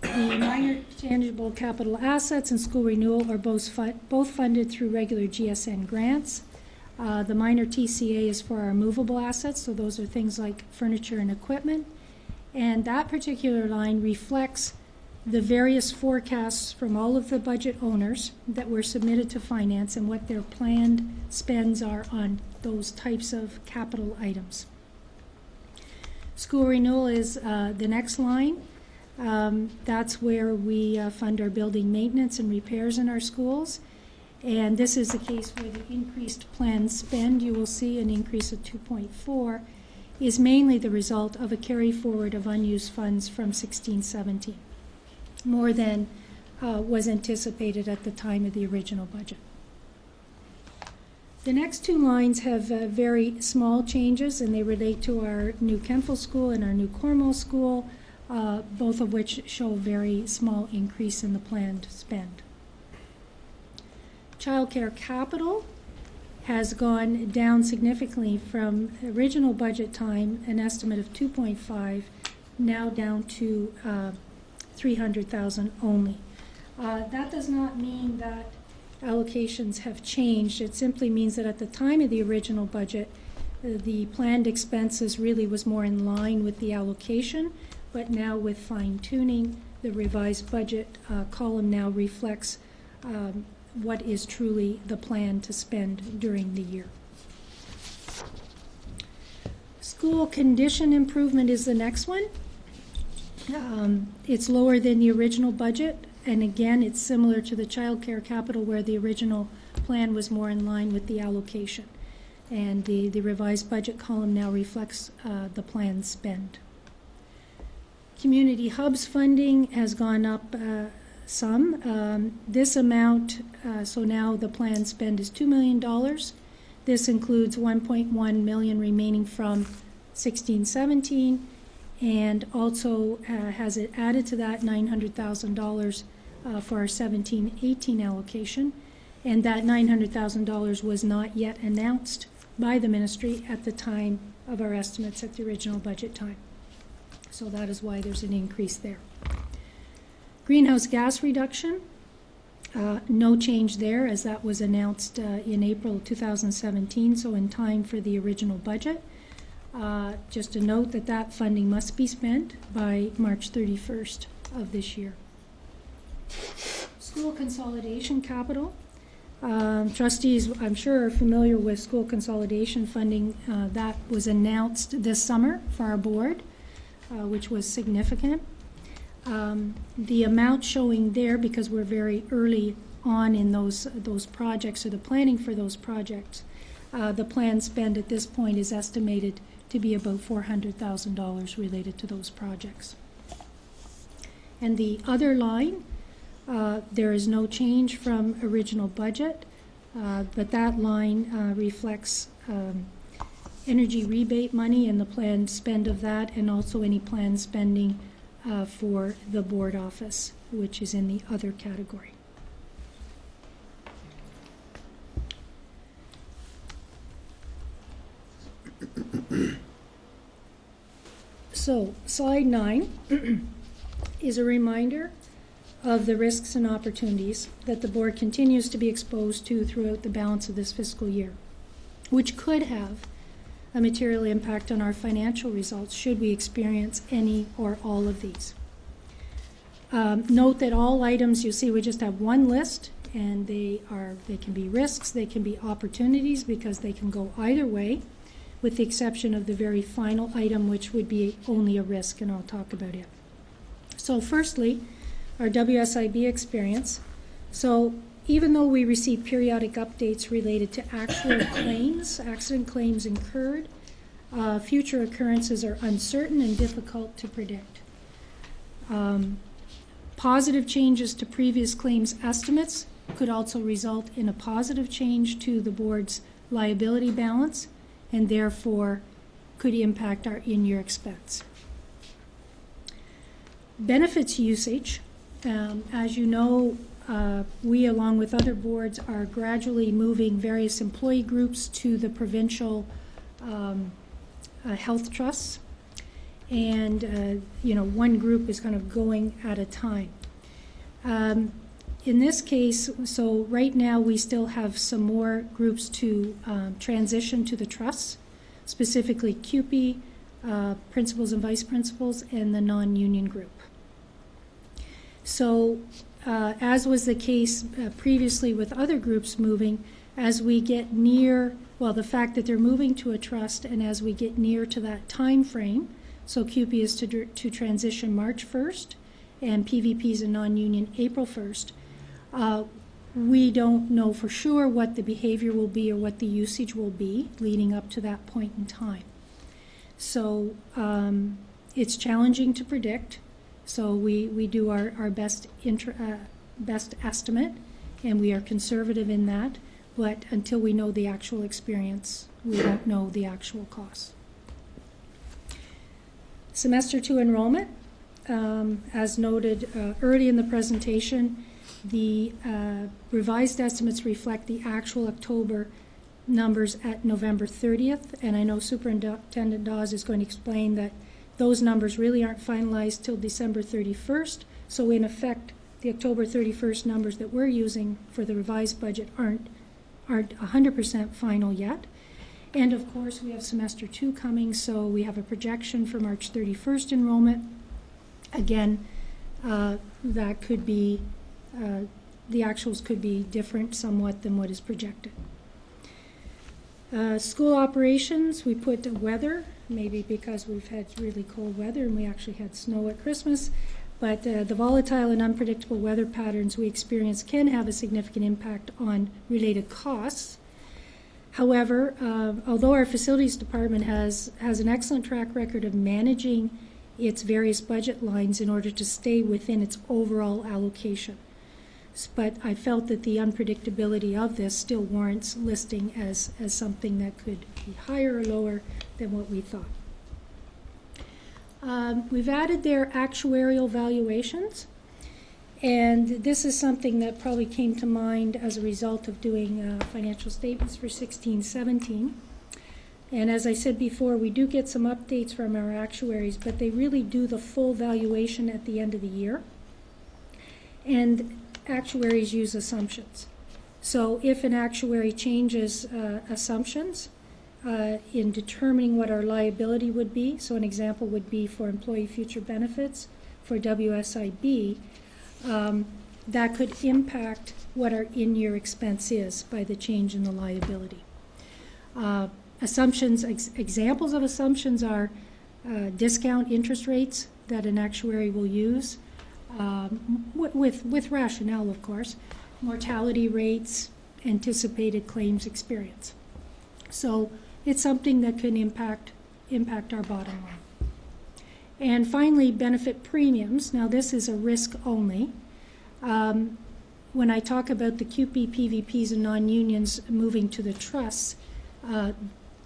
the minor tangible capital assets and school renewal, are both funded through regular GSN grants. The minor TCA is for our movable assets, so those are things like furniture and equipment. And that particular line reflects the various forecasts from all of the budget owners that were submitted to finance and what their planned spends are on those types of capital items. School renewal is the next line. That's where we fund our building maintenance and repairs in our schools. And this is the case where the increased planned spend, you will see an increase of 2.4, is mainly the result of a carry forward of unused funds from 16-17, more than was anticipated at the time of the original budget. The next two lines have very small changes, and they relate to our new Kempville School and our new Cornwall School, both of which show a very small increase in the planned spend. Childcare capital has gone down significantly from original budget time, an estimate of 2.5, now down to 300,000 only. That does not mean that allocations have changed. It simply means that at the time of the original budget, the planned expenses really was more in line with the allocation, but now with fine-tuning, the revised budget column now reflects what is truly the plan to spend during the year. School condition improvement is the next one. It's lower than the original budget, and again, it's similar to the child care capital where the original plan was more in line with the allocation. And the revised budget column now reflects the planned spend. Community hubs funding has gone up some. This amount, so now the planned spend is $2 million. This includes $1.1 million remaining from 16-17, and also has it added to that $900,000 for our 17-18 allocation, and that $900,000 was not yet announced by the ministry at the time of our estimates at the original budget time. So that is why there's an increase there. Greenhouse gas reduction, no change there, as that was announced in April 2017, so in time for the original budget. Just a note that that funding must be spent by March 31st of this year. School consolidation capital. Trustees, I'm sure, are familiar with school consolidation funding. That was announced this summer for our board, which was significant. The amount showing there, because we're very early on in those projects or the planning for those projects, the planned spend at this point is estimated to be about $400,000 related to those projects. And the other line, there is no change from original budget, but that line reflects energy rebate money and the planned spend of that, and also any planned spending for the board office, which is in the other category. So, slide 9 is a reminder of the risks and opportunities that the board continues to be exposed to throughout the balance of this fiscal year, which could have a material impact on our financial results should we experience any or all of these. Note that all items, you see we just have one list, and they can be risks, they can be opportunities, because they can go either way, with the exception of the very final item, which would be only a risk, and I'll talk about it. So firstly, our WSIB experience. So even though we receive periodic updates related to actual claims, accident claims incurred, future occurrences are uncertain and difficult to predict. Positive changes to previous claims estimates could also result in a positive change to the board's liability balance, and therefore could impact our in-year expense. Benefits usage. As you know, we, along with other boards, are gradually moving various employee groups to the provincial health trusts. And, one group is kind of going at a time. In this case, so right now we still have some more groups to transition to the trusts, specifically CUPE, principals and vice principals, and the non-union group. So as was the case previously with other groups moving, as we get near, well, the fact that they're moving to a trust, and as we get near to that time frame, so CUPE is to transition March 1st, and PVPs and non-union April 1st. We don't know for sure what the behavior will be or what the usage will be leading up to that point in time. So it's challenging to predict. So we do our best estimate, and we are conservative in that. But until we know the actual experience, we don't know the actual costs. Semester 2 enrollment, as noted early in the presentation, the revised estimates reflect the actual October numbers at November 30th, and I know Superintendent Dawes is going to explain that those numbers really aren't finalized till December 31st, so in effect, the October 31st numbers that we're using for the revised budget aren't 100% final yet. And of course, we have semester 2 coming, so we have a projection for March 31st enrollment. Again, that could be, the actuals could be different somewhat than what is projected. School operations, we put weather, maybe because we've had really cold weather and we actually had snow at Christmas, but the volatile and unpredictable weather patterns we experience can have a significant impact on related costs. However, although our facilities department has an excellent track record of managing its various budget lines in order to stay within its overall allocation, but I felt that the unpredictability of this still warrants listing as something that could be higher or lower than what we thought. We've added their actuarial valuations, and this is something that probably came to mind as a result of doing financial statements for 16-17. And as I said before, we do get some updates from our actuaries, but they really do the full valuation at the end of the year. And actuaries use assumptions. So if an actuary changes assumptions in determining what our liability would be, so an example would be for employee future benefits for WSIB, that could impact what our in-year expense is by the change in the liability. Assumptions, examples of assumptions are discount interest rates that an actuary will use, with rationale, of course, mortality rates, anticipated claims experience. So it's something that can impact our bottom line. And finally, benefit premiums. Now this is a risk only. When I talk about the CUPE, PVPs, and non-unions moving to the trusts,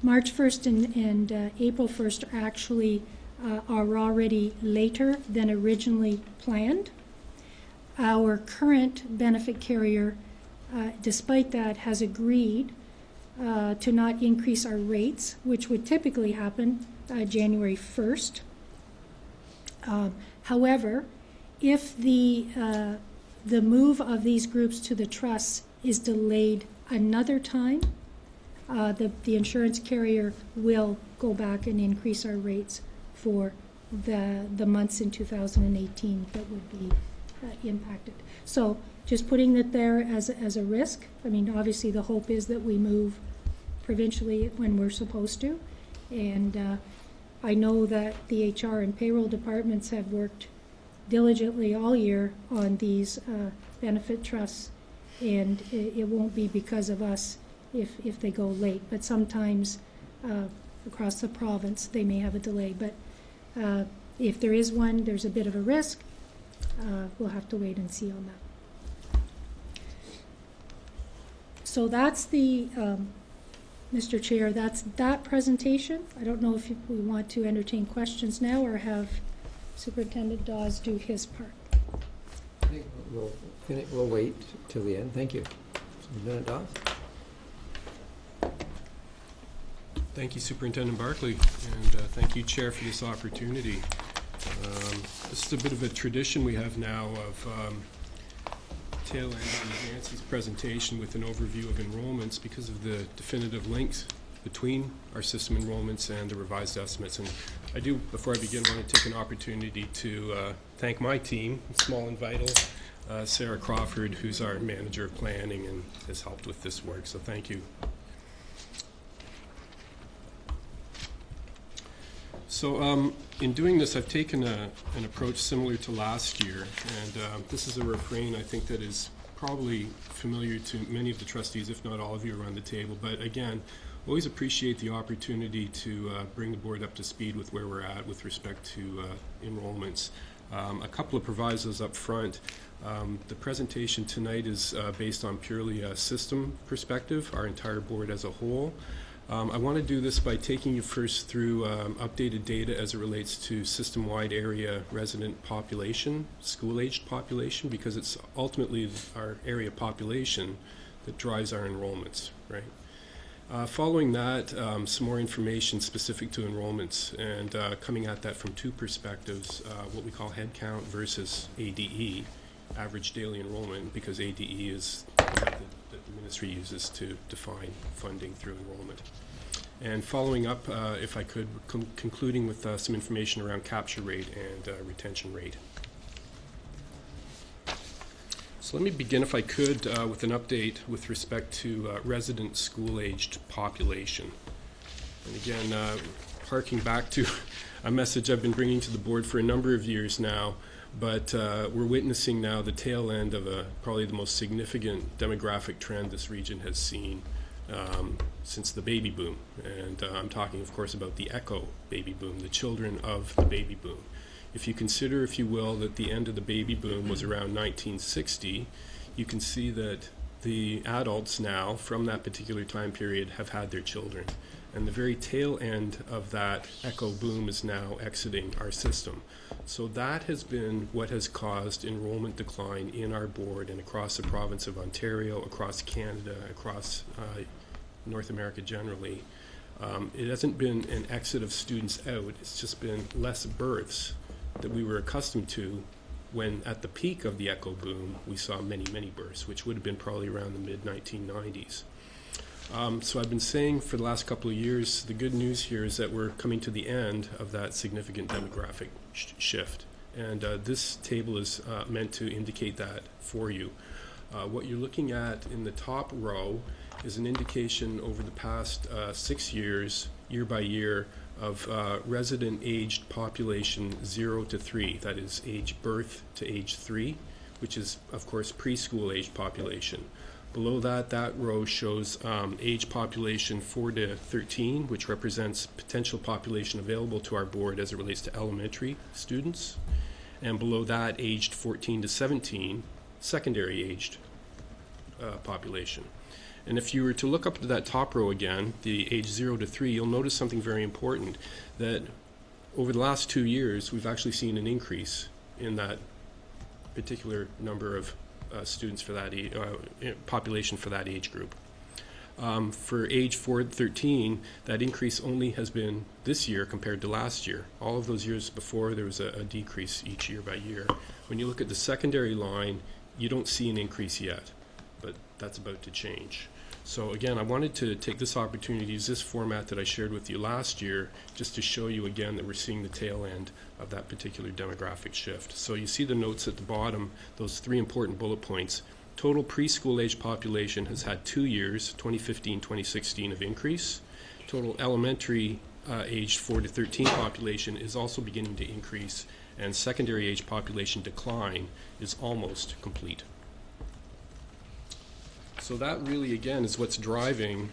March 1st and April 1st actually are already later than originally planned. Our current benefit carrier, despite that, has agreed to not increase our rates, which would typically happen January 1st. However, if the move of these groups to the trusts is delayed another time, the insurance carrier will go back and increase our rates for the months in 2018 that would be impacted. So just putting it there as a risk. I mean, obviously the hope is that we move provincially when we're supposed to. And I know that the HR and payroll departments have worked diligently all year on these benefit trusts, and it won't be because of us if they go late. But sometimes across the province they may have a delay. But if there is one, there's a bit of a risk. We'll have to wait and see on that. So that's the, Mr. Chair, that's that presentation. I don't know if we want to entertain questions now or have Superintendent Dawes do his part. I think we'll wait till the end. Thank you. Superintendent Dawes. Thank you, Superintendent Barclay, and thank you, Chair, for this opportunity. This is a bit of a tradition we have now of tail end of Nancy's presentation with an overview of enrollments because of the definitive links between our system enrollments and the revised estimates. And I do, before I begin, want to take an opportunity to thank my team, small and vital, Sarah Crawford, who's our manager of planning and has helped with this work, so thank you. So in doing this, I've taken an approach similar to last year, and this is a refrain I think that is probably familiar to many of the trustees, if not all of you around the table. But again, always appreciate the opportunity to bring the board up to speed with where we're at with respect to enrollments. A couple of provisos up front. The presentation tonight is based on purely a system perspective, our entire board as a whole. I want to do this by taking you first through updated data as it relates to system-wide area resident population, school-aged population, because it's ultimately our area population that drives our enrollments, right? Following that, some more information specific to enrollments, and coming at that from two perspectives, what we call head count versus ADE, average daily enrollment, because ADE is the method that the ministry uses to define funding through enrollment. And following up, if I could, concluding with some information around capture rate and retention rate. So let me begin, if I could, with an update with respect to resident school-aged population. And again, harking back to a message I've been bringing to the board for a number of years now, but we're witnessing now the tail end of probably the most significant demographic trend this region has seen since the baby boom. And I'm talking, of course, about the echo baby boom, the children of the baby boom. If you consider, if you will, that the end of the baby boom was around 1960, you can see that the adults now from that particular time period have had their children. And the very tail end of that echo boom is now exiting our system. So that has been what has caused enrollment decline in our board and across the province of Ontario, across Canada, across North America generally. It hasn't been an exit of students out, it's just been less births that we were accustomed to when at the peak of the echo boom we saw many, many births, which would have been probably around the mid-1990s. So I've been saying for the last couple of years, the good news here is that we're coming to the end of that significant demographic shift. And this table is meant to indicate that for you. What you're looking at in the top row is an indication over the past 6 years, year by year, of resident aged population 0 to 3, that is age birth to age 3, which is, of course, preschool age population. Below that, that row shows age population 4 to 13, which represents potential population available to our board as it relates to elementary students. And below that, aged 14 to 17, secondary aged population. And if you were to look up to that top row again, the age 0 to 3, you'll notice something very important, that over the last 2 years, we've actually seen an increase in that particular number of students for that population for that age group. For age 4 to 13, that increase only has been this year compared to last year. All of those years before, there was a decrease each year by year. When you look at the secondary line, you don't see an increase yet, but that's about to change. So again, I wanted to take this opportunity to use this format that I shared with you last year just to show you again that we're seeing the tail end of that particular demographic shift. So you see the notes at the bottom, those 3 important bullet points. Total preschool age population has had 2 years, 2015, 2016, of increase. Total elementary aged 4 to 13 population is also beginning to increase, and secondary age population decline is almost complete. So that really, again, is what's driving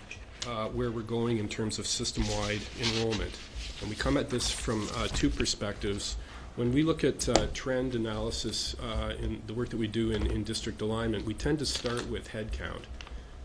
where we're going in terms of system-wide enrollment. And we come at this from 2 perspectives. When we look at trend analysis in the work that we do in district alignment, we tend to start with head count,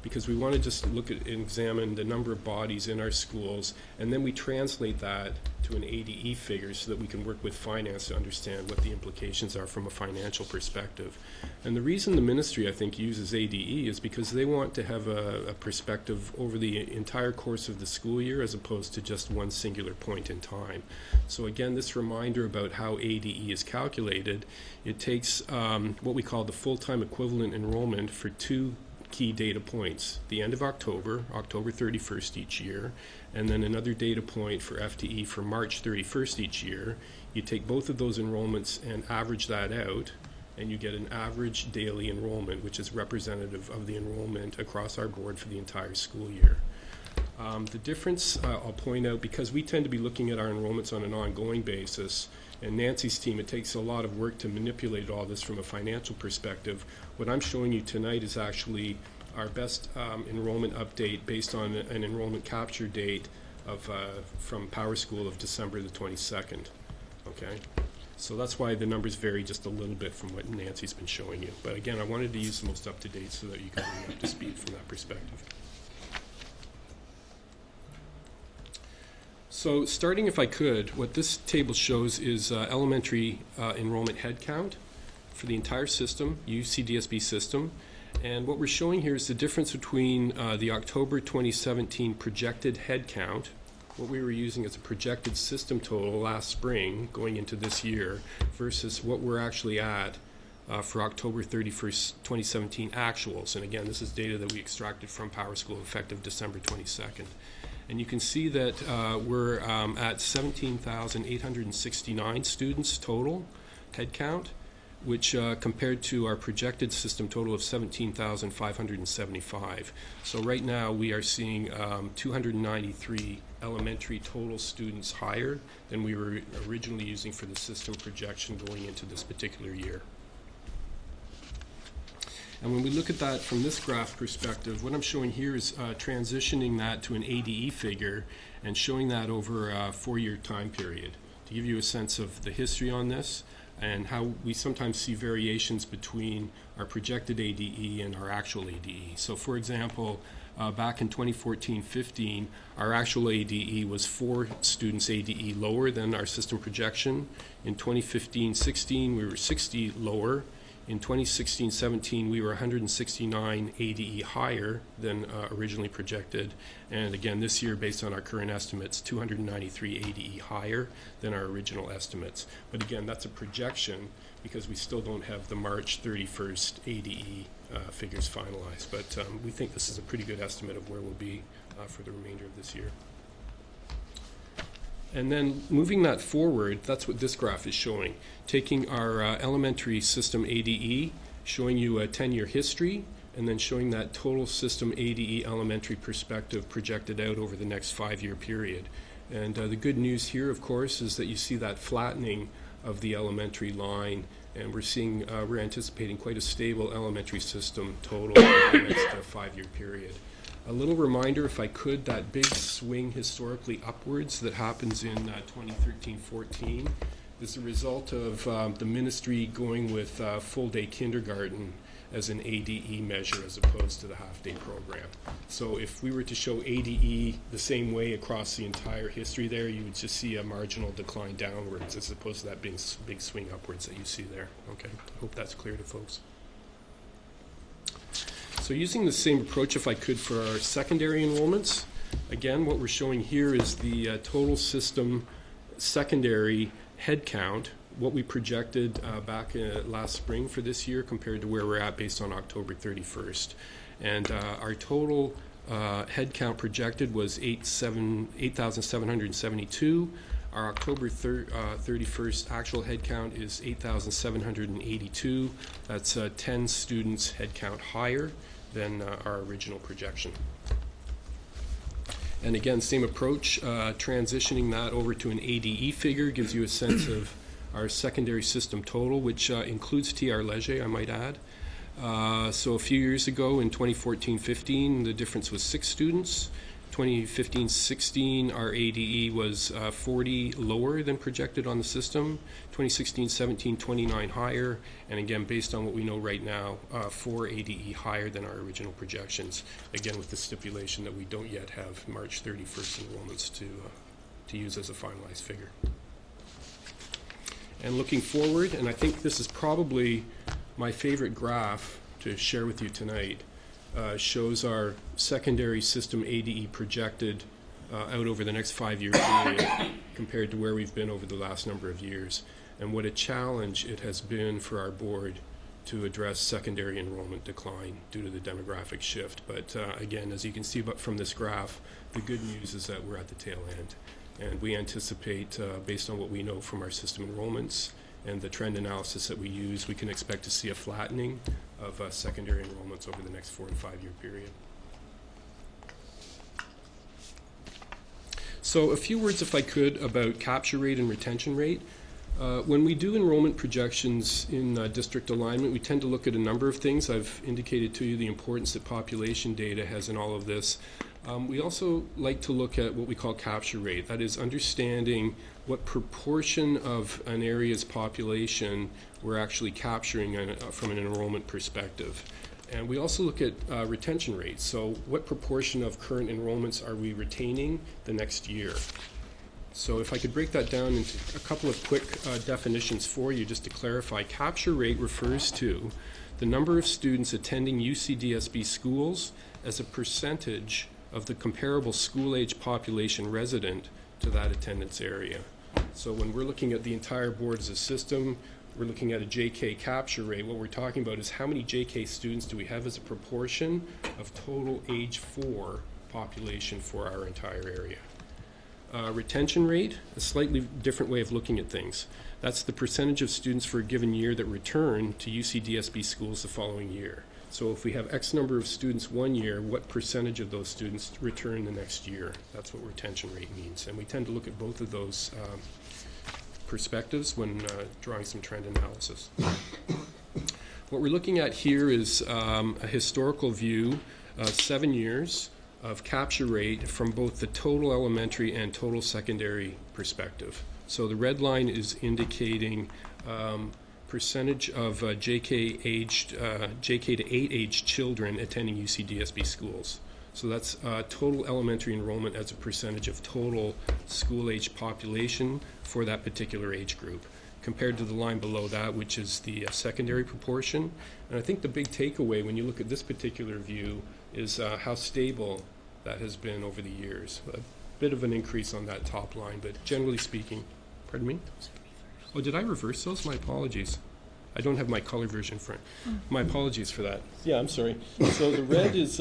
because we want to just look at and examine the number of bodies in our schools, and then we translate that to an ADE figure so that we can work with finance to understand what the implications are from a financial perspective. And the reason the ministry, I think, uses ADE is because they want to have a perspective over the entire course of the school year as opposed to just one singular point in time. So again, this reminder about how ADE is calculated, it takes what we call the full-time equivalent enrollment for 2 key data points: the end of October, October 31st each year, and then another data point for FTE for March 31st each year. You take both of those enrollments and average that out, and you get an average daily enrollment, which is representative of the enrollment across our board for the entire school year. The difference, I'll point out, because we tend to be looking at our enrollments on an ongoing basis, and Nancy's team, it takes a lot of work to manipulate all this from a financial perspective. What I'm showing you tonight is actually our best enrollment update based on an enrollment capture date of from Power School of December the 22nd. Okay, so that's why the numbers vary just a little bit from what Nancy's been showing you. But again, I wanted to use the most up-to-date so that you can bring up to speed from that perspective. So starting, if I could, what this table shows is elementary enrollment head count for the entire system, UCDSB system. And what we're showing here is the difference between the October 2017 projected head count, what we were using as a projected system total last spring going into this year, versus what we're actually at for October 31st, 2017 actuals. And again, this is data that we extracted from Power School effective December 22nd. And you can see that we're at 17,869 students total head count, which compared to our projected system total of 17,575. So right now we are seeing 293 elementary total students higher than we were originally using for the system projection going into this particular year. And when we look at that from this graph perspective, what I'm showing here is transitioning that to an ADE figure and showing that over a 4-year time period to give you a sense of the history on this and how we sometimes see variations between our projected ADE and our actual ADE. So for example, back in 2014-15, our actual ADE was 4 students ADE lower than our system projection. In 2015-16, we were 60 lower. In 2016-17, we were 169 ADE higher than originally projected. And again, this year, based on our current estimates, 293 ADE higher than our original estimates. But again, that's a projection because we still don't have the March 31st ADE figures finalized. But we think this is a pretty good estimate of where we'll be for the remainder of this year. And then moving that forward, that's what this graph is showing. Taking our elementary system ADE, showing you a 10-year history, and then showing that total system ADE elementary perspective projected out over the next 5-year period. And the good news here, of course, is that you see that flattening of the elementary line, and we're anticipating quite a stable elementary system total over the next 5-year period. A little reminder, if I could, that big swing historically upwards that happens in 2013-14 is the result of the ministry going with full-day kindergarten as an ADE measure as opposed to the half-day program. So if we were to show ADE the same way across the entire history there, you would just see a marginal decline downwards as opposed to that big swing upwards that you see there. Okay, I hope that's clear to folks. So using the same approach, if I could, for our secondary enrollments, again, what we're showing here is the total system secondary head count, what we projected back last spring for this year compared to where we're at based on October 31st. And our total Headcount projected was 8,772. Our October 31st actual headcount is 8,782. That's 10 students headcount higher than our original projection. And again, same approach, transitioning that over to an ADE figure gives you a sense of our secondary system total, which includes TR Leger, I might add. So a few years ago in 2014-15, the difference was 6 students. 2015-16, our ADE was 40 lower than projected on the system. 2016-17, 29 higher. And again, based on what we know right now, 4 ADE higher than our original projections. Again, with the stipulation that we don't yet have March 31st enrollments to use as a finalized figure. And looking forward, and I think this is probably my favorite graph to share with you tonight, shows our secondary system ADE projected out over the next 5-year period compared to where we've been over the last number of years, and what a challenge it has been for our board to address secondary enrollment decline due to the demographic shift. But again, as you can see from this graph, the good news is that we're at the tail end, and we anticipate, based on what we know from our system enrollments and the trend analysis that we use, we can expect to see a flattening of secondary enrollments over the next 4 and 5 year period. So a few words, if I could, about capture rate and retention rate. When we do enrollment projections in district alignment, we tend to look at a number of things. I've indicated to you the importance that population data has in all of this. We also like to look at what we call capture rate. That is understanding what proportion of an area's population we're actually capturing from an enrollment perspective. And we also look at retention rates. So what proportion of current enrollments are we retaining the next year? So if I could break that down into a couple of quick definitions for you, just to clarify, capture rate refers to the number of students attending UCDSB schools as a percentage of the comparable school-age population resident to that attendance area. So when we're looking at the entire board as a system, we're looking at a JK capture rate. What we're talking about is how many JK students do we have as a proportion of total age 4 population for our entire area. Retention rate, a slightly different way of looking at things. That's the percentage of students for a given year that return to UCDSB schools the following year. So if we have X number of students one year, what percentage of those students return the next year? That's what retention rate means. And we tend to look at both of those perspectives when drawing some trend analysis. What we're looking at here is a historical view of 7 years of capture rate from both the total elementary and total secondary perspective. So the red line is indicating percentage of JK to 8 age children attending UCDSB schools. So that's total elementary enrollment as a percentage of total school-age population for that particular age group, compared to the line below that, which is the secondary proportion. And I think the big takeaway when you look at this particular view is how stable that has been over the years. A bit of an increase on that top line, but generally speaking, pardon me? Oh, did I reverse those? My apologies. I don't have my color version front. My apologies for that. Yeah, I'm sorry. So the red is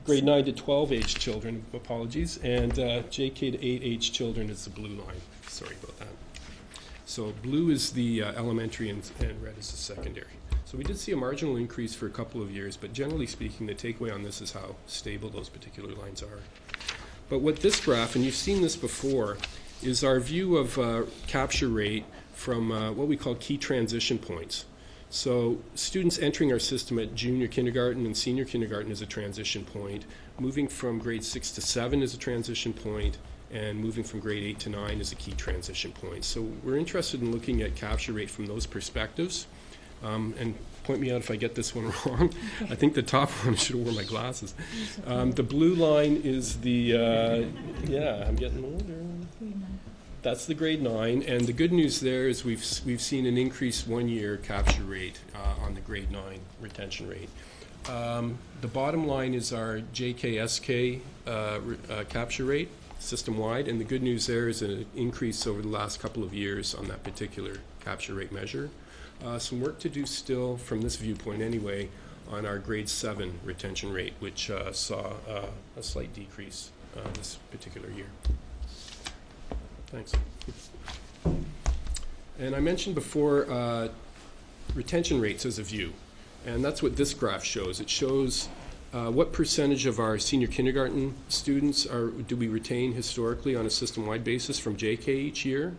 grade 9 to 12 age children, apologies, and JK to 8 age children is the blue line. Sorry about that. So blue is the elementary and red is the secondary. So we did see a marginal increase for a couple of years, but generally speaking, the takeaway on this is how stable those particular lines are. But what this graph, and you've seen this before, is our view of capture rate from what we call key transition points. So students entering our system at junior kindergarten and senior kindergarten is a transition point. Moving from grade 6 to 7 is a transition point, and moving from grade 8 to 9 is a key transition point. So we're interested in looking at capture rate from those perspectives. And point me out if I get this one wrong. I think the top one, I should have worn my glasses. The blue line is the, yeah, I'm getting older. That's the grade 9, and the good news there is we've seen an increased 1-year capture rate on the grade 9 retention rate. The bottom line is our JKSK capture rate system-wide, and the good news there is an increase over the last couple of years on that particular capture rate measure. Some work to do still from this viewpoint anyway on our grade 7 retention rate, which saw a slight decrease this particular year. Thanks. And I mentioned before retention rates as a view, and that's what this graph shows. It shows what percentage of our senior kindergarten students do we retain historically on a system-wide basis from JK each year.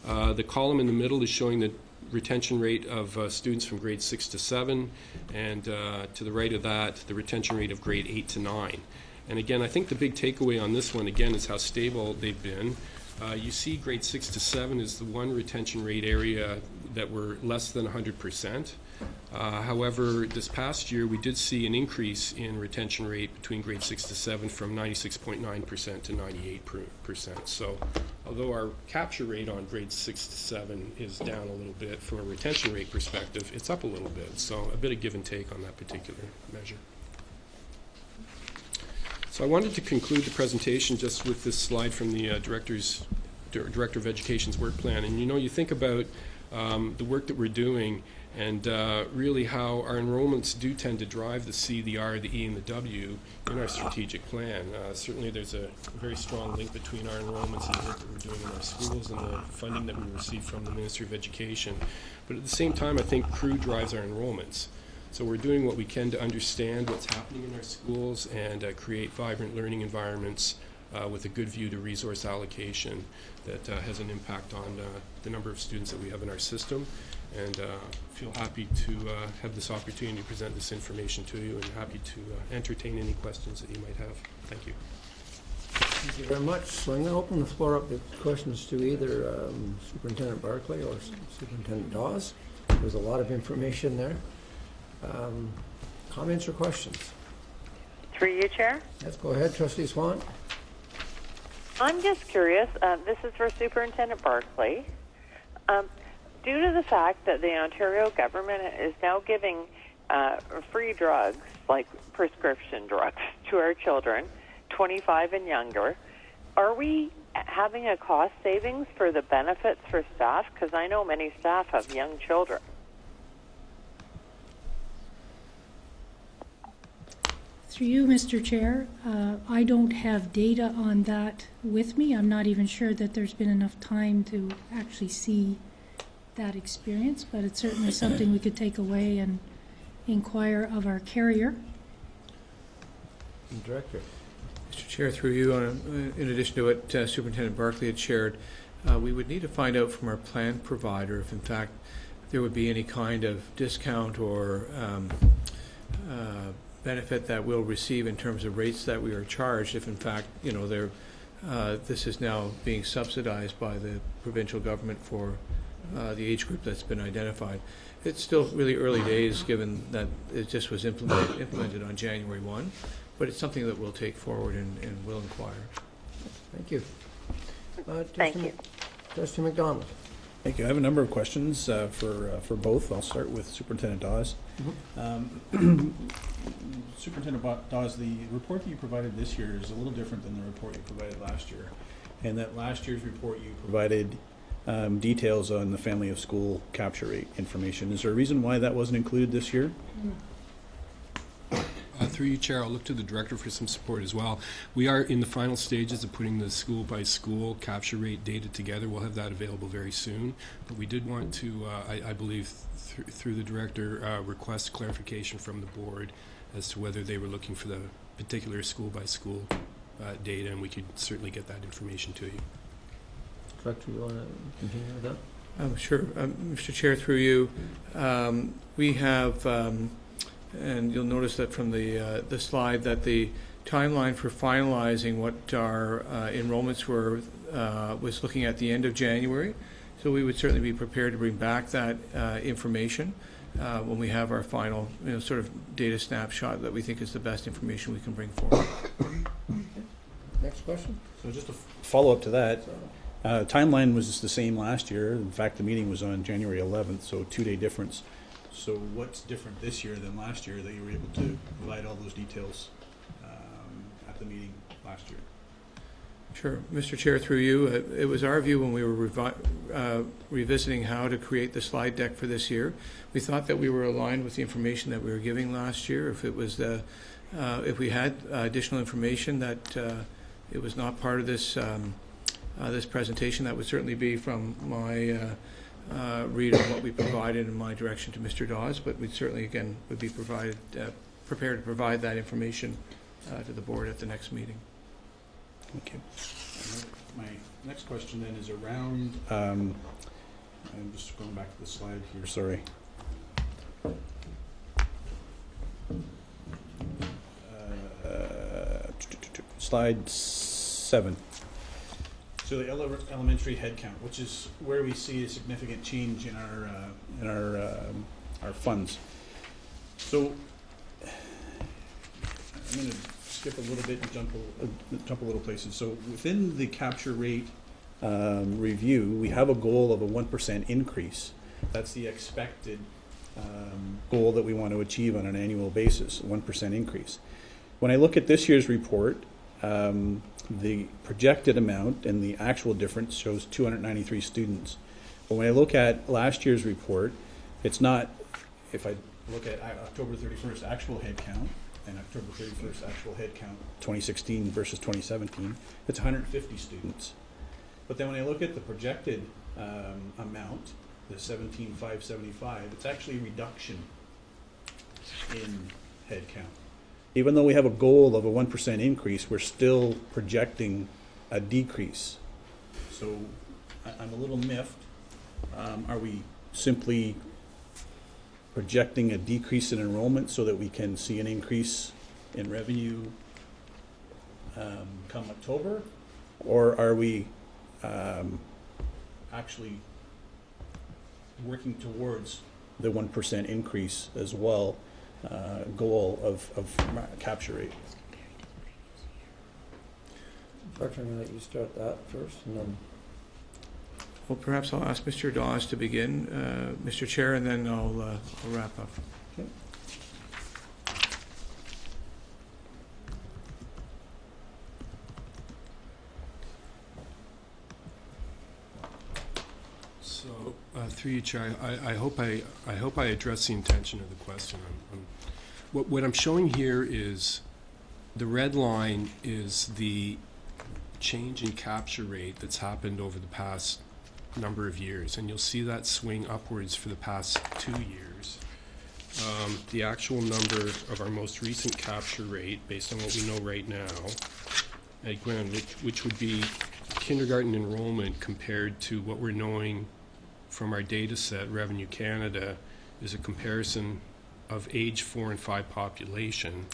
The column in the middle is showing the retention rate of students from grade 6 to 7, and to the right of that, the retention rate of grade 8 to 9. And again, I think the big takeaway on this one, again, is how stable they've been. You see grade 6 to 7 is the one retention rate area that were less than 100%. However, this past year, we did see an increase in retention rate between grade 6 to 7 from 96.9% to 98%. So although our capture rate on grades 6 to 7 is down a little bit from a retention rate perspective, it's up a little bit. So a bit of give and take on that particular measure. So I wanted to conclude the presentation just with this slide from the Director of Education's work plan. And you think about the work that we're doing and really how our enrollments do tend to drive the C, the R, the E, and the W in our strategic plan. Certainly there's a very strong link between our enrollments and the work that we're doing in our schools and the funding that we receive from the Ministry of Education. But at the same time, I think CREW drives our enrollments. So we're doing what we can to understand what's happening in our schools and create vibrant learning environments with a good view to resource allocation that has an impact on the number of students that we have in our system. And feel happy to have this opportunity to present this information to you, and happy to entertain any questions that you might have. Thank you. Thank you very much. So I'm going to open the floor up to questions to either Superintendent Barclay or Superintendent Dawes. There's a lot of information there. Comments or questions? Through you, Chair. Yes, go ahead, Trustee Swan. I'm just curious. This is for Superintendent Barclay. Due to the fact that the Ontario government is now giving free drugs, like prescription drugs, to our children, 25 and younger, are we having a cost savings for the benefits for staff? Because I know many staff have young children. Through you, Mr. Chair, I don't have data on that with me. I'm not even sure that there's been enough time to actually see that experience, but it's certainly something we could take away and inquire of our carrier. Director. Mr. Chair, through you, in addition to what Superintendent Barclay had shared, we would need to find out from our plan provider if, in fact, there would be any kind of discount or benefit that we'll receive in terms of rates that we are charged if, in fact, this is now being subsidized by the provincial government for the age group that's been identified. It's still really early days, given that it just was implemented on January 1, but it's something that we'll take forward and will inquire. Thank you. Thank you. Trustee McDonald. Thank you. I have a number of questions for both. I'll start with Superintendent Dawes. Superintendent Dawes, the report that you provided this year is a little different than the report you provided last year. And that last year's report you provided details on the family of school capture rate information. Is there a reason why that wasn't included this year? Through you, Chair, I'll look to the Director for some support as well. We are in the final stages of putting the school-by-school capture rate data together. We'll have that available very soon. But we did want to, I believe, through the Director, request clarification from the Board as to whether they were looking for the particular school-by-school data, and we could certainly get that information to you. Director, you want to continue with that? Sure. Mr. Chair, through you, we have... and you'll notice that from the slide that the timeline for finalizing what our enrollments were was looking at the end of January. So we would certainly be prepared to bring back that information when we have our final, sort of data snapshot that we think is the best information we can bring forward. Next question. So just a follow-up to that, timeline was the same last year. In fact, the meeting was on January 11th, so 2-day difference. So what's different this year than last year that you were able to provide all those details at the meeting last year? Sure. Mr. Chair, through you, it was our view when we were revisiting how to create the slide deck for this year. We thought that we were aligned with the information that we were giving last year. If it was if we had additional information that it was not part of this this presentation, that would certainly be from my read of what we provided in my direction to Mr. Dawes. But we certainly, again, would be prepared to provide that information to the board at the next meeting. Thank you. My next question then is around, I'm just going back to the slide here, sorry. Slide 7. So the elementary headcount, which is where we see a significant change in our funds. So I'm going to skip a little bit and jump a little places. So within the capture rate review, we have a goal of a 1% increase. That's the expected goal that we want to achieve on an annual basis, 1% increase. When I look at this year's report, the projected amount and the actual difference shows 293 students. But when I look at last year's report, it's not, if I look at October 31st actual head count, and October 31st actual head count 2016 versus 2017, it's 150 students. But then when I look at the projected amount, the 17,575, it's actually a reduction in head count. Even though we have a goal of a 1% increase, we're still projecting a decrease. So I'm a little miffed. Are we simply projecting a decrease in enrollment so that we can see an increase in revenue come October? Or are we actually working towards the 1% increase as well, goal of capture rate? Dr. I'm going to let you start that first, and then. Well, perhaps I'll ask Mr. Dawes to begin, Mr. Chair, and then I'll wrap up. Okay. So, through you, Chair, I hope I address the intention of the question. What I'm showing here is the red line is the change in capture rate that's happened over the past number of years, and you'll see that swing upwards for the past 2 years. The actual number of our most recent capture rate, based on what we know right now, again, which would be kindergarten enrollment compared to what we're knowing from our data set, Revenue Canada, is a comparison of age 4 and 5 population,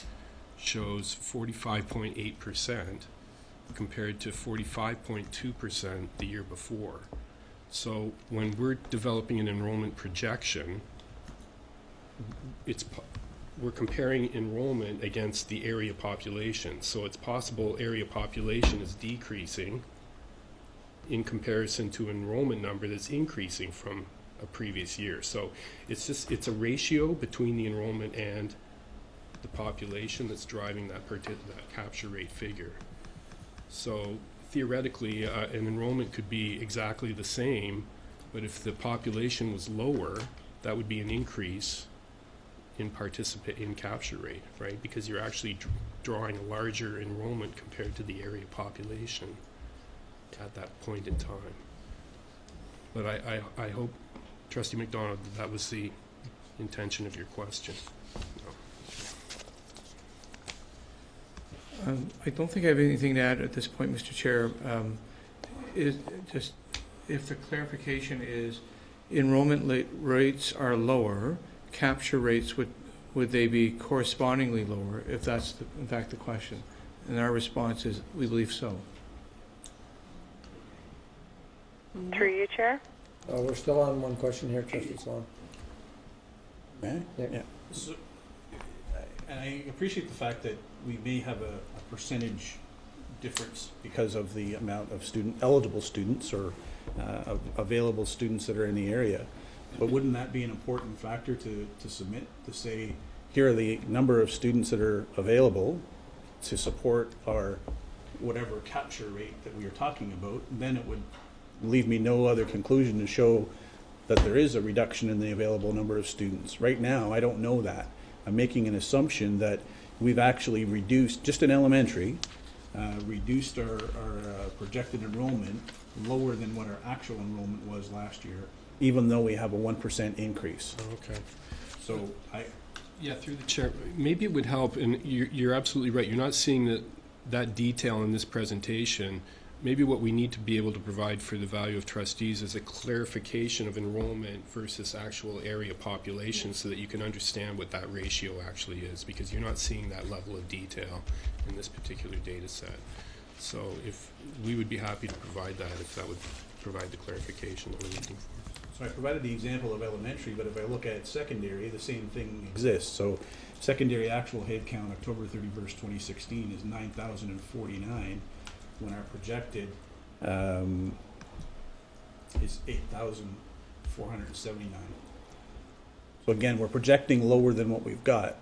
shows 45.8% compared to 45.2% the year before. So when we're developing an enrollment projection, we're comparing enrollment against the area population. So it's possible area population is decreasing in comparison to enrollment number that's increasing from a previous year. So it's a ratio between the enrollment and the population that's driving that capture rate figure. So theoretically, an enrollment could be exactly the same, but if the population was lower, that would be an increase in capture rate, right? Because you're actually drawing a larger enrollment compared to the area population at that point in time. But I hope, Trustee McDonald, that was the intention of your question. I don't think I have anything to add at this point, Mr. Chair. Is just if the clarification is enrollment rates are lower, capture rates would they be correspondingly lower if that's in fact the question? And our response is we believe so. Through you, Chair. We're still on one question here, Trustee Sloan. May I? Yeah. So, and I appreciate the fact that we may have a percentage difference because of the amount of eligible students or available students that are in the area. But wouldn't that be an important factor to submit, to say, here are the number of students that are available to support our whatever capture rate that we are talking about, then it would leave me no other conclusion to show that there is a reduction in the available number of students. Right now, I don't know that. I'm making an assumption that we've actually reduced, just in elementary, reduced our projected enrollment lower than what our actual enrollment was last year, even though we have a 1% increase. Okay. So Yeah, through the chair, maybe it would help, and you're absolutely right. You're not seeing that detail in this presentation. Maybe what we need to be able to provide for the value of trustees is a clarification of enrollment versus actual area population so that you can understand what that ratio actually is, because you're not seeing that level of detail in this particular data set. So if we would be happy to provide that, if that would provide the clarification that we're looking for. So I provided the example of elementary, but if I look at secondary, the same thing exists. So secondary actual head count October 31st, 2016 is 9,049, when our projected is 8,479. So again, we're projecting lower than what we've got.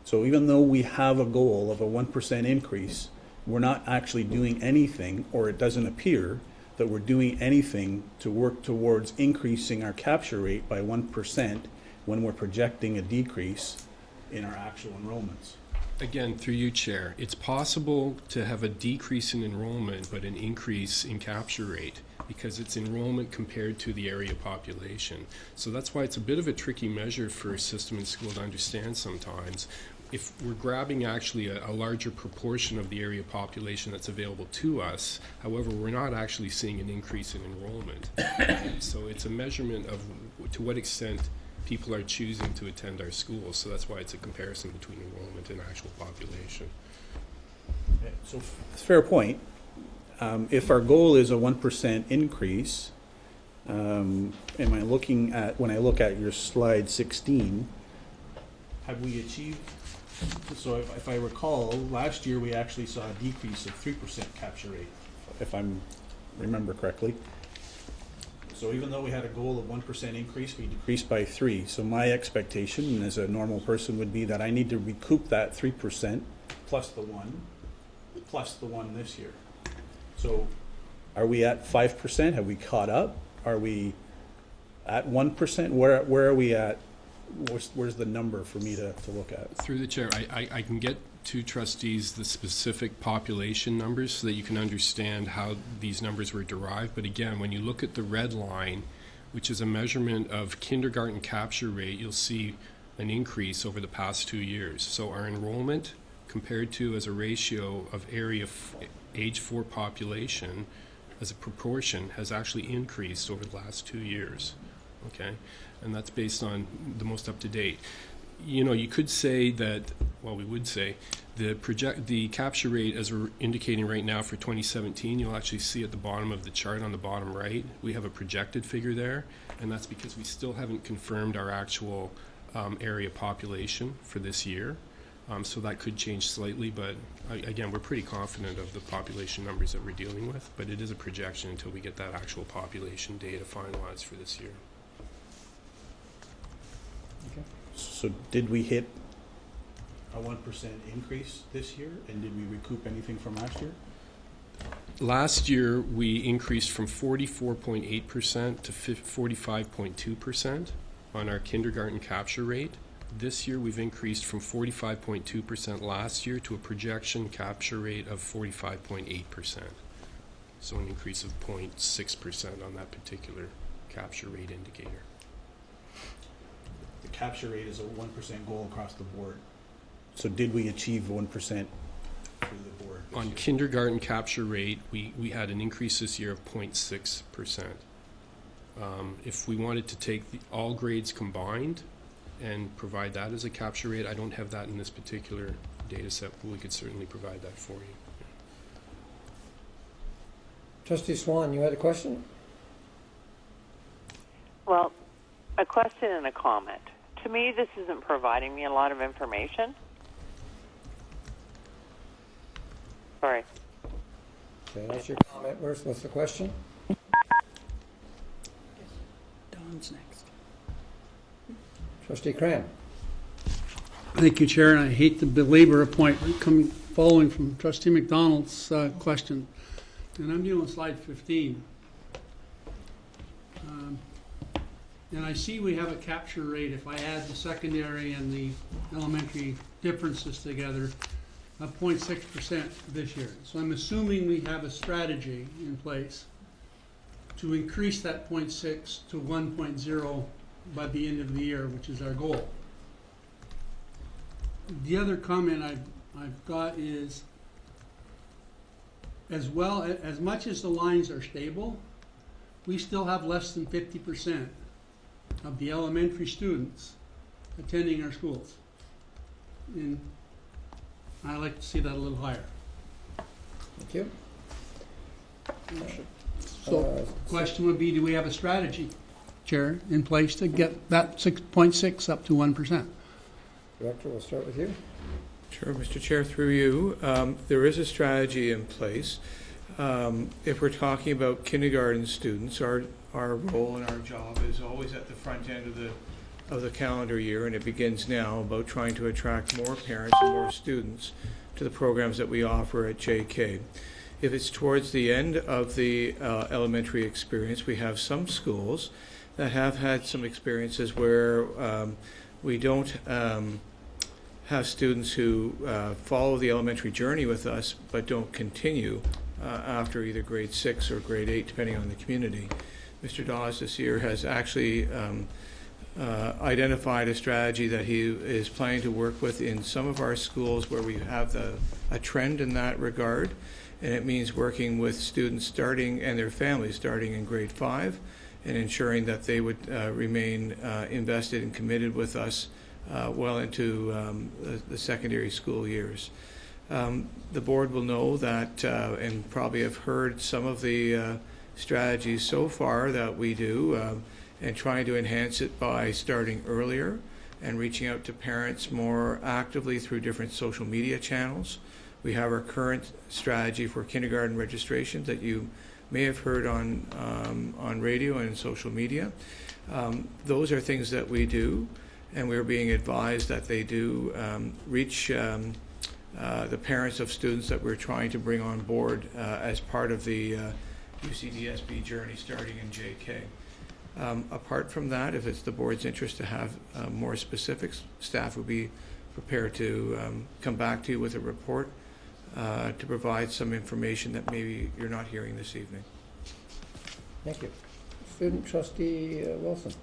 So even though we have a goal of a 1% increase, we're not actually doing anything, or it doesn't appear that we're doing anything to work towards increasing our capture rate by 1% when we're projecting a decrease in our actual enrollments. Again, through you, Chair, it's possible to have a decrease in enrollment but an increase in capture rate because it's enrollment compared to the area population. So that's why it's a bit of a tricky measure for a system in school to understand sometimes. If we're grabbing actually a larger proportion of the area population that's available to us, however, we're not actually seeing an increase in enrollment. So it's a measurement of to what extent people are choosing to attend our schools. So that's why it's a comparison between enrollment and actual population. Okay, so it's a fair point. If our goal is a 1% increase, am I looking at, when I look at your slide 16, have we achieved? So if I recall, last year we actually saw a decrease of 3% capture rate, if I remember correctly. So even though we had a goal of 1% increase, we decreased by 3. So my expectation as a normal person would be that I need to recoup that 3% plus the 1 this year. So are we at 5%? Have we caught up? Are we at 1%? Where are we at? Where's the number for me to look at? Through the chair, I can get to trustees the specific population numbers so that you can understand how these numbers were derived. But again, when you look at the red line, which is a measurement of kindergarten capture rate, you'll see an increase over the past 2 years. So our enrollment compared to as a ratio of age 4 population as a proportion has actually increased over the last 2 years. Okay, and that's based on the most up-to-date. You know, you could say that, well, we would say the capture rate, as we're indicating right now for 2017, you'll actually see at the bottom of the chart on the bottom right, we have a projected figure there, and that's because we still haven't confirmed our actual area population for this year. So that could change slightly, but again, we're pretty confident of the population numbers that we're dealing with, but it is a projection until we get that actual population data finalized for this year. Okay. So did we hit a 1% increase this year, and did we recoup anything from last year? Last year, we increased from 44.8% to 45.2% on our kindergarten capture rate. This year, we've increased from 45.2% last year to a projection capture rate of 45.8%. So an increase of 0.6% on that particular capture rate indicator. The capture rate is a 1% goal across the board. So did we achieve 1% through the board? On kindergarten capture rate, we had an increase this year of 0.6%. If we wanted to take all grades combined and provide that as a capture rate, I don't have that in this particular data set, but we could certainly provide that for you. Trustee Swan, you had a question? Well, a question and a comment. To me, this isn't providing me a lot of information. Sorry. Okay, that's your comment. What's the question? Don's next. Trustee Cran. Thank you, Chair, and I hate to belabor a point following from Trustee McDonald's question, and I'm dealing with slide 15. And I see we have a capture rate, if I add the secondary and the elementary differences together, of 0.6% this year. So I'm assuming we have a strategy in place to increase that 0.6 to 1.0 by the end of the year, which is our goal. The other comment I've got is, as much as the lines are stable, we still have less than 50% of the elementary students attending our schools. And I like to see that a little higher. Thank you. So the question would be, do we have a strategy, Chair, in place to get that 6.6 up to 1%? Director, we'll start with you. Sure, Mr. Chair, through you. There is a strategy in place. If we're talking about kindergarten students, our role and our job is always at the front end of the calendar year, and it begins now, about trying to attract more parents and more students to the programs that we offer at JK. If it's towards the end of the elementary experience, we have some schools that have had some experiences where we don't have students who follow the elementary journey with us but don't continue after either grade 6 or grade 8, depending on the community. Mr. Dawes this year has actually identified a strategy that he is planning to work with in some of our schools where we have a trend in that regard, and it means working with students starting and their families starting in grade 5 and ensuring that they would remain invested and committed with us well into the secondary school years. The board will know that and probably have heard some of the strategies so far that we do and trying to enhance it by starting earlier and reaching out to parents more actively through different social media channels. We have our current strategy for kindergarten registration that you may have heard on radio and social media. Those are things that we do, and we're being advised that they do reach the parents of students that we're trying to bring on board as part of the UCDSB journey starting in JK. Apart from that, if it's the board's interest to have more specifics, staff will be prepared to come back to you with a report to provide some information that maybe you're not hearing this evening. Thank you. Student Trustee Wilson.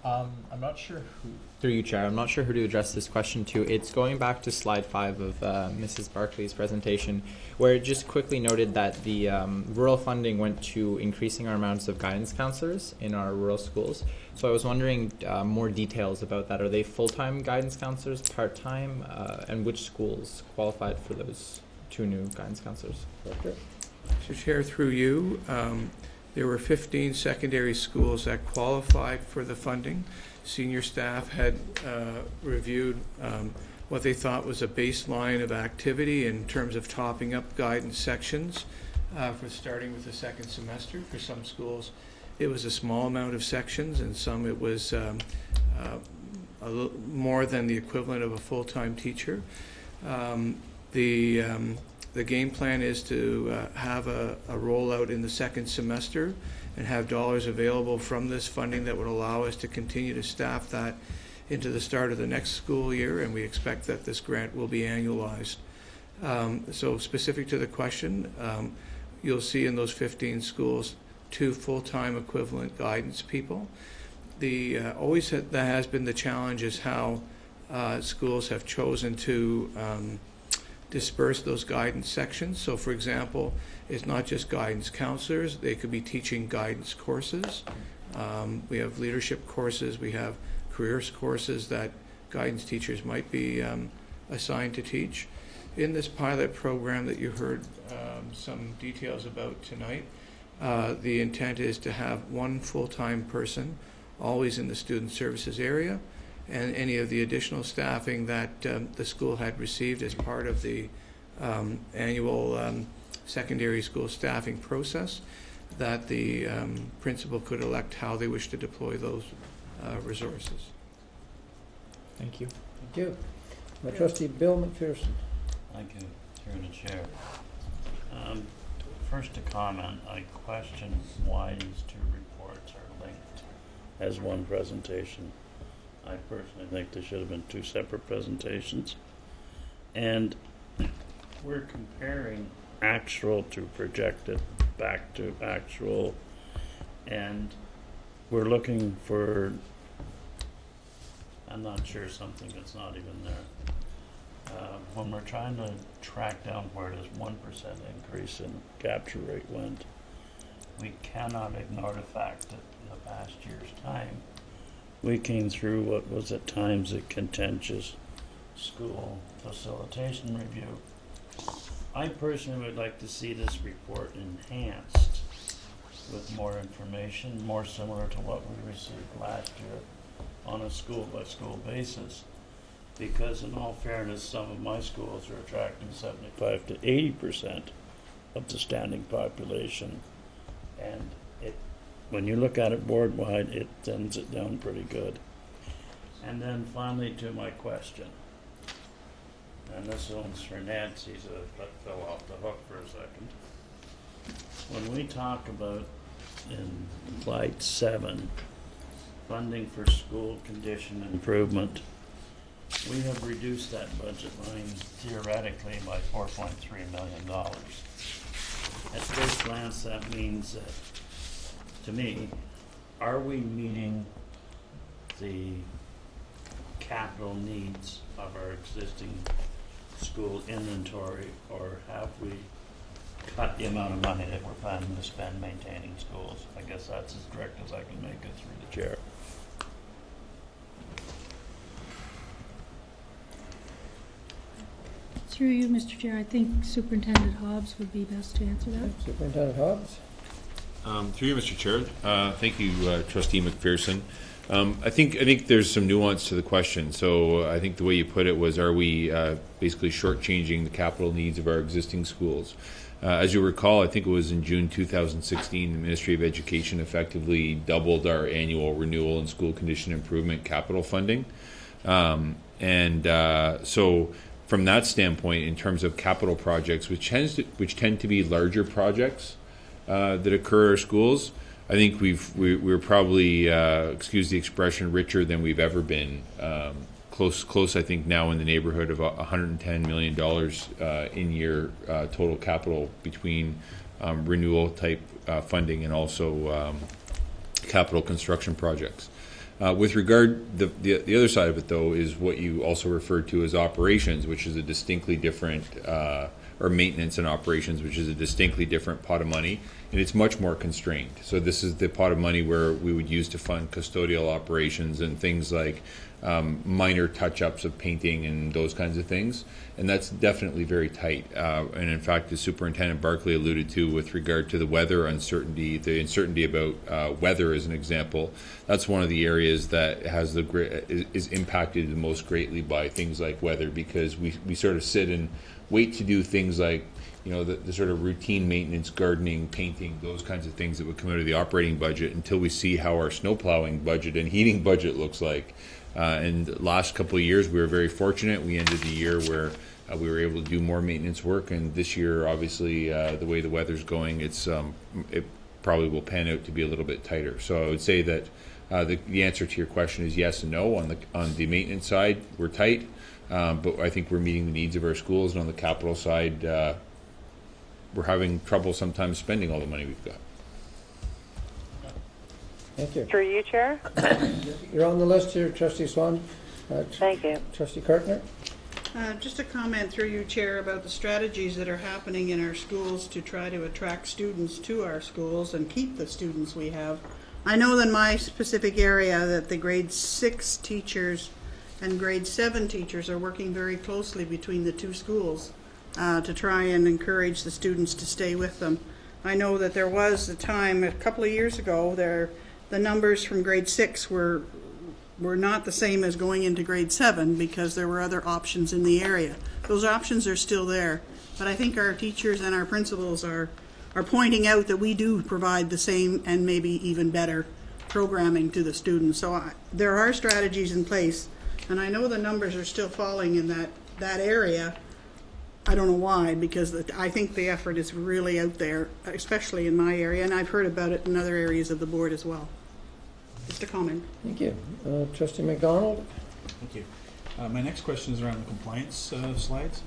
I'm not sure who, through you, Chair, I'm not sure who to address this question to. It's going back to slide 5 of Mrs. Barclay's presentation, where it just quickly noted that the rural funding went to increasing our amounts of guidance counselors in our rural schools. So I was wondering more details about that. Are they full-time guidance counselors, part-time, and which schools qualified for those 2 new guidance counselors? Director. Mr. Chair, through you, there were 15 secondary schools that qualified for the funding. Senior staff had reviewed what they thought was a baseline of activity in terms of topping up guidance sections for starting with the second semester. For some schools, it was a small amount of sections, and some it was a little more than the equivalent of a full-time teacher. The game plan is to have a rollout in the second semester and have dollars available from this funding that would allow us to continue to staff that into the start of the next school year, and we expect that this grant will be annualized. So specific to the question, you'll see in those 15 schools 2 full-time equivalent guidance people. Always that has been the challenge is how schools have chosen to disperse those guidance sections. So for example, it's not just guidance counselors, they could be teaching guidance courses. We have leadership courses, we have careers courses that guidance teachers might be assigned to teach. In this pilot program that you heard some details about tonight, the intent is to have 1 full-time person always in the student services area, and any of the additional staffing that the school had received as part of the annual secondary school staffing process, that the principal could elect how they wish to deploy those resources. Thank you. Thank you. Trustee Bill McPherson. Thank you. Through the chair. First to comment, I question why these two reports are linked as one presentation. I personally think there should have been two separate presentations. And we're comparing actual to projected back to actual, and we're looking for, I'm not sure, something that's not even there. When we're trying to track down where this 1% increase in capture rate went, we cannot ignore the fact that in the past year's time, we came through what was at times a contentious school facilitation review. I personally would like to see this report enhanced with more information, more similar to what we received last year on a school-by-school basis. Because in all fairness, some of my schools are attracting 75 to 80% of the standing population. And when you look at it board-wide, it thins it down pretty good. And then finally to my question. And this one's for Nancy, so that fell off the hook for a second. When we talk about, in slide 7, funding for school condition improvement, we have reduced that budget line theoretically by $4.3 million. At first glance, that means that, to me, are we meeting the capital needs of our existing school inventory, or have we cut the amount of money that we're planning to spend maintaining schools? I guess that's as direct as I can make it through the chair. Through you, Mr. Chair, I think Superintendent Hobbs would be best to answer that. Superintendent Hobbs? Through you, Mr. Chair. Thank you, Trustee McPherson. I think there's some nuance to the question. So I think the way you put it was, are we basically shortchanging the capital needs of our existing schools? As you recall, I think it was in June 2016, the Ministry of Education effectively doubled our annual renewal and school condition improvement capital funding. So from that standpoint, in terms of capital projects, which tend to be larger projects that occur at our schools, I think we're probably, excuse the expression, richer than we've ever been. Close, I think now in the neighborhood of $110 million in year total capital between renewal type funding and also capital construction projects. With regard, the other side of it, though, is what you also referred to as operations, which is a distinctly different, or maintenance and operations, which is a distinctly different pot of money, and it's much more constrained. So this is the pot of money where we would use to fund custodial operations and things like minor touch-ups of painting and those kinds of things, and that's definitely very tight. And in fact, as Superintendent Barclay alluded to with regard to the weather uncertainty, the uncertainty about weather as an example, that's one of the areas that has is impacted the most greatly by things like weather, because we sort of sit and wait to do things like, you know, the sort of routine maintenance, gardening, painting, those kinds of things that would come out of the operating budget until we see how our snow plowing budget and heating budget looks like. And the last couple of years, we were very fortunate. We ended the year where we were able to do more maintenance work, and this year, obviously, the way the weather's going, it probably will pan out to be a little bit tighter. So I would say that the answer to your question is yes and no. On the maintenance side, we're tight, but I think we're meeting the needs of our schools, and on the capital side, we're having trouble sometimes spending all the money we've got. Thank you. Through you, Chair. You're on the list here, Trustee Swan. Thank you. Trustee Cartner? Just a comment through you, Chair, about the strategies that are happening in our schools to try to attract students to our schools and keep the students we have. I know in my specific area that the grade 6 teachers and grade 7 teachers are working very closely between the two schools to try and encourage the students to stay with them. I know that there was a time a couple of years ago the numbers from grade 6 were not the same as going into grade 7 because there were other options in the area. Those options are still there, but I think our teachers and our principals are pointing out that we do provide the same and maybe even better programming to the students. So there are strategies in place, and I know the numbers are still falling in that area, I don't know why, because I think the effort is really out there, especially in my area, and I've heard about it in other areas of the board as well. Just a comment. Thank you. Trustee McDonald? Thank you. My next question is around the compliance slides.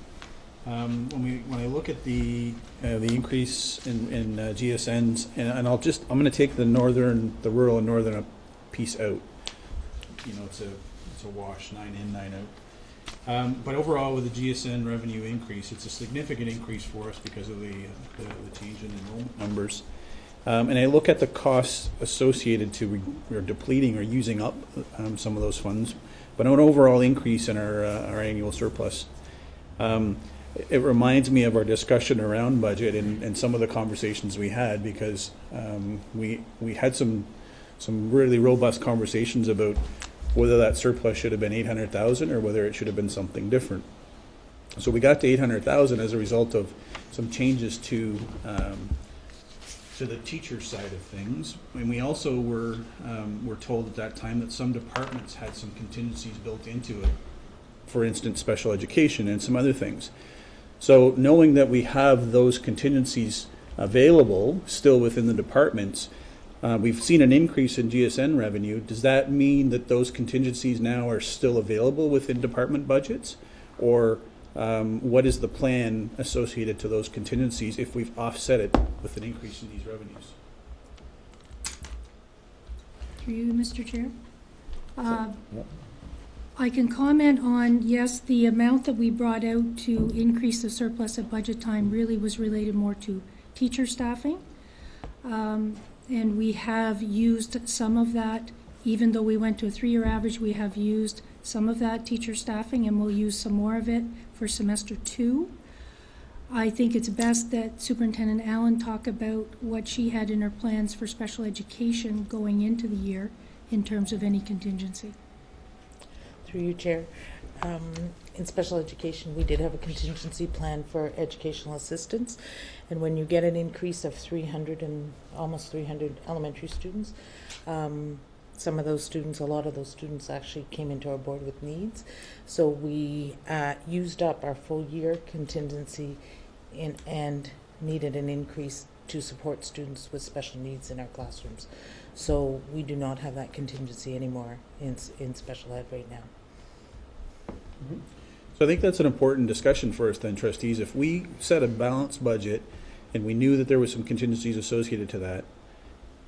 When I look at the increase in GSNs, and I'm going to take the rural and northern piece out. You know, it's a wash, 9 in, 9 out. But overall, with the GSN revenue increase, it's a significant increase for us because of the change in enrollment numbers. And I look at the costs associated to depleting or using up some of those funds, but an overall increase in our annual surplus. It reminds me of our discussion around budget and some of the conversations we had, because we had some really robust conversations about whether that surplus should have been 800,000 or whether it should have been something different. So we got to 800,000 as a result of some changes to the teacher side of things, and we also were told at that time that some departments had some contingencies built into it. For instance, special education and some other things. So knowing that we have those contingencies available still within the departments, we've seen an increase in GSN revenue. Does that mean that those contingencies now are still available within department budgets? Or what is the plan associated to those contingencies if we've offset it with an increase in these revenues? Through you, Mr. Chair. I can comment on, yes, the amount that we brought out to increase the surplus at budget time really was related more to teacher staffing. And we have used some of that, even though we went to a 3-year average, we have used some of that teacher staffing, and we'll use some more of it for semester 2. I think it's best that Superintendent Allen talk about what she had in her plans for special education going into the year in terms of any contingency. Through you, Chair. In special education, we did have a contingency plan for educational assistance, and when you get an increase of 300 and almost 300 elementary students, some of those students, a lot of those students actually came into our board with needs. So we used up our full year contingency and needed an increase to support students with special needs in our classrooms. So we do not have that contingency anymore in special ed right now. Mm-hmm. So I think that's an important discussion for us then, trustees. If we set a balanced budget and we knew that there was some contingencies associated to that,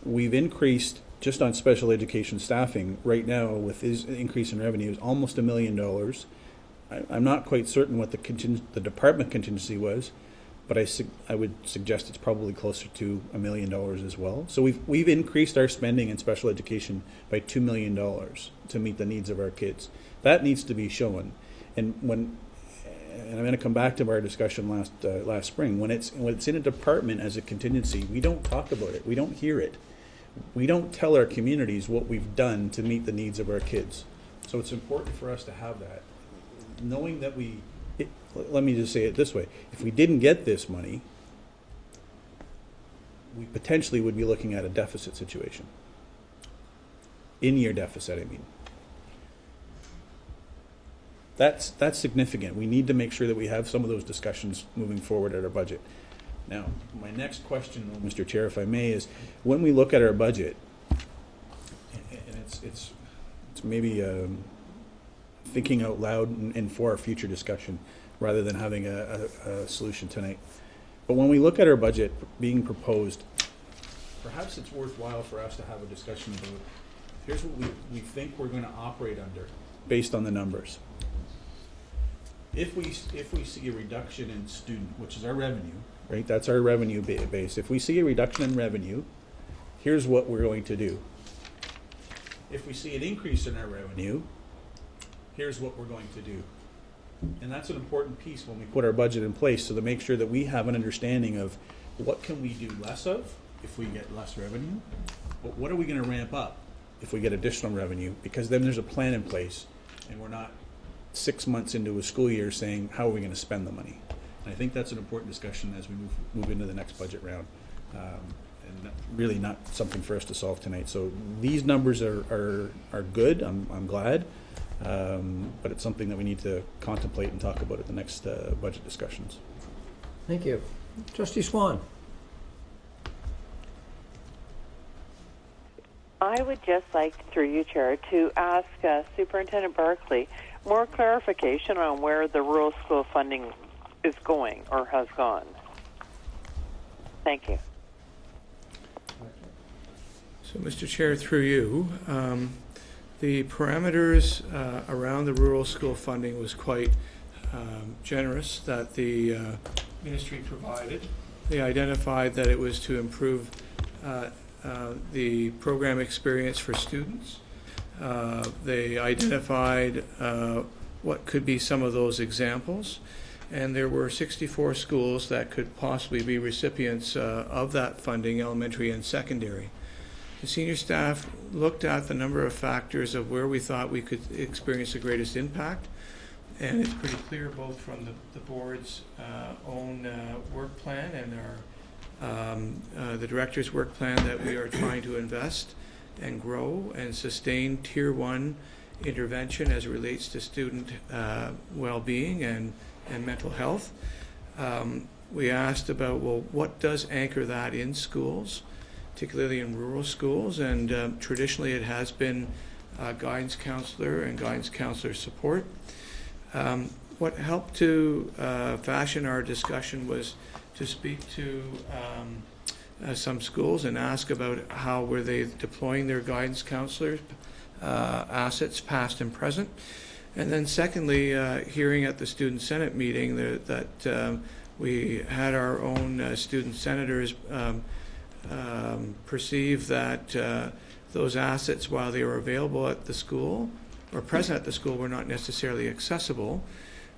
we've increased just on special education staffing right now with this increase in revenues almost $1 million. I'm not quite certain what the department contingency was, but I would suggest it's probably closer to $1 million as well. So we've increased our spending in special education by $2 million to meet the needs of our kids. That needs to be shown. And I'm going to come back to our discussion last spring. When it's in a department as a contingency, we don't talk about it. We don't hear it. We don't tell our communities what we've done to meet the needs of our kids. So it's important for us to have that. Knowing that let me just say it this way. If we didn't get this money, we potentially would be looking at a deficit situation. In-year deficit, I mean. That's significant. We need to make sure that we have some of those discussions moving forward at our budget. Now, my next question, Mr. Chair, if I may, is when we look at our budget, and it's maybe thinking out loud and for our future discussion rather than having a solution tonight. But when we look at our budget being proposed, perhaps it's worthwhile for us to have a discussion about here's what we think we're going to operate under based on the numbers. If we see a reduction in student, which is our revenue, right? That's our revenue base. If we see a reduction in revenue, here's what we're going to do. If we see an increase in our revenue, here's what we're going to do. And that's an important piece when we put our budget in place, so to make sure that we have an understanding of what can we do less of if we get less revenue, but what are we going to ramp up if we get additional revenue, because then there's a plan in place and we're not 6 months into a school year saying, how are we going to spend the money? And I think that's an important discussion as we move into the next budget round, and really not something for us to solve tonight. So these numbers are good. I'm glad. but it's something that we need to contemplate and talk about at the next budget discussions. Thank you. Trustee Swan. I would just like, through you, Chair, to ask Superintendent Barclay more clarification on where the rural school funding is going or has gone. Thank you. So, Mr. Chair, through you, the parameters around the rural school funding was quite generous that the ministry provided. They identified that it was to improve the program experience for students. They identified what could be some of those examples, and there were 64 schools that could possibly be recipients of that funding, elementary and secondary. The senior staff looked at the number of factors of where we thought we could experience the greatest impact, and it's pretty clear both from the board's own work plan and the director's work plan that we are trying to invest and grow and sustain Tier 1 intervention as it relates to student well-being and mental health. We asked about, well, what does anchor that in schools, particularly in rural schools, and traditionally it has been guidance counselor and guidance counselor support. What helped to fashion our discussion was to speak to some schools and ask about how were they deploying their guidance counselors assets past and present. And then secondly, hearing at the Student Senate meeting that we had our own student senators perceive that those assets, while they were available at the school or present at the school, were not necessarily accessible,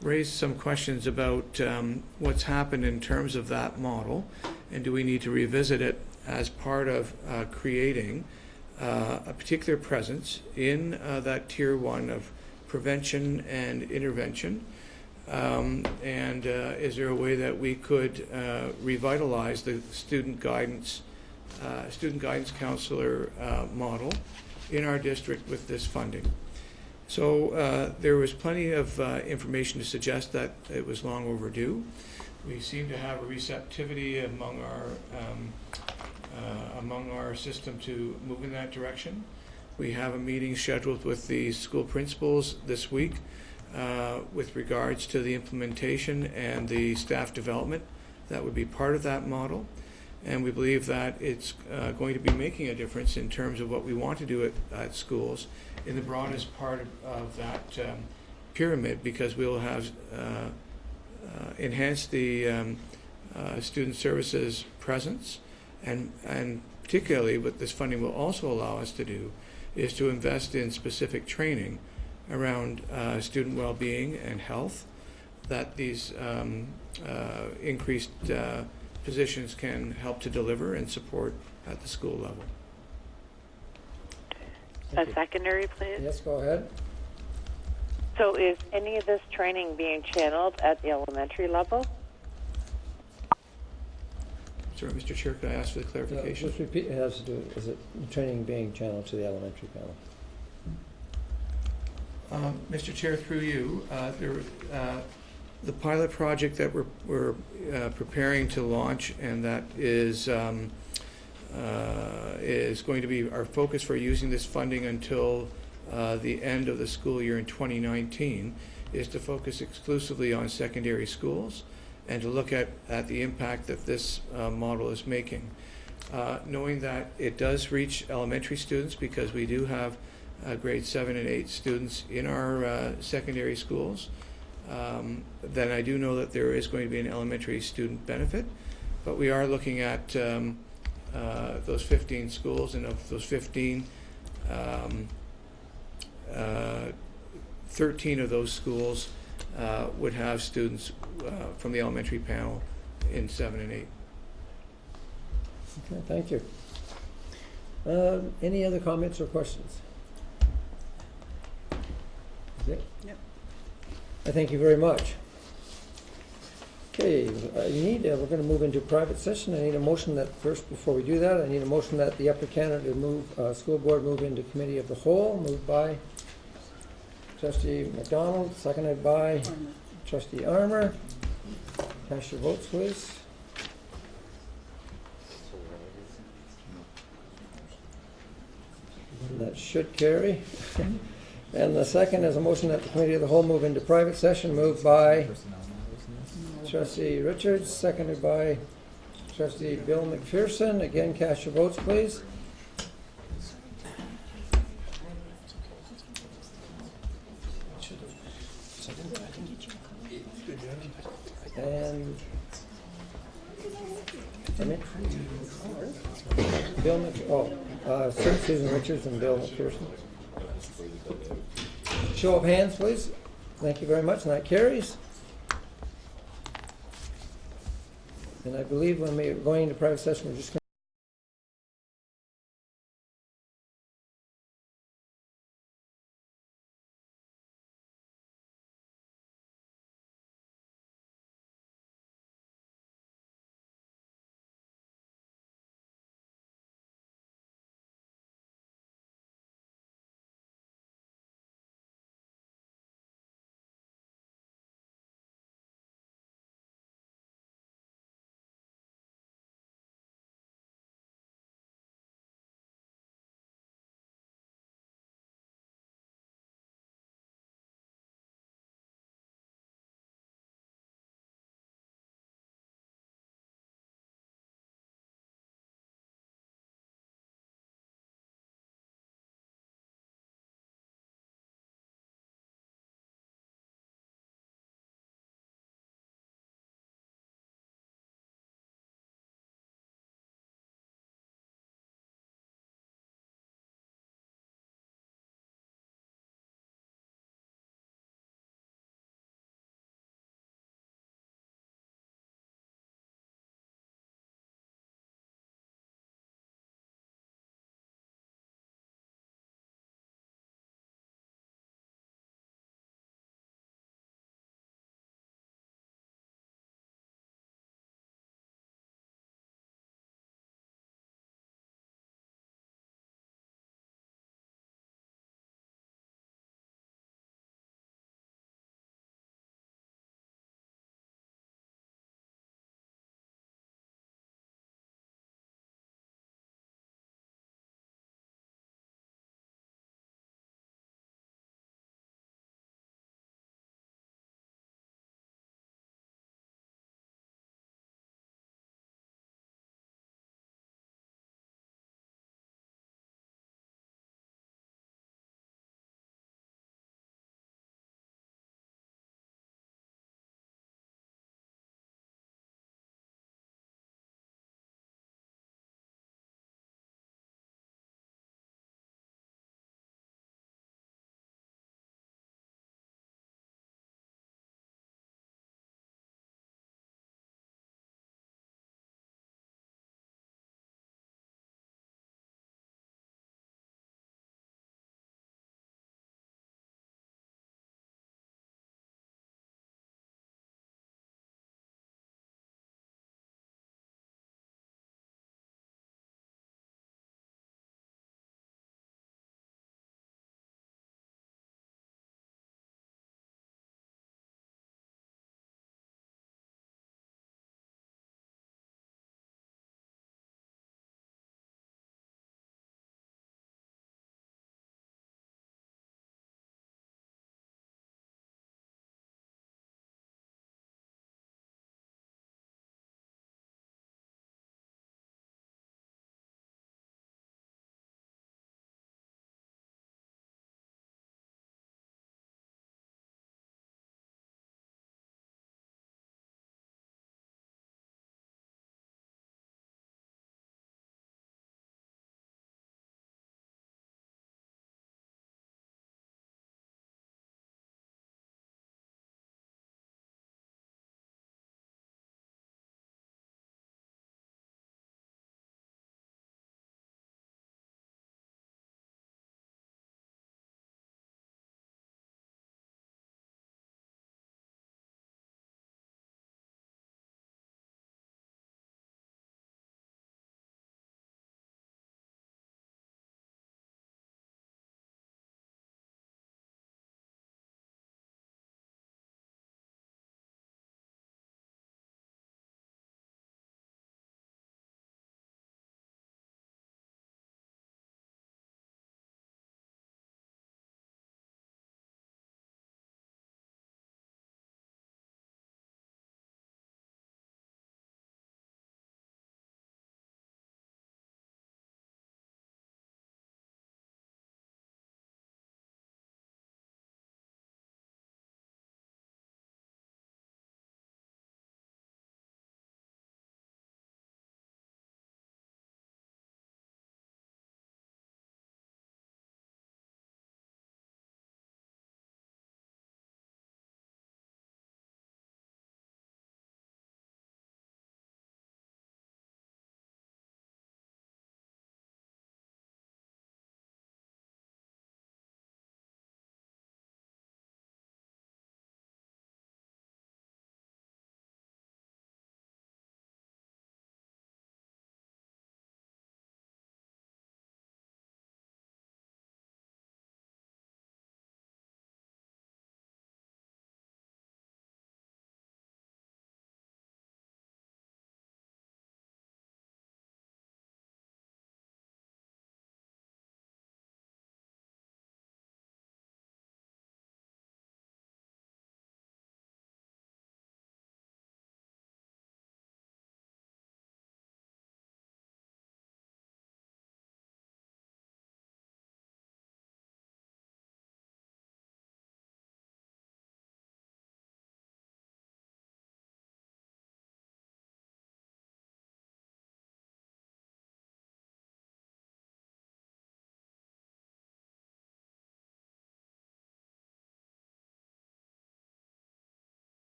raised some questions about what's happened in terms of that model, and do we need to revisit it as part of creating a particular presence in that Tier 1 of prevention and intervention, and is there a way that we could revitalize the student guidance counselor model in our district with this funding? So there was plenty of information to suggest that it was long overdue. We seem to have a receptivity among our system to move in that direction. We have a meeting scheduled with the school principals this week with regards to the implementation and the staff development that would be part of that model. And we believe that it's going to be making a difference in terms of what we want to do at schools in the broadest part of that pyramid, because we'll have enhanced the student services presence, and particularly what this funding will also allow us to do is to invest in specific training around student well-being and health that these increased positions can help to deliver and support at the school level. A secondary, please. Yes, go ahead. So is any of this training being channeled at the elementary level? Sorry, Mr. Chair, could I ask for the clarification? Just repeat, it has to do, is it training being channeled to the elementary panel? Mr. Chair, through you, the pilot project that we're preparing to launch, and that is going to be our focus for using this funding until the end of the school year in 2019, is to focus exclusively on secondary schools and to look at the impact that this model is making. Knowing that it does reach elementary students, because we do have grade 7 and 8 students in our secondary schools, then I do know that there is going to be an elementary student benefit, but we are looking at those 15 schools, and of those 15, 13 of those schools would have students from the elementary panel in 7 and 8. Okay, thank you. Any other comments or questions? Is it? Yep. I thank you very much. Okay, we're going to move into private session. I need a motion that first, before we do that, I need a motion that the Upper Canada school board move into committee of the whole. Moved by Trustee McDonald, seconded by Trustee Armour. Cast your votes, please. That should carry. And the second is a motion that the Committee of the Whole move into private session, moved by Trustee Richards, seconded by Trustee Bill McPherson. Again, cast your votes, please. And Susan Richards and Bill McPherson. Show of hands, please. Thank you very much, and that carries. And I believe when we're going into private session, we're just going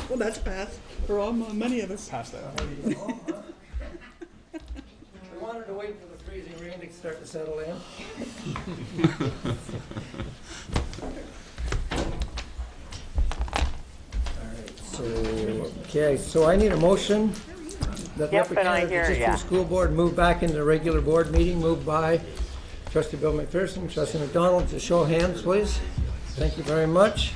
Well, that's passed for all many of us. Pass that. We wanted to wait for the freezing rain to start to settle in. So I need a motion that the Yep, Upper and I Canada hear District ya. School Board move back into the regular board meeting, moved by Trustee Bill McPherson, Trustee McDonald. Just show of hands, please. Thank you very much.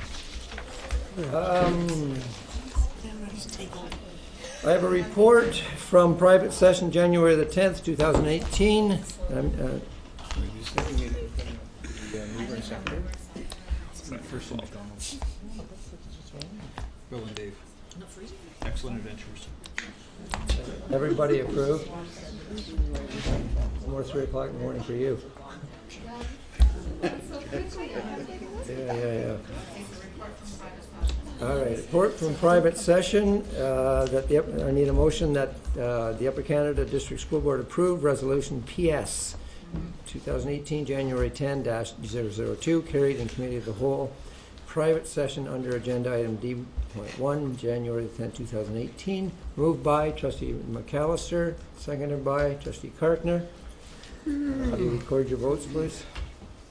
I have a report from private session January the 10th, 2018. First and McDonald's. Bill and Dave. Excellent adventures. Everybody approved? More 3 o'clock in the morning for you. Yeah. All right, report from private session, I need a motion that the Upper Canada District School Board approve resolution PS 2018 January 10-002 carried in committee of the whole. Private session under agenda item D.1 January 10, 2018. Moved by Trustee McAllister, seconded by Trustee Karkner. Have you record your votes, please?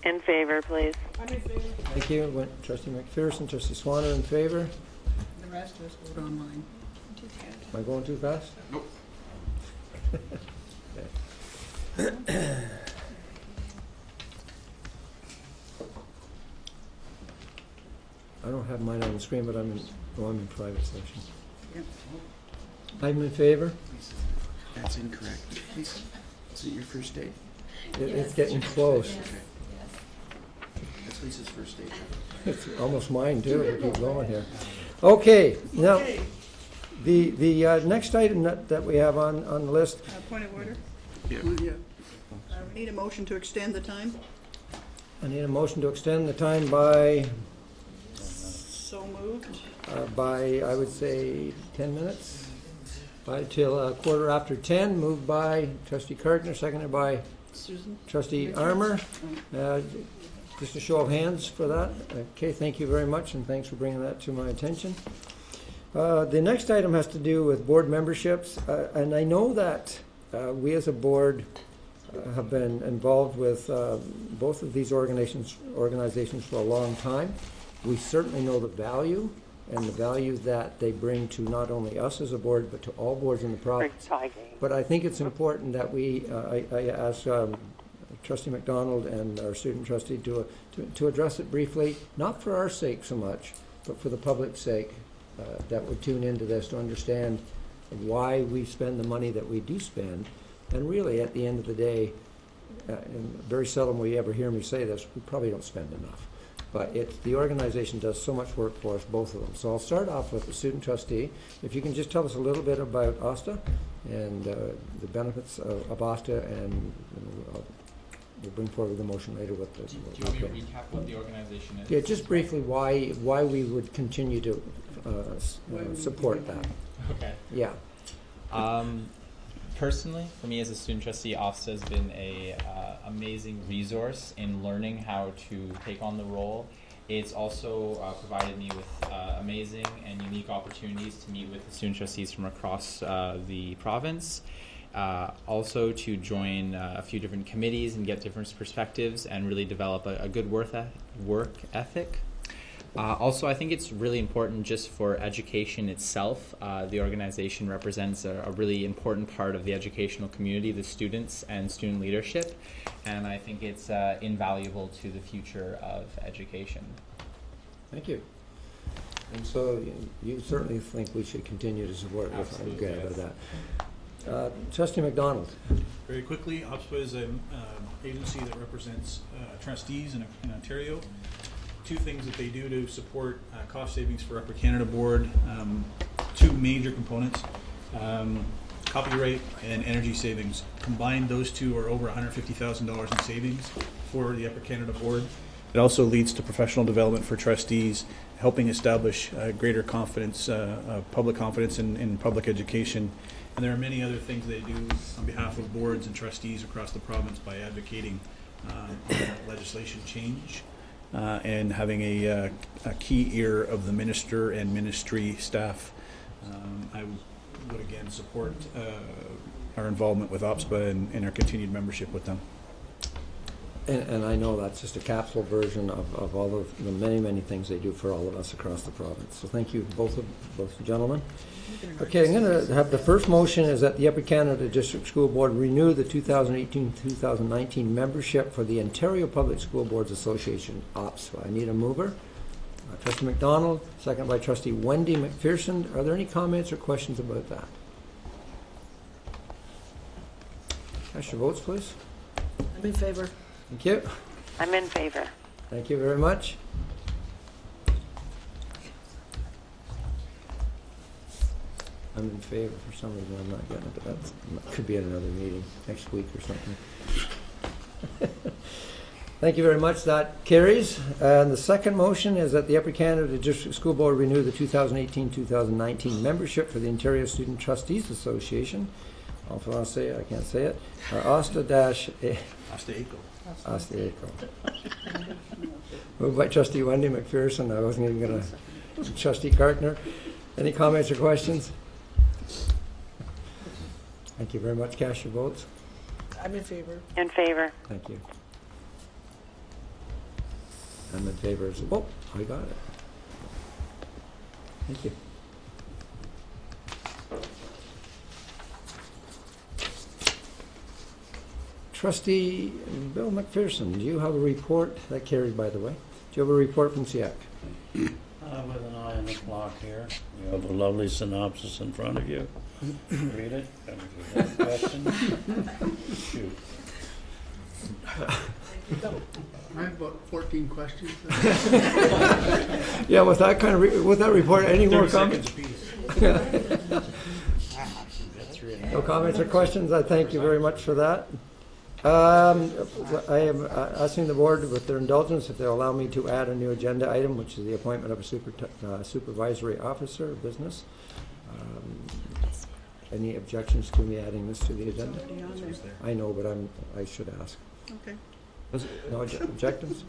In favor, please. I'm in favor. Thank you. Went Trustee McPherson, Trustee Swanner in favor. The rest of us vote online. Am I going too fast? Nope. I don't have mine on the screen, but I'm in private session. Yep. I'm in favor. That's incorrect. Is it your first date? It's getting close. Okay. That's Lisa's first date. It's almost mine too. We keep going here. Okay, now the next item that we have on the list. Point of order? Yeah. We need a motion to extend the time. I need a motion to extend the time by So moved. by I would say 10 minutes. By till 10:15. Moved by Trustee Kartner, seconded by Susan. Trustee Armour. Just a show of hands for that. Okay, thank you very much, and thanks for bringing that to my attention. The next item has to do with board memberships, and I know that we as a board have been involved with both of these organizations for a long time. We certainly know the value and the value that they bring to not only us as a board, but to all boards in the province. But I think it's important that we, I ask Trustee McDonald and our student trustee to address it briefly, not for our sake so much, but for the public's sake, that would tune into this to understand why we spend the money that we do spend. And really, at the end of the day, and very seldom will you ever hear me say this, we probably don't spend enough. But the organization does so much work for us, both of them. So I'll start off with the student trustee. If you can just tell us a little bit about OSTA and the benefits of OSTA, and we'll bring forward the motion later with the... Do you want me to recap what the organization is? Yeah, just briefly why we would continue to support that. Okay. Yeah. Personally, for me as a student trustee, OFSTA has been a amazing resource in learning how to take on the role. It's also provided me with amazing and unique opportunities to meet with the student trustees from across the province. Also to join a few different committees and get different perspectives and really develop a good work ethic. Also, I think it's really important just for education itself. The organization represents a really important part of the educational community, the students and student leadership, and I think it's invaluable to the future of education. Thank you. And so you certainly think we should continue to support it. I'm good about that. Trustee McDonald. Very quickly, OPSPA is an agency that represents trustees in Ontario. Two things that they do to support cost savings for Upper Canada Board, two major components, copyright and energy savings. Combined, those two are over $150,000 in savings for the Upper Canada Board. It also leads to professional development for trustees, helping establish greater confidence, public confidence in public education. And there are many other things they do on behalf of boards and trustees across the province by advocating legislation change and having a key ear of the minister and ministry staff. I would again support our involvement with OPSPA and our continued membership with them. And I know that's just a capsule version of all of the many, many things they do for all of us across the province. So thank you, both gentlemen. Okay, I'm going to have the first motion is that the Upper Canada District School Board renew the 2018-2019 membership for the Ontario Public School Boards Association, OPSPA. I need a mover. Trustee McDonald, second by Trustee Wendy McPherson. Are there any comments or questions about that? Cast your votes, please. I'm in favor. Thank you. I'm in favor. Thank you very much. I'm in favor. For some reason, I'm not getting it, but that could be at another meeting next week or something. Thank you very much. That carries. And the second motion is that the Upper Canada District School Board renew the 2018-2019 membership for the Ontario Student Trustees Association. I can't say it. Asta-Eco. Moved by Trustee Wendy McPherson. I wasn't even going to. Trustee Gartner. Any comments or questions? Thank you very much. Cast your votes. I'm in favor. In favor. Thank you. I'm in favor. Oh, I got it. Thank you. Trustee Bill McPherson, do you have a report? That carried, by the way. Do you have a report from SEAC? With an eye on the clock here. You have a lovely synopsis in front of you. Read it. And if you have questions, shoot. I have about 14 questions. Yeah, with that kind of with that report, any more comments? No comments or questions. I thank you very much for that. I am asking the board, with their indulgence, if they'll allow me to add a new agenda item, which is the appointment of a supervisory officer of business. Any objections to me adding this to the agenda? I know, but I should ask. Okay. No objectives?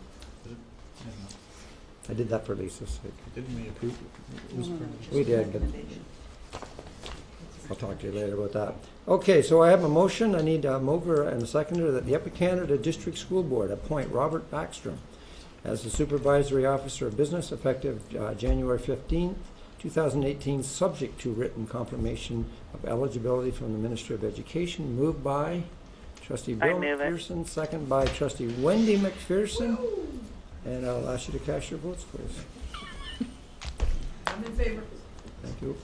I did that for Lisa's sake. Didn't we approve it? We did, but I'll talk to you later about that. Okay, so I have a motion. I need a mover and a seconder that the Upper Canada District School Board appoint Robert Backstrom as the Supervisory Officer of Business effective January 15th, 2018, subject to written confirmation of eligibility from the Ministry of Education. Moved by Trustee Bill McPherson, second by Trustee Wendy McPherson. And I'll ask you to cast your votes, please. I'm in favor. Thank you.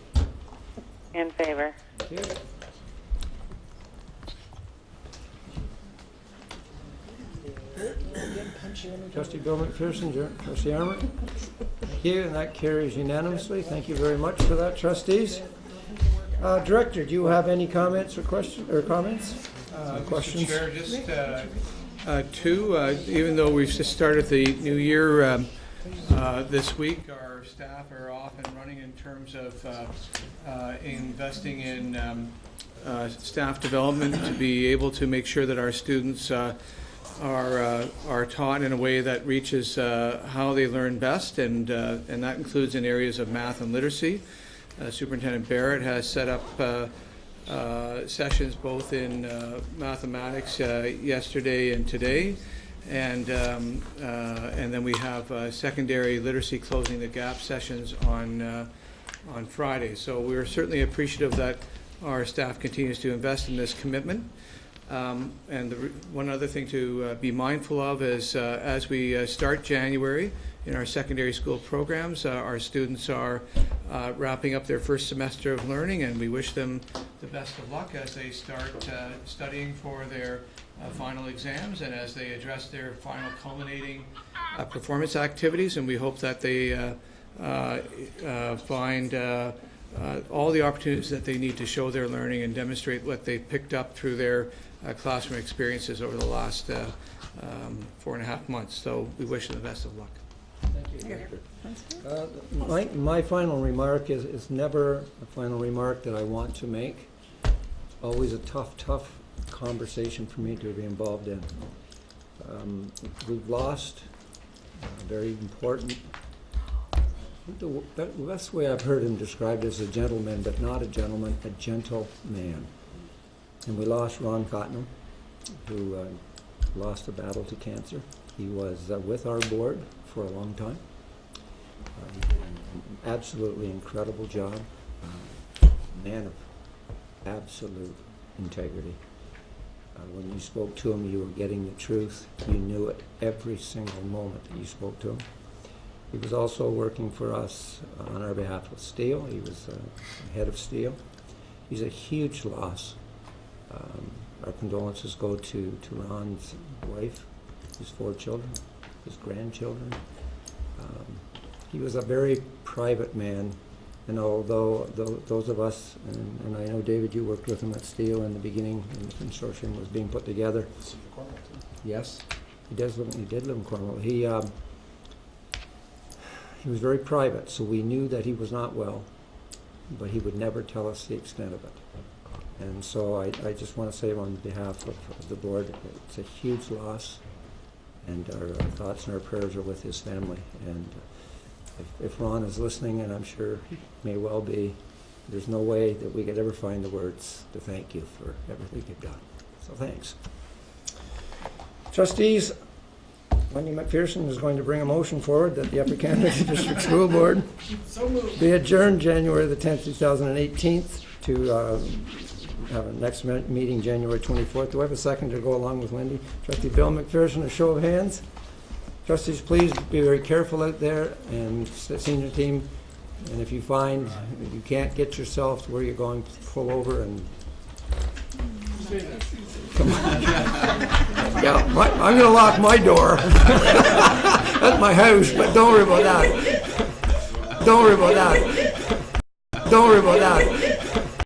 In favor. Thank you. Trustee Bill McPherson, Trustee Armour. Thank you, and that carries unanimously. Thank you very much for that, trustees. Director, do you have any comments or questions? Questions? Mr. Chair, just two. Even though we've just started the new year this week, our staff are off and running in terms of investing in staff development to be able to make sure that our students are taught in a way that reaches how they learn best, and that includes in areas of math and literacy. Superintendent Barrett has set up sessions both in mathematics yesterday and today, and then we have secondary literacy closing the gap sessions on Friday. So we're certainly appreciative that our staff continues to invest in this commitment. And one other thing to be mindful of is as we start January in our secondary school programs, our students are wrapping up their first semester of learning, and we wish them the best of luck as they start studying for their final exams and as they address their final culminating performance activities. And we hope that they find all the opportunities that they need to show their learning and demonstrate what they picked up through their classroom experiences over the last 4.5 months. So we wish them the best of luck. Thank you. My final remark is never a final remark that I want to make. It's always a tough conversation for me to be involved in. We've lost very important. The best way I've heard him described as a gentleman, but not a gentleman, a gentle man. And we lost Ron Cotnell, who lost the battle to cancer. He was with our board for a long time. He did an absolutely incredible job. Man of absolute integrity. When you spoke to him, you were getting the truth. You knew it every single moment that you spoke to him. He was also working for us on our behalf with Steel. He was head of Steel. He's a huge loss. Our condolences go to Ron's wife, his 4 children, his grandchildren. He was a very private man, and although those of us, and I know, David, you worked with him at Steel in the beginning when the consortium was being put together. Yes, he did live in Cornwall. He was very private, so we knew that he was not well, but he would never tell us the extent of it. And so I just want to say on behalf of the board, it's a huge loss, and our thoughts and our prayers are with his family. And if Ron is listening, and I'm sure he may well be, there's no way that we could ever find the words to thank you for everything you've done. So thanks. Trustees, Wendy McPherson is going to bring a motion forward that the Upper Canada District School Board be adjourned January the 10th, 2018 to have a next meeting January 24th. Do I have a second to go along with Wendy? Trustee Bill McPherson, a show of hands. Trustees, please be very careful out there, and senior team, and if you find you can't get yourself to where you're going, pull over and come on. Yeah, I'm going to lock my door. That's my house, but don't worry about that. Don't worry about that. Don't worry about that.